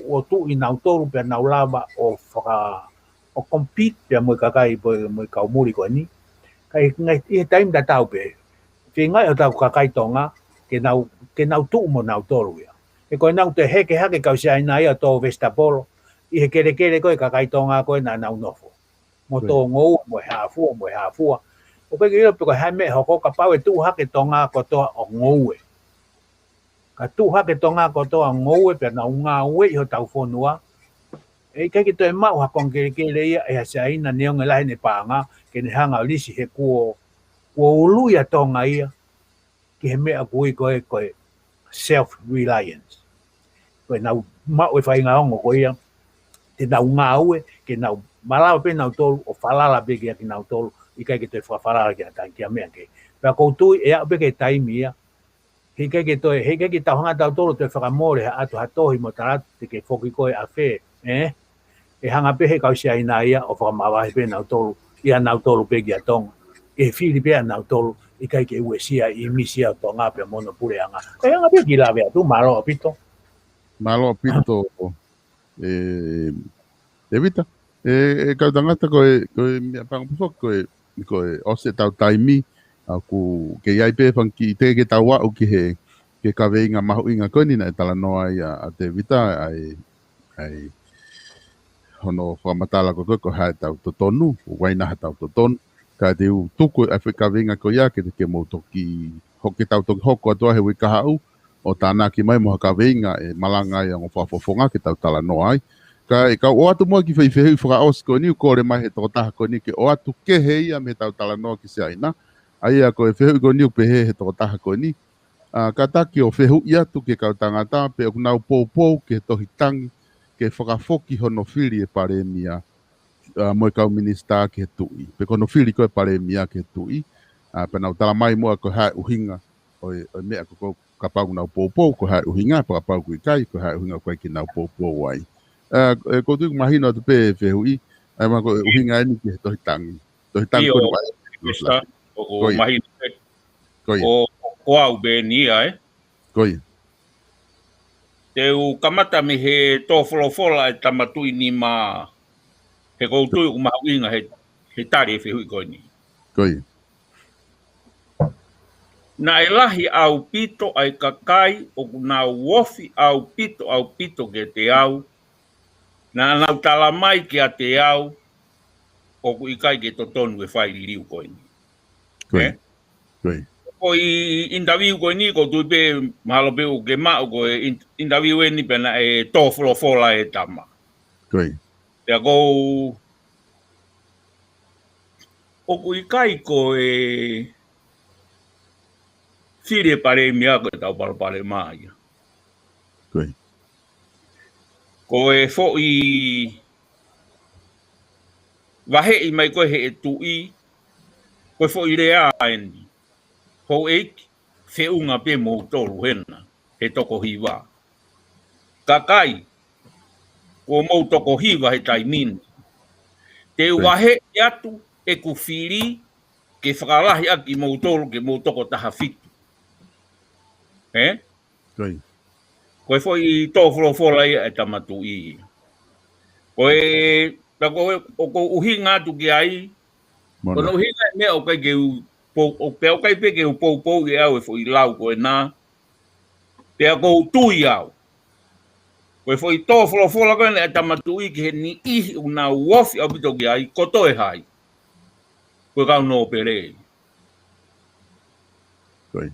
i nau toru pe nau lava o compete pe mo kakai mo kau muri ko ni. Kai ngai i time da tau pe. Fe ngai o tau kakai tonga ke nau tu mo nau toru ia. E ko nau te heke kau sia ina ia to Vestapolo. I he kere ko kakai tonga ko na nau nofo. Mo to ngou mo hafua. O pe ke pe ko ha me hoko ka pau e tu hake tonga ko to o ngou e. Ka tu hake tonga ko to o ngou e pe na unga ue i ho tau fonua. E kai ki to e mau hakon ke ia e sa ina neonga lahi ne panga ke ne hanga lisi he kuo ulu ia tonga ia ki he mea kui koe self-reliance. Koe nau mau e whainga ongo ko ia te nau ngā ue ke nau malawa pe nau tolu o whalala pe ki nau tolu i kai ki to e whawharara ki a tanki a mea ke. Pea koutui e au pe ke taimi ia he kai ki tauhanga tau tolu te whakamore ha atu hatohi mo taratu te ke whoki koe a whee. E hanga pehe kau sia ina ia o whakamawahi pe nau tolu, ia nau tolu pe ki a tonga. E whiri pe a nau tolu, i kai ke ue sia i misia o tonga pe mono pure anga. E hanga pe ki la vea tu, malo o pito. Malo o pito, e vita. E kau tangata koe mea pangapufok koe ose tau taimi, aku ke iai pe whanki te ke tau wau ki he ke kawe inga mahu inga koe nina e tala noa ia a te vita ai hono whamatala ko hae tau totonu, o wainaha tau totonu, ka te u tuku e whekawe inga ko ia ke te ke moutoki hoki tau toki hoko atua he wikaha au, o tāna ki mai moha ka veinga e malanga i ango whafofonga ki tau tala noa ai. Ka o atu mua ki whaiwhehui whakaos ko ni, kore mai he toko taha ko ni, ke o atu ke he ia me tau tala noa ki se aina. Ai a ko e whehui ko ni upehe he toko taha ko ni. Ka taki o whehu i atu ke kau tangata, pe o kunau pou ke tohi tangi, ke whakafoki hono whiri e pare mia, moe kau minista ke tui. Pe kono whiri ko e pare mia ke tui. Pe nau tala mai mua ko hae uhinga, o mea ko ka pau nau pou ko hae uhinga, pa ka pau kui kai, ko hae uhinga koe ki nau pou wai. Ko tui kumahino atu pe whehu i, ai ma ko uhinga eni ki he tohi tangi. Tohi tangi kono mai. O mahino Koi. O au be ni ai. Koi. Te u kamata me he tō wholofola e tamatui ni ma he koutui ku mahauinga he tari e whehui koe ni. Koi. Na e lahi au pito ai kakai o na wofi au pito ke te au. Na nau tala mai ke a te au o ku ikai ke totonu e whai ririu koe ni. Koi. Koi. Ko i interview ko ni ko tu be mahalo be o ke ma ko interview ni pena e to fola e tama. Koi. Te ko o ku ikai ko e sire pare mia ko tau pare mai. Koi. Ko e fo i wahe i mai ko he tu i ko fo i rea ai. Ho eik, fe unga pe mo toru hena, he toko hiwa. Kakai, ko mo toko hiwa he taimin. Te wahe atu e ku whiri, ke whakalahi aki mo toru ke mo toko taha fitu. He? Koi. Koe foi tō wholofola ia e tamatu i. Koe, o ko uhinga atu ki ai, kono uhinga e mea o kai ke o pe o kai pe ke o pou e au e foi lau ko na pe ko tui au ko foi to fola ko e tamatu i ke ni I una wofi o bito ki ai ko to e hai ko ka no pere Koi.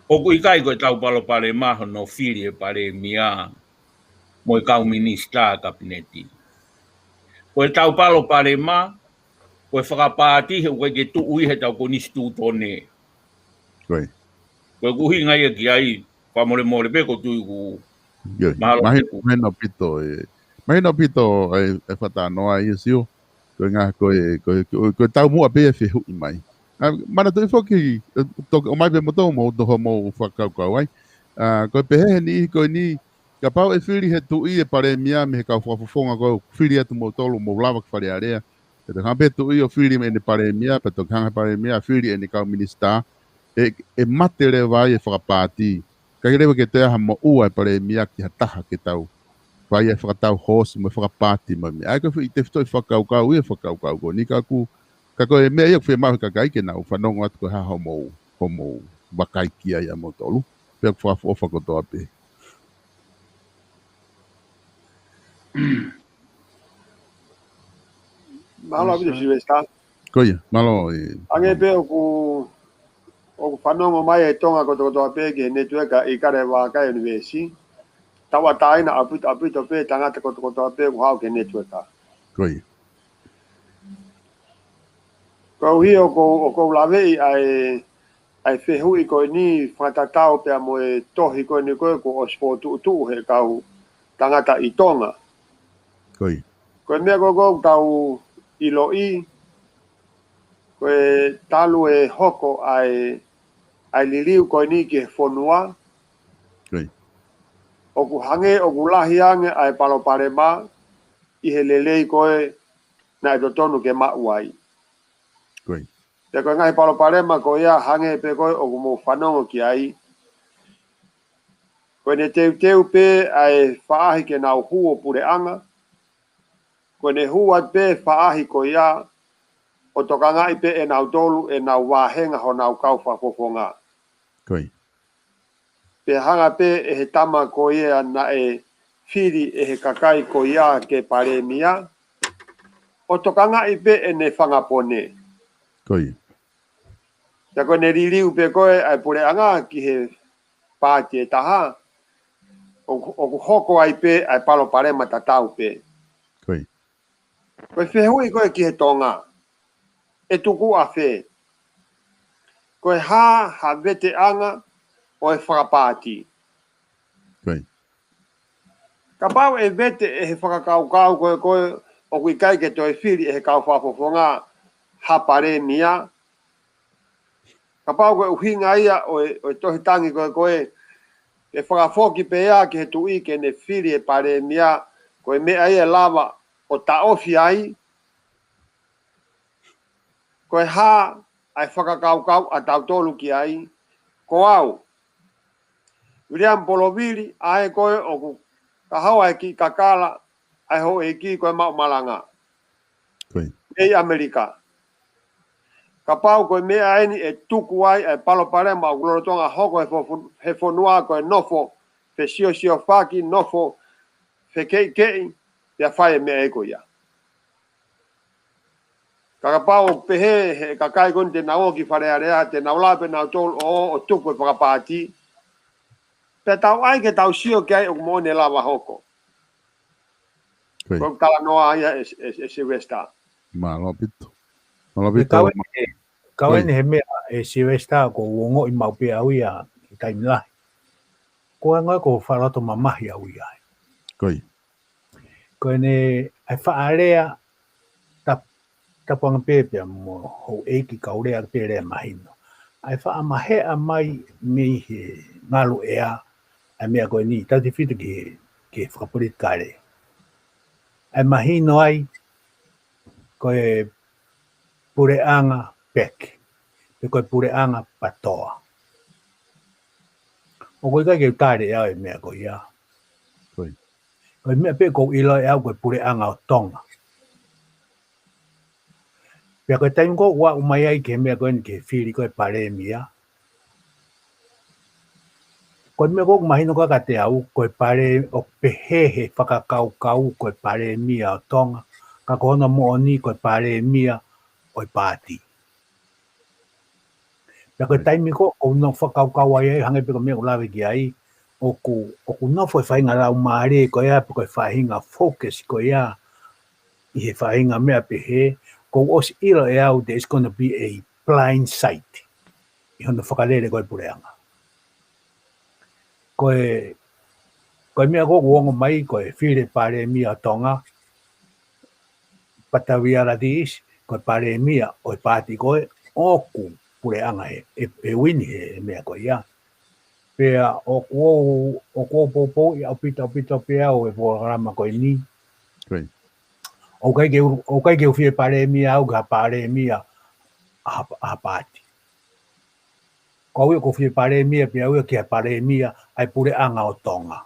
o ku ikai ko tau palo pare ma no fili e pare mia mo ka minista kabineti ko tau palo pare ma ko whakapāti he koe ke tuui he tau ko nistu tone. Koi. Koe kuhi ngai ki ai, whamore pe ko tui ku... Mahino pito e whata noa i siu. Koe ngā koe tau mua pe e whihu i mai. Mana tui whoki, o mai pe motou mo toho mo whakaukau ai. Koe pehe ni koe ni, ka pau e whiri he tui e pare mia me he kau whafofonga koe, whiri atu mo tolu mo lawa ki whare area. Te hampe tu i o whiri me ne pare mia, pe toki hanga pare mia, whiri e ne kau minista, e matere vai e whakapāti. Ka hirewa ke te aha mo ua e pare mia ki hataha ke tau. Vai e whakatau hosi mo e whakapāti ma mea. Ai ka i te whitoi whakaukau i e whakaukau ko. Ni ka ku, ka koe mea iok whi mahu kakai ke nau, whanongo atu ko ha homo wakai kia i a mo tolu. Pea ku whafu kotoa pe. Malo abito si vesta. Koia, malo e... Ange pe o ku whanongo mai e tonga kotoa pe ke ne tueka I kare waka universi. Tawa taina apito pe tangata kotoa pe ku hau ke ne tueka. Koia. Ko hi o ko lawe ai whehu I koe ni whatatau pe mo e tohi koe ni koe ko o sportu he kau tangata I tonga. Koia. Koe mea ko tau ilo I koe talu e hoko ai liliu koe ni ke whonua. Koia. O ku hange, o ku lahi ange ai palo pare ma I he lelei koe na e totonu ke mauai. Koia. Te koe ngai palo pare ma koe ia hange pe koe o ku mo whanongo ki ai. Koe ne teu pe ai whaahi ke nau huo pure anga. Koe ne hua pe whaahi koe ia o toka ngai pe e nau tolu e nau wahenga ho nau kau whafofonga. Koia. Pe hanga pe e he tama koe ia na e whiri e he kakai koe ia ke pare mia. O toka ngai pe e ne whangapone. Koia. Ya koe ne ririu pe koe ai pure anga ki he pāti e taha. O ku hoko ai pe ai palo pare matatau pe. Koi. Koe whehui koe ki he tonga. E tuku a whe. Koe ha vete anga o e whakapāti. Koi. Ka pau e vete e he whakakau koe o kui kai ke toi whiri e he kau whafofonga ha pare mia. Ka pau koe uhinga ia o e tohi tangi koe e whakafoki pe ea ke he tui ke ne whiri e pare mia koe mea ia lava o ta ofi ai. Koe ha ai whakakau a tau tolu ki ai. Ko au. William Poloviri ai koe o ku ka hawa e ki kakala ai ho e ki koe mau malanga. Koi. Ei Amerika. Ka pau koe mea eni e tuku ai e palo pare ma o glorotonga hoko he fonua koe nofo fe sio whaki nofo fe kei ia whae mea eko ia. Ka pau pehe he kakai kon te nao ki wharearea te nao lape nao tol o tuku e whakapāti. Pe tau ai ke tau sio ki ai o kumone lava hoko. Koi. Koe kala noa ia e se westa. Malo pito. Me Malo pito. kawen he mea e siwesta ko uongo I maupe au ia I taimilahi. Ko ngoi ko wharato mamahi au ia. Koi. Ko ne ai whaarea tapanga pepea mo ho eiki kaurea pere mahino. Ai whaamahea mai me he ngalu ea ai mea koe ni tauti whitu ki whakapurit kare. Ai mahino ai koe pure anga pek. Pe koe pure anga patoa. O koe kai keu tare ea e mea koe ia. Koi. Koe mea pe kou ilo ea koe pure anga o tonga. Pea koe taimi ko ua umai ai ke mea koe ni ke whiri koe pare mia. Koe mea koe mahino kaka te au koe pare o pehehe whakakau koe pare mia o tonga. Ka kohona mo ni koe pare mia o pāti. Pea koe taimi ko o no whakakau ai hange pe ko mea ulawe ki ai. O ku nofo e whainga lau maare koe ea pe koe whahinga focus koe ea. I he whahinga mea pehe. Ko os ilo e au there's going to be a blind sight. I hono whakarere koe pureanga. Koe mea ko uongo mai koe whire pare mia tonga. Patawia radis koe pare mia o pāti koe oku pureanga e wini he mea koe ia. Pea o kuo popo I au pita pea o e programa koe ni. Koi. O kai ke whire pare mia au ka pare mia a pāti. Ko ui ko whire pare mia pia ui ki a pare mia ai pureanga o tonga.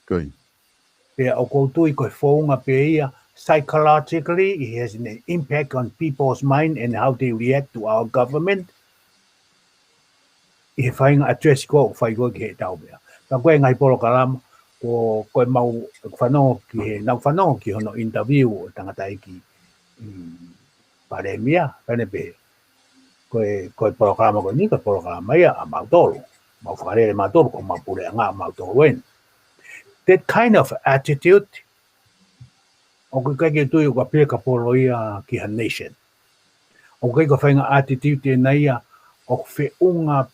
Koi. Pea o koutui koe whaunga pe ia, psychologically, it has an impact on people's mind and how they react to our government. I he whainga address ko whai koe ki he tau mea. Ka koe ngai polo karama, ko koe mau whanongo ki he, nau whanongo ki hono interview o tangatai ki pare mia, pene pe. Koe polo karama koe ni, koe polo karama ia a mautoro. Mau whakarere mautoro, ko mau pureanga mautoro wen. That kind of attitude, o kai ke tui o ka pia ka polo ia ki ha nation. O kai ka whainga attitude e na ia o whiunga,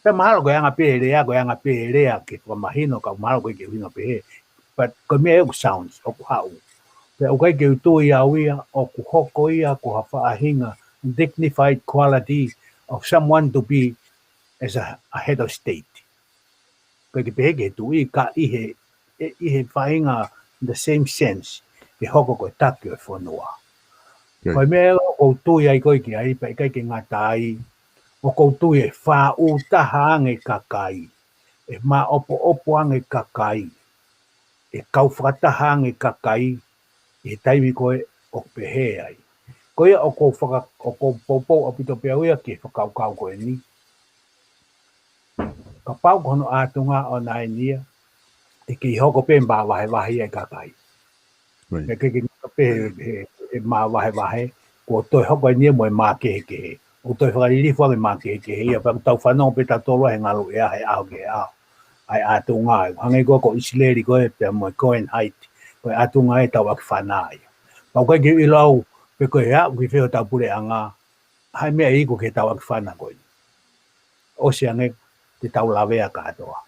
pe mahalo koe anga peherea ke whamahino ka mahalo koe ke winga pehe. But koe mea e ku sounds, o ku hau. Pe o kai ke tui au ia, o ku hoko ia, ku ha whaahinga, dignified quality of someone to be as a head of state. Koe ke pehe ke tui ka ihe whainga in the same sense, ke hoko koe taki o whanua. Koe mea o tui ai koe ki ai, pe kai ke ngata ai, o koutui e wha utaha ange kakai, e ma opo ange kakai, e kau whakataha ange kakai, e taimi koe o pehe ai. Koe o kou poupou o pito pia uia ki whakaukau koe ni. Ka pau kono ātunga o nai nia, e ki hoko pe mā wahe e kakai. E kiki pe e mā wahe, ko toi hoko e nia mo e mā kehe. o toi whakariri whange mā ke ia, pa tau whanau pe tau he ngalo ea he ao ke ao. Ai atu ngā, hange ko Isileri koe pe mo Cohen Heights, koe atu ngā e tau aki whanai. Pau kai ki ilau, pe koe hea, ki whio tau pure a ngā, hai mea iko ke tau aki whana koe. O se ange, te tau lawea katoa.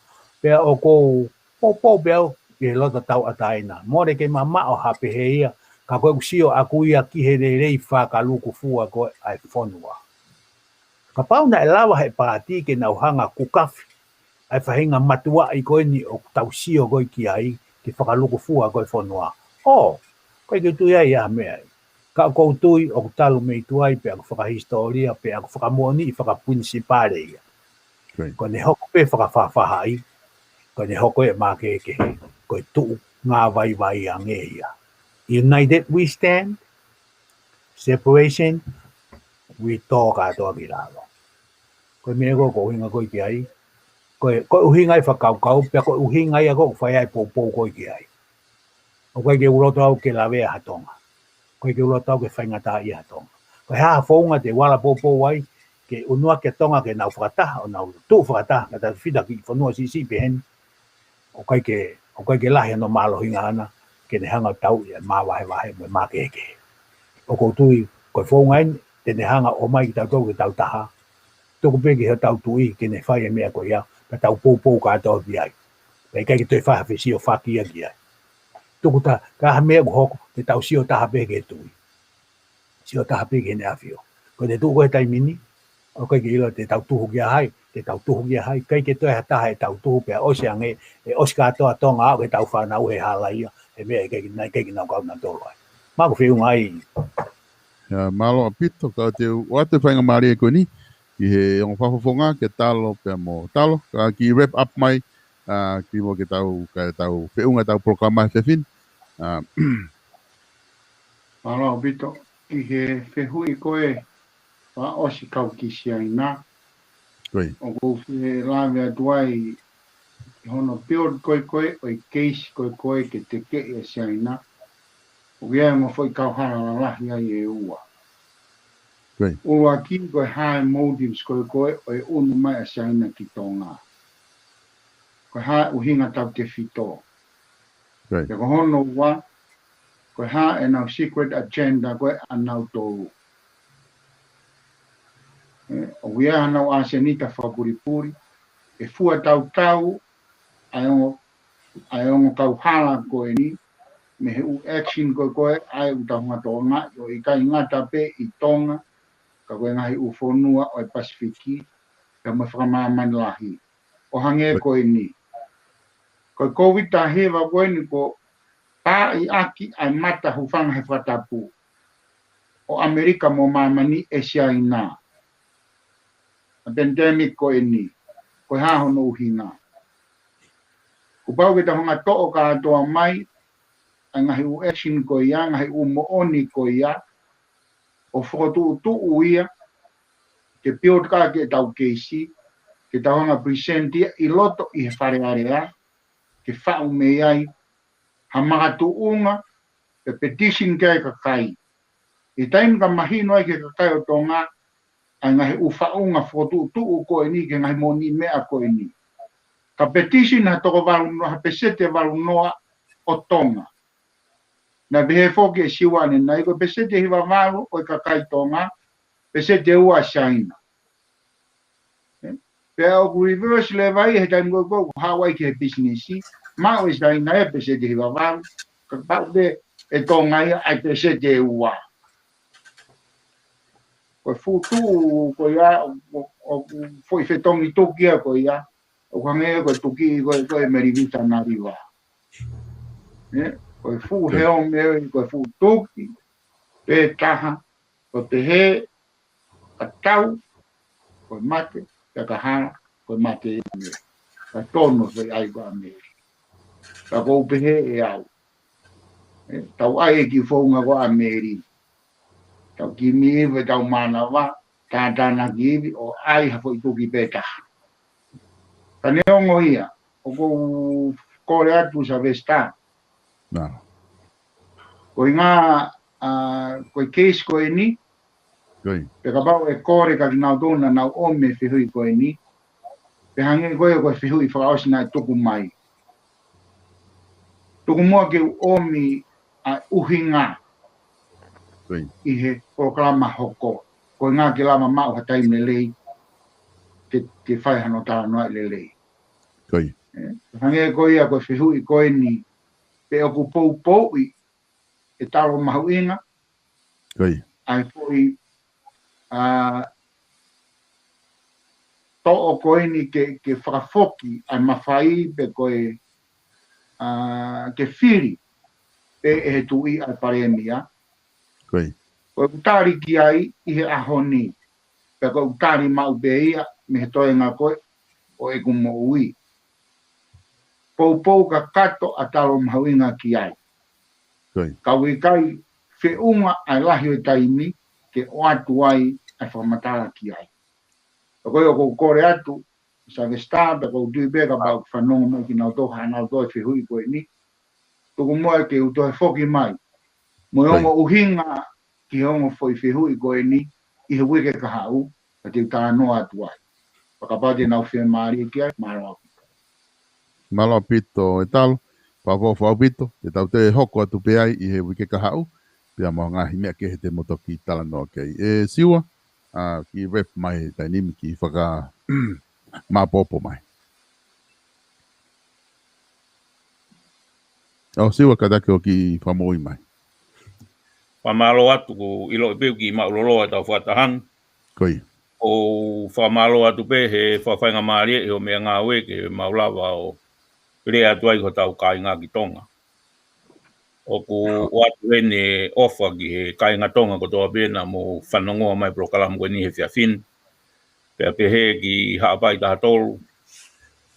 Pea o kou, po peo, ke lota tau ataina. More ke mama o hape he ia, ka koe usio aku ia ki he rei wha ka luku fua koe ai whanua. Ka pau na e lawa he pāti ke nau hanga kukafi, ai whahinga matua i koe ni o tau sio koe ki ai, ki whakaluku fua koe whanua. O, koe ke tui ai a mea. Ka kou tui o talu mei tuai pe aku whakahistoria, pe aku whakamoni i whakapunsipare ia. Ko ne hoko pe whakawhawhahai, ko ne hoko e mā ke koe tuu ngā vai a ngehia. United we stand, separation, we talk atoa ki rālo. Koe mea ko hinga koe ki ai, koe uhinga i whakaukau, pia koe uhinga i a koe whai ai pōpō koe ki ai. O koe ke uroto au ke lawea hatonga. Koe ke uroto au ke whaingata i hatonga. Koe haa whaunga te wala pōpō wai, ke unua ke tonga ke nau whakataha, o nau tū whakataha, ka tau whita ki whanua si pehen. O koe ke lahi no mālo hinga ana, ke ne hanga tau i a mā wahe mo mā keke. O kou tui, koe whaunga en, te ne hanga o mai ki tau tau ke tau taha. Toko peke he tau tui, ke ne whai e mea koe ia, ka tau pōpō ka atoa ki ai. Pei kai ki toi whaha whesio whakia ki ai. Toko ta, ka ha mea kuhoko, te tau sio taha peke e tui. Sio taha peke ne awhio. Ko te tuko he taimini, o kai ki ilo te tau tuhu ki hai, te tau tuhu ki hai, kai ke toi hataha e tau tuhu pia ose ange, e osi ka atoa tonga au ke tau whanau he halaia, he mea kai ki nau kau na tolo ai. Mako whiunga ai. Malo apito, ka te wate whainga maari e koe ni, ki he ongo whafofonga ke talo pia mo talo, ka ki wrap up mai, ki mo ke tau whiunga tau proklama he whiwhin. Malo apito, ki he whihui koe, wa osi kau ki siaina. O kou he lawe atuai, hono pior koe, oi keisi koe ke te ke e siaina. O kia mo foi kau hana la lahi ai e ua. Ua ki koe hae motives koe, oi unu mai a siaina ki tonga. Koe hae uhinga tau te whito. Te ko hono ua, koe hae e nau secret agenda koe anau tōru. O kia hanau asenita whakuripuri, e fua tau, ai ongo kau hala koe ni, me he u action koe, ai u tahunga tonga, o i kai ngata pe i tonga, ka koe ngahi u whonua o i Pasifiki, ka me whakamāmani lahi. O hange koe ni. Koe COVID-19 hewa koe ni ko pā i aki ai mata hufanga he whatapu. O Amerika mo māmani e siaina. A pandemic koe ni. Koe hahono uhinga. Ko pau ke tahunga to'o ka atoa mai, ngahi u action ko ia, ngahi u mooni ko ia, o whakotu ia, ke piot ka ke tau keisi, ke tau hanga present ia, i loto i he wharearea, ke whau me ai, ha makatu unga, ke petition kai ka kai. I taim ka mahino ai ke ka kai o tonga, ai ngahi u whaunga whakotu ko ni, ke ngahi moni mea ko ni. Ka petition ha toko warunoa, ha pesete warunoa o tonga. Na behe foke e siwane, na iko pesete hiwa waru o i kakai tonga, pesete ua shaina. Pea o ku reverse le vai, he taim koko, Hawaii ke businessi, ma o i shaina e pesete hiwa waru, ka paude e tonga ia, ai pesete ua. Koe futu, ko ia, o foi fetongi tokia ko ia, o kange koe tuki, koe merivita nariwa. Koe fu heo meo, koe fu toki, pe taha, koe te he, ka tau, koe mate, ka kahana, koe mate e meo. Ka tono se ai koe meo. Ka kou pehe e au. Tau ai e ki whaunga koe meri. Tau ki miiwe tau manawa, tātana ki iwi, o ai hafo i tuki pe taha. Ka neongo ia, o kou kore atu sa vesta. Koe ngā, koe case koe ni, Koi. Pe ka pau e kore ka nau tona nau ome whihui koe ni. Pe hange koe koe whihui whakaosina e tuku mai. Tuku mua ke omi a uhinga Koi. I he proklama hoko. Koe ngā ke lama mau hatai me lei te whai hano tāra noa le lei. Koi. Hange koe ia koe whihui koe ni pe oku pou pou e taro mahu inga. Koi. Ai poi to o koe ni ke whakafoki ai mawhai pe koe ke whiri pe e he tui ai paremia. Koi. Koe utari ki ai I he ahoni. Pe koe utari mau be ia me he toe ngā koe o e kumo ui. Pou ka kato a taro mahawinga ki ai. Koi. Ka wikai whiunga ai lahi o taimi ke o atu ai ai whamatara ki ai. Pe koe o kou kore atu sa ke star pe kou tui beka pau whanonga mai ki nau toha nau toi whihui koe ni. Tuku moe ke utohe whoki mai. Mo ongo uhinga ki ongo foi whihui koe ni I he wike ka hau ka te utara noa atu ai. Pakapate nau whia maari ki ai maro. Malo pito e talo. Pavo fo pito e tau te hoko atu pe ai I he wike ka hau. Pia mo ngahi mea ke he te motoki tala no kei. E siwa ki rep mai tai nimi ki whaka mapopo mai. O siwa kadake o ki whamoi mai. Whamalo atu ko ilo e peo ki maulolo e tau whatahang. Koi. O whamalo atu pe he whawhainga maari e o mea ngā we ke maulawa o rea atu ai ko tau kai ngā ki tonga. O ku watu hene ofa ki he kai ngā tonga ko toa pēna mo whanongoa mai prokalam koe ni he whiawhin. Pea pe he ki haapai taha tolu.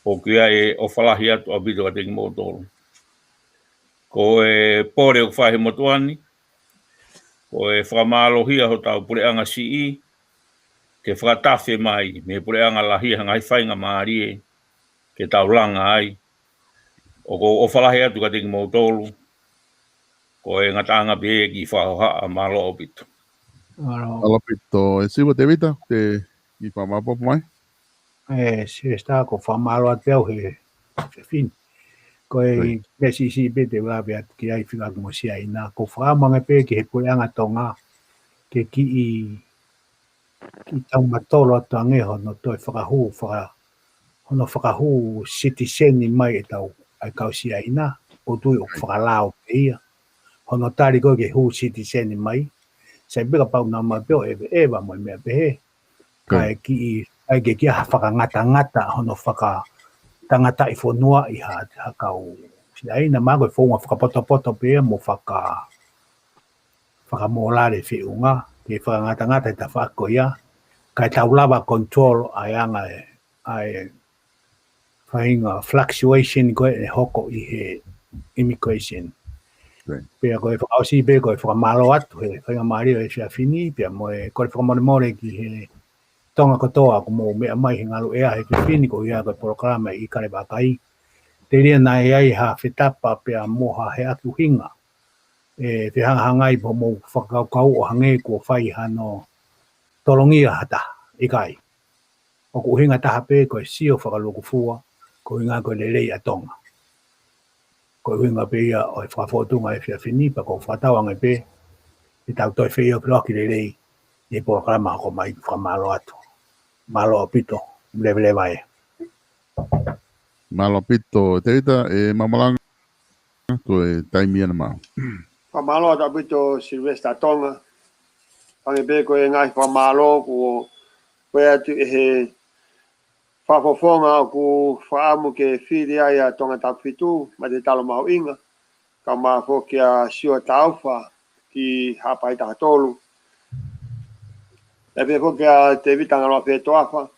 O kia e o whalahi atu a bito ka teki mō tolu. Ko e pore o whahe motuani. Ko e whamalohia ho tau pureanga CE. Ke whakatafe mai me pureanga lahia hangai whainga maari e. Ke tau langa ai. O ko o whalahi atu ka teki mō tolu. Ko e ngatanga pe ki whahoha a malo o pito. Malo pito e siwa te vita te ki whamapopo mai. Se está ko whamalo at peo he fin. Ko e mesi si pe te wawe at ki ai whika mo si ai na. Ko whamanga pe ki he pureanga tonga. Ke ki tau matolo atu angeho no toi whakahu hono whakahu citizen I mai e tau ai kau si ai na. O tui o whakalao pe ia. Hono tari koe ke hu citizen I mai. Sai beka pau na mai peo ewa mo mea pehe. Kai ki ai ke kia whakangata hono tangata I whanua I ha kau. Ai na mago I whonga whakapoto pea mo whakamolare whiunga. Ke whakangata I ta whako ia. Kai tau lava control ai anga ai whainga fluctuation koe e hoko I he immigration. Pea koe whakausi pe koe whakamalo atu he whainga maari o e whiawhini. Pea moe koe whakamore ki he tonga katoa ko mo mea mai he ngalu ea he whiawhini ko ia koe programa I kare wakai. Te ria na e ai ha whetapa pea moha he atu hinga. E whihangai po mo whakaukau o hange ko whai hano tolongia hata I kai. O ko hinga taha pe koe sio whakaloku fua ko hinga koe lelei a tonga. Ko hinga pe ia o e whakafotunga e whiawhini pa ko whakatawanga pe I tau toi whio piloki lelei I programa ko mai whamalo atu. Malo o pito, levele vai. Malo pito, te ita e mamalanga ko e taimia na mau. Whamalo ata pito Silvestre Tonga. Pange pe ko e ngai whamalo ko koe atu e he whafofonga ku whaamu ke whiri ai a tonga tapitu ma te talo mahu inga. Ka maa whoki a siwa tauwha ki hapai taha tolu. E pe whoki a te vitanga roa pe toafa.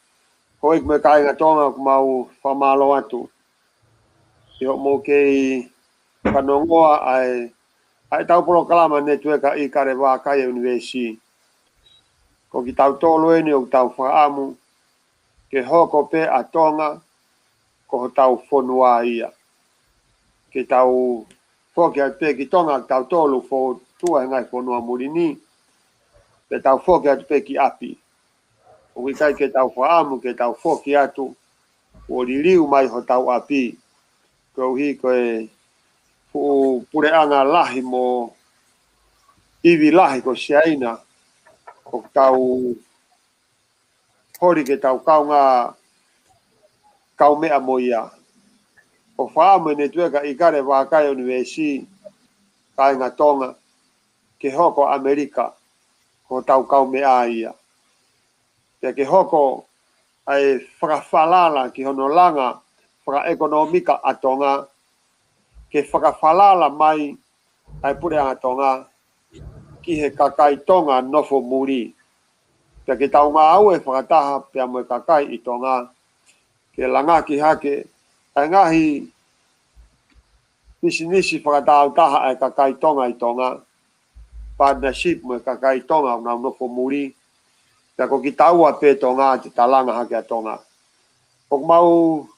Hoi kume kainga tonga ku mau whamalo atu. I hok mo kei whanongoa ai tau polo kalama ne tueka I kare wā kai universi. Ko ki tau tolu eni o tau whaamu. Ke hoko pe a tonga ko tau whonua ia. Ke tau whoki a pe ki tonga tau tolu fo tua ngai whonua murini. pe tau foki atu pe ki api. O kai ke tau whaamu ke tau foki atu o liliu mai ho tau api. Ko hi ko e pure anga lahi mo iwi lahi ko siaina o tau hori ke tau kaunga kau mea mo ia. O whaamu ne tueka i kare wākai universi kai ngā tonga ke hoko Amerika ko tau kau mea ia. Pea ke hoko ai whakawhalala ki hono langa whakaekonomika a tonga ke whakawhalala mai ai pure anga tonga ki he kakai tonga nofo muri. Pea ke tau ngā au e whakataha pea mo e kakai i tonga ke langa ki hake ai ngahi nisi whakatau taha ai kakai tonga i tonga partnership mo e kakai tonga o nau nofo muri. Pea ko ki taua pe tonga te talanga hake a tonga. O mau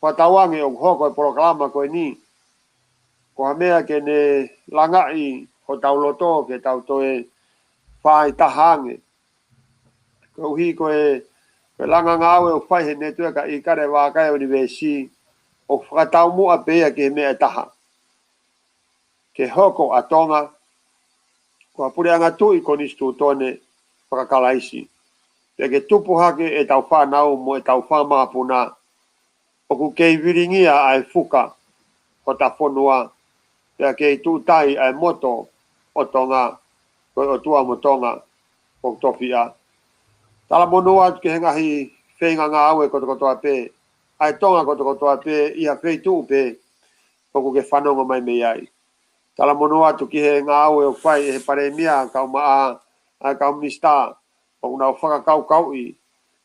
whatawange o hoko e proklama koe ni ko ha mea ke ne langai ho tau loto ke tau toe whai tahange. Ko hi koe langa ngāwe o whai he ne tueka i kare wākai universi o whakatau mua pēa ke mea taha. Ke hoko a tonga ko a pure anga tui ko nistu tone whakakalaisi. Pea ke tupu hake e tau whanau mo e tau whamahapuna o ku kei viringia ai fuka o ta whonua. Pea kei tūtai ai moto o tonga koe o tua mo tonga o tofia. Tala monua ke hengahi whenga ngā aue kotokotoa pē. Ai tonga kotokotoa pē iha wheitu pē o ku ke whanonga mai mei ai. Tala monua tu ki he ngā aue o whai e he pare mia kau maa ai kau mista o kuna whakakau kau i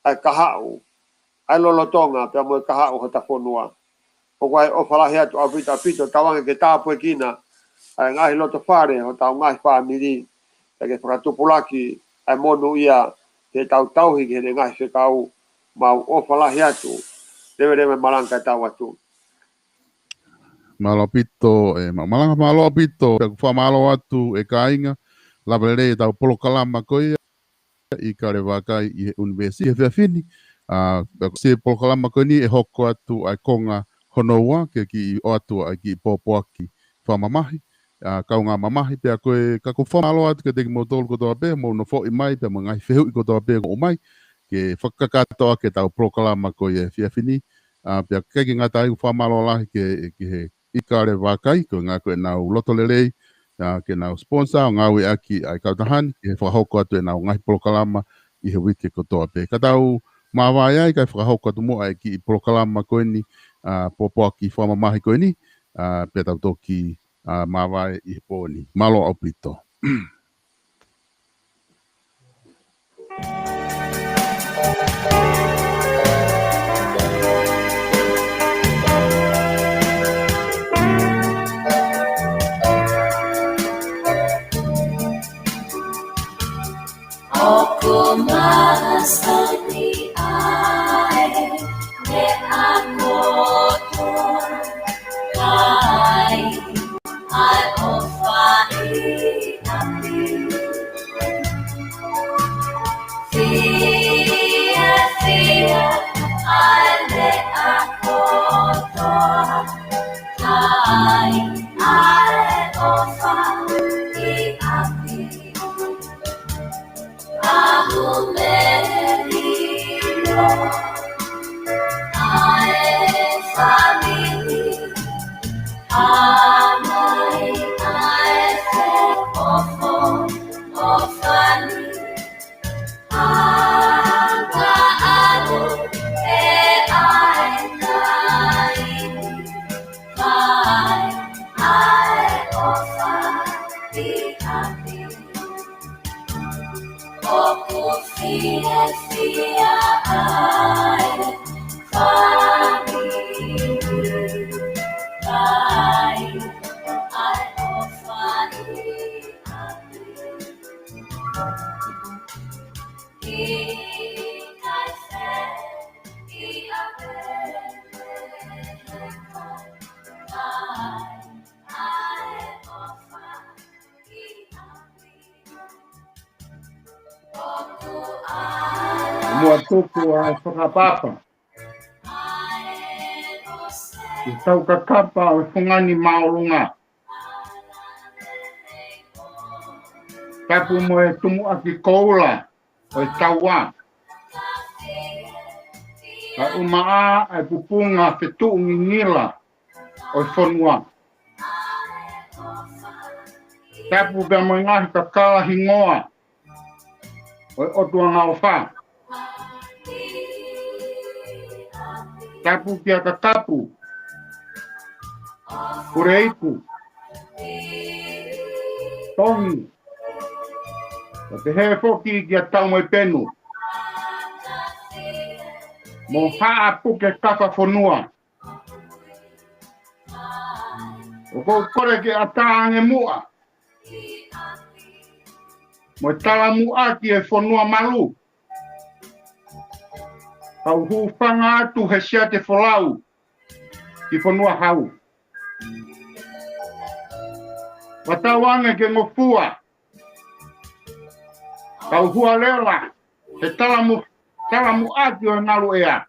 ai kahau. Ai lolo tonga pea mo e kahau ho ta whonua. O kwai o whalahi atu au pita pito tawange ke tāpu e kina ai ngahi loto whare ho tau ngahi whamiri e ke whakatupulaki ai monu ia he tau tauhi ke he ngahi whekau mau o whalahi atu rewe malanga tau atu. Malo pito e malanga malo pito pe fa malo atu e kainga la vele tau polo kalama koia i kare wakai i universi e fini se polo kalama koia ni e hoko atu ai konga honoa ke ki o atu ai ki popoaki fa mamahi kaunga mamahi pe koe ka ko fa malo atu ke te motol ko to pe mo no fo i mai pe ngai feu i ko to pe o mai ke whakakato ke tau polo kalama koia e fini pe ke ki ngata i fa malo la ke he i kare wakai ko ngā koe nau loto lelei ke nau sponsor o ngāwi aki ai kautahani ke he whakahoko atu e nau ngahi polokalama i he wiki ko toa pe. Ka tau mawai ai kai whakahoko atu mo ai ki i polokalama koe ni popoaki whamamahi koe ni pe tau toki mawai i he pōni. Malo au pito. Aku masani ai ne aku kai ai ofai api fia ai ne aku kai ai ofai api Aku menino, ai famili, amai ai ofo, ofani, aga anu ai ai ofani api. Oku fia ai famili, ai tuku a whakapapa. I tau kakapa o whungani maolunga. Tapu mo e tumu aki koula o taua. A umaa e pupunga whetu ngingila o whanua. Tapu bea mo ngahi kakala hingoa o otua ngau wha. Tapu kia katapu. Kureiku. Tongi. O te he foki kia tau moi penu. Mo haa puke kafa whanua. O kou kore ke atāange mua. Mo tala mua ki e whanua malu. Kau hufanga atu he sia te whalau. Ki whanua hau. Watawange ke ngofua. Kau hua lela. He tala mu atu e ngalu ea.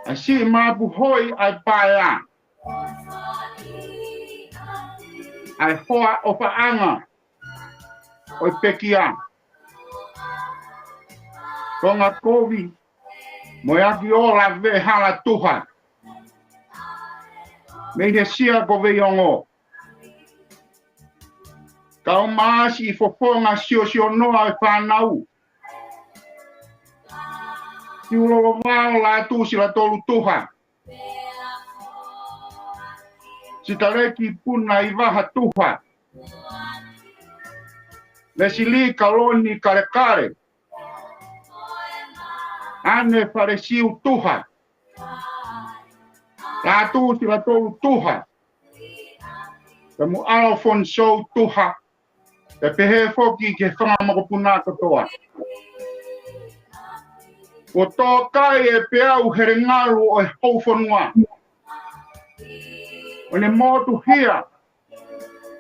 Asi mabu hoi ai paea. Ai hoa o paanga. Oi pekia. Konga kovi. Moyaki ola ve hala tuha. Meine sia ko veiongo. Kau maasi I fofonga sio noa e whanau. Ki ulolo wao la tusi la tolu tuha. Sitareki puna I waha tuha. Lesili kaloni kare kare. Ane faresiu tuha. La tusi la tolu tuha. Kamu Alfonso tuha. Te pehe foki ke whamako puna katoa. O tō kai e peau here ngalu o e hou whanua. O ne motu hia.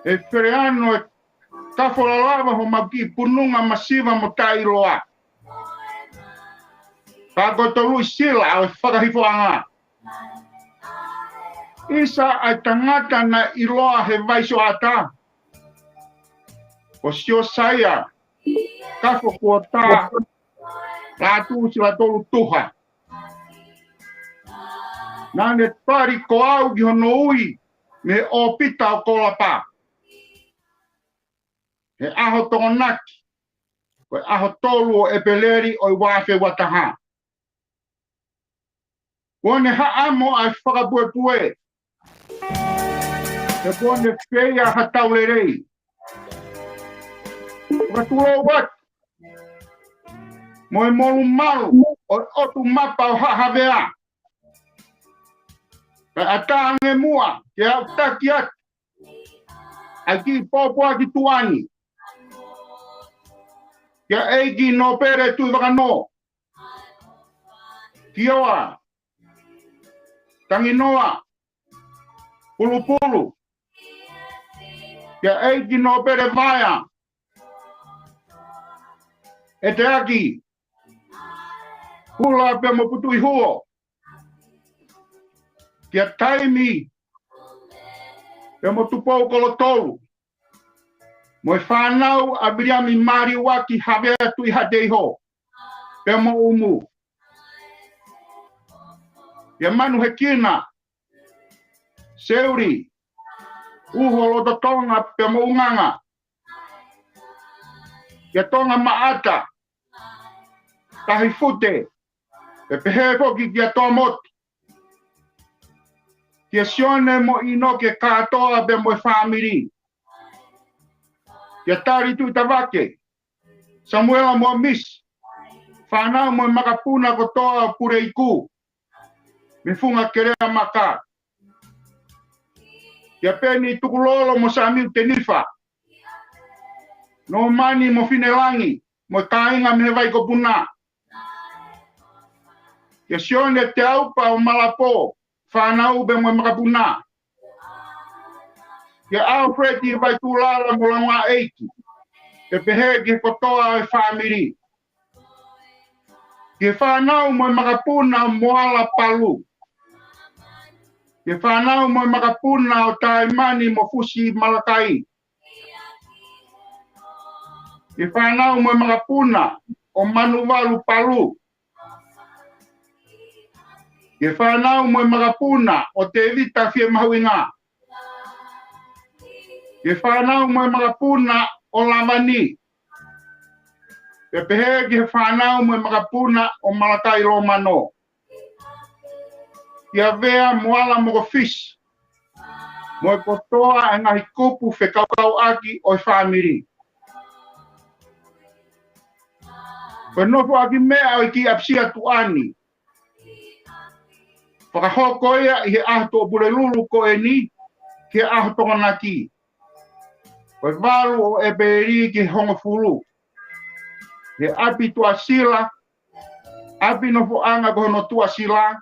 E whireano e kawhora lava ho maki pununga masiva mo tairoa. Ka kotoru sila o e whakahifoanga. Isa ai tangata na iloa he vaiso ata. O sio saya. Kafo kuota. Ratu sila tolu tuha. Nane pari ko au ki hono ui. Me o pita o kolapa. He aho tongonaki. Koe aho tolu o epeleri o I wafe wataha. Kone haamo ai whakapuepue. Te kone whea hataulerei. Watulo wat. Moe molu malu o otu mapa o hahavea. Ka atange mua ke au takiat. Aki popoa ki tuani. Ke eiki no pere tui wakano. Kioa. Tanginoa. Pulu. Ke eiki no pere vaya. E te aki. Hula pe mo putu I huo. Kia taimi. Pe mo tupou kolotolu. Mo e whanau a biriami mari waki havea tui hadeiho. Pe mo umu. Ia manu he kina. Seuri. Uho loto tonga pe mo unganga. Ia tonga maata. Tahi fute. E pehe koki kia tomoti. Kia sione mo ino ke katoa be mo family. Kia tari tui tawake. Samuela mo miss. Whanau mo makapuna kotoa pureiku. Me funga kerea maka. Kia peni tukulolo mo samiu tenifa. No mani mo finelangi. Mo kainga me vai ko puna. Kia sione te aupa o malapo. Whanau be mo makapuna. Kia Alfred I vai tulala mo langa eiki. E pehe ki kotoa e whamiri. Ki whanau mo makapuna moala palu. Ki whanau mo makapuna o taimani mo fusi malakai. Ki whanau mo makapuna o manuwalu palu. Ki whanau mo makapuna o te vita fie mahuinga. Ki whanau mo makapuna o lamani. Ke pehe ki whanau mo makapuna o malakai romano. Ki avea moala mo fish. Mo kotoa e ngahi kupu whekaukau aki o whamiri. Whenofo aki mea o ki apsia tuani. Whakahoko ia i he ahto o burelulu ko e ni, ki ahto naki. Koe walu o e beeri ki hongo furu. He api tua sila, api nofo anga kohono tua sila,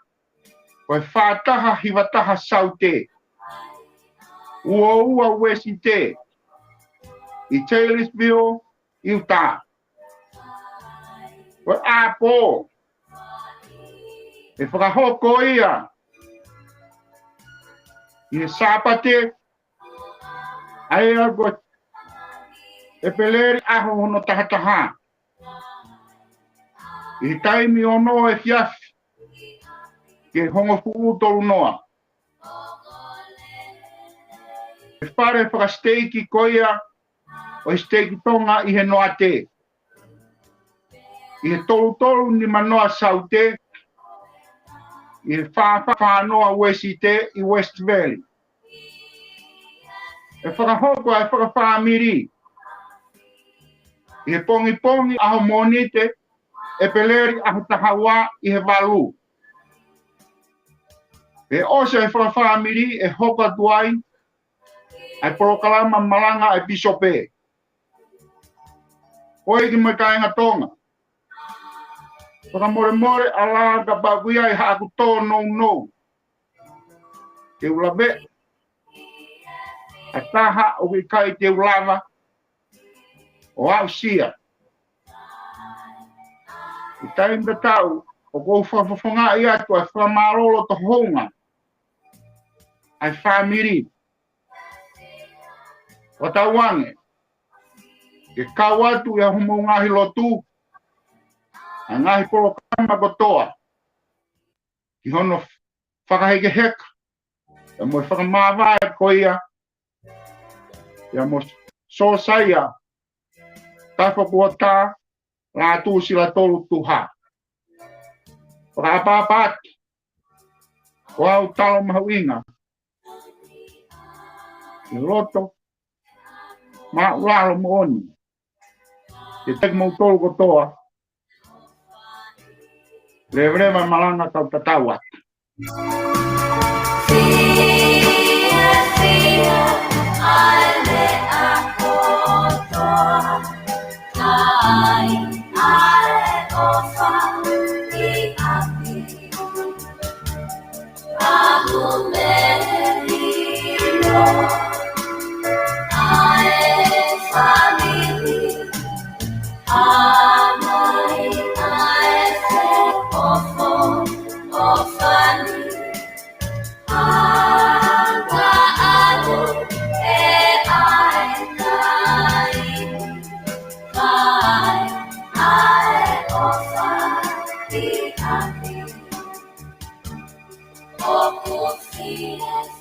koe whātaha hiwataha saute. Ua wesi te, i Taylorsville, Utah. Koe apo, e whakahoko ia, i he sāpate, aia koe, e peleri aho hono tahataha. I taimi ono e fiafi, ke hongo fuu tolu noa. E whare whakasteiki koia, o i steiki tonga i he noa te. I he tolu ni manoa saute, i he whanoa wesi te i West Valley. E whakahoko e whakawhamiri. I he pongi aho monite, e peleri aho tahawa i he walu. E osa e whakawhamiri e hoka tuai, ai porokalama malanga e bisope. Hoi ki mai kainga tonga. Whakamore ala ka baguia i haaku tō no. Te ulabe. A taha o ki kai te ulava. O au sia. I taimba tau, o kou whawhawhonga i atu ai whamarolo to honga. Ai whamiri. O tau wange. Ke kau atu ia humo ngahi lotu. A ngahi polo kama kotoa. Ki hono whakaheke heka. Ia mo whakamawai koia. Ia mo sosaia. Taifa kua tā. Rā tū sila tolu tuha. Whakapapati. O au talo mahuinga. I loto. Ma uraro mo oni. Te tek mau tolu kotoa. Levrema malanga tau tatawat. Oh,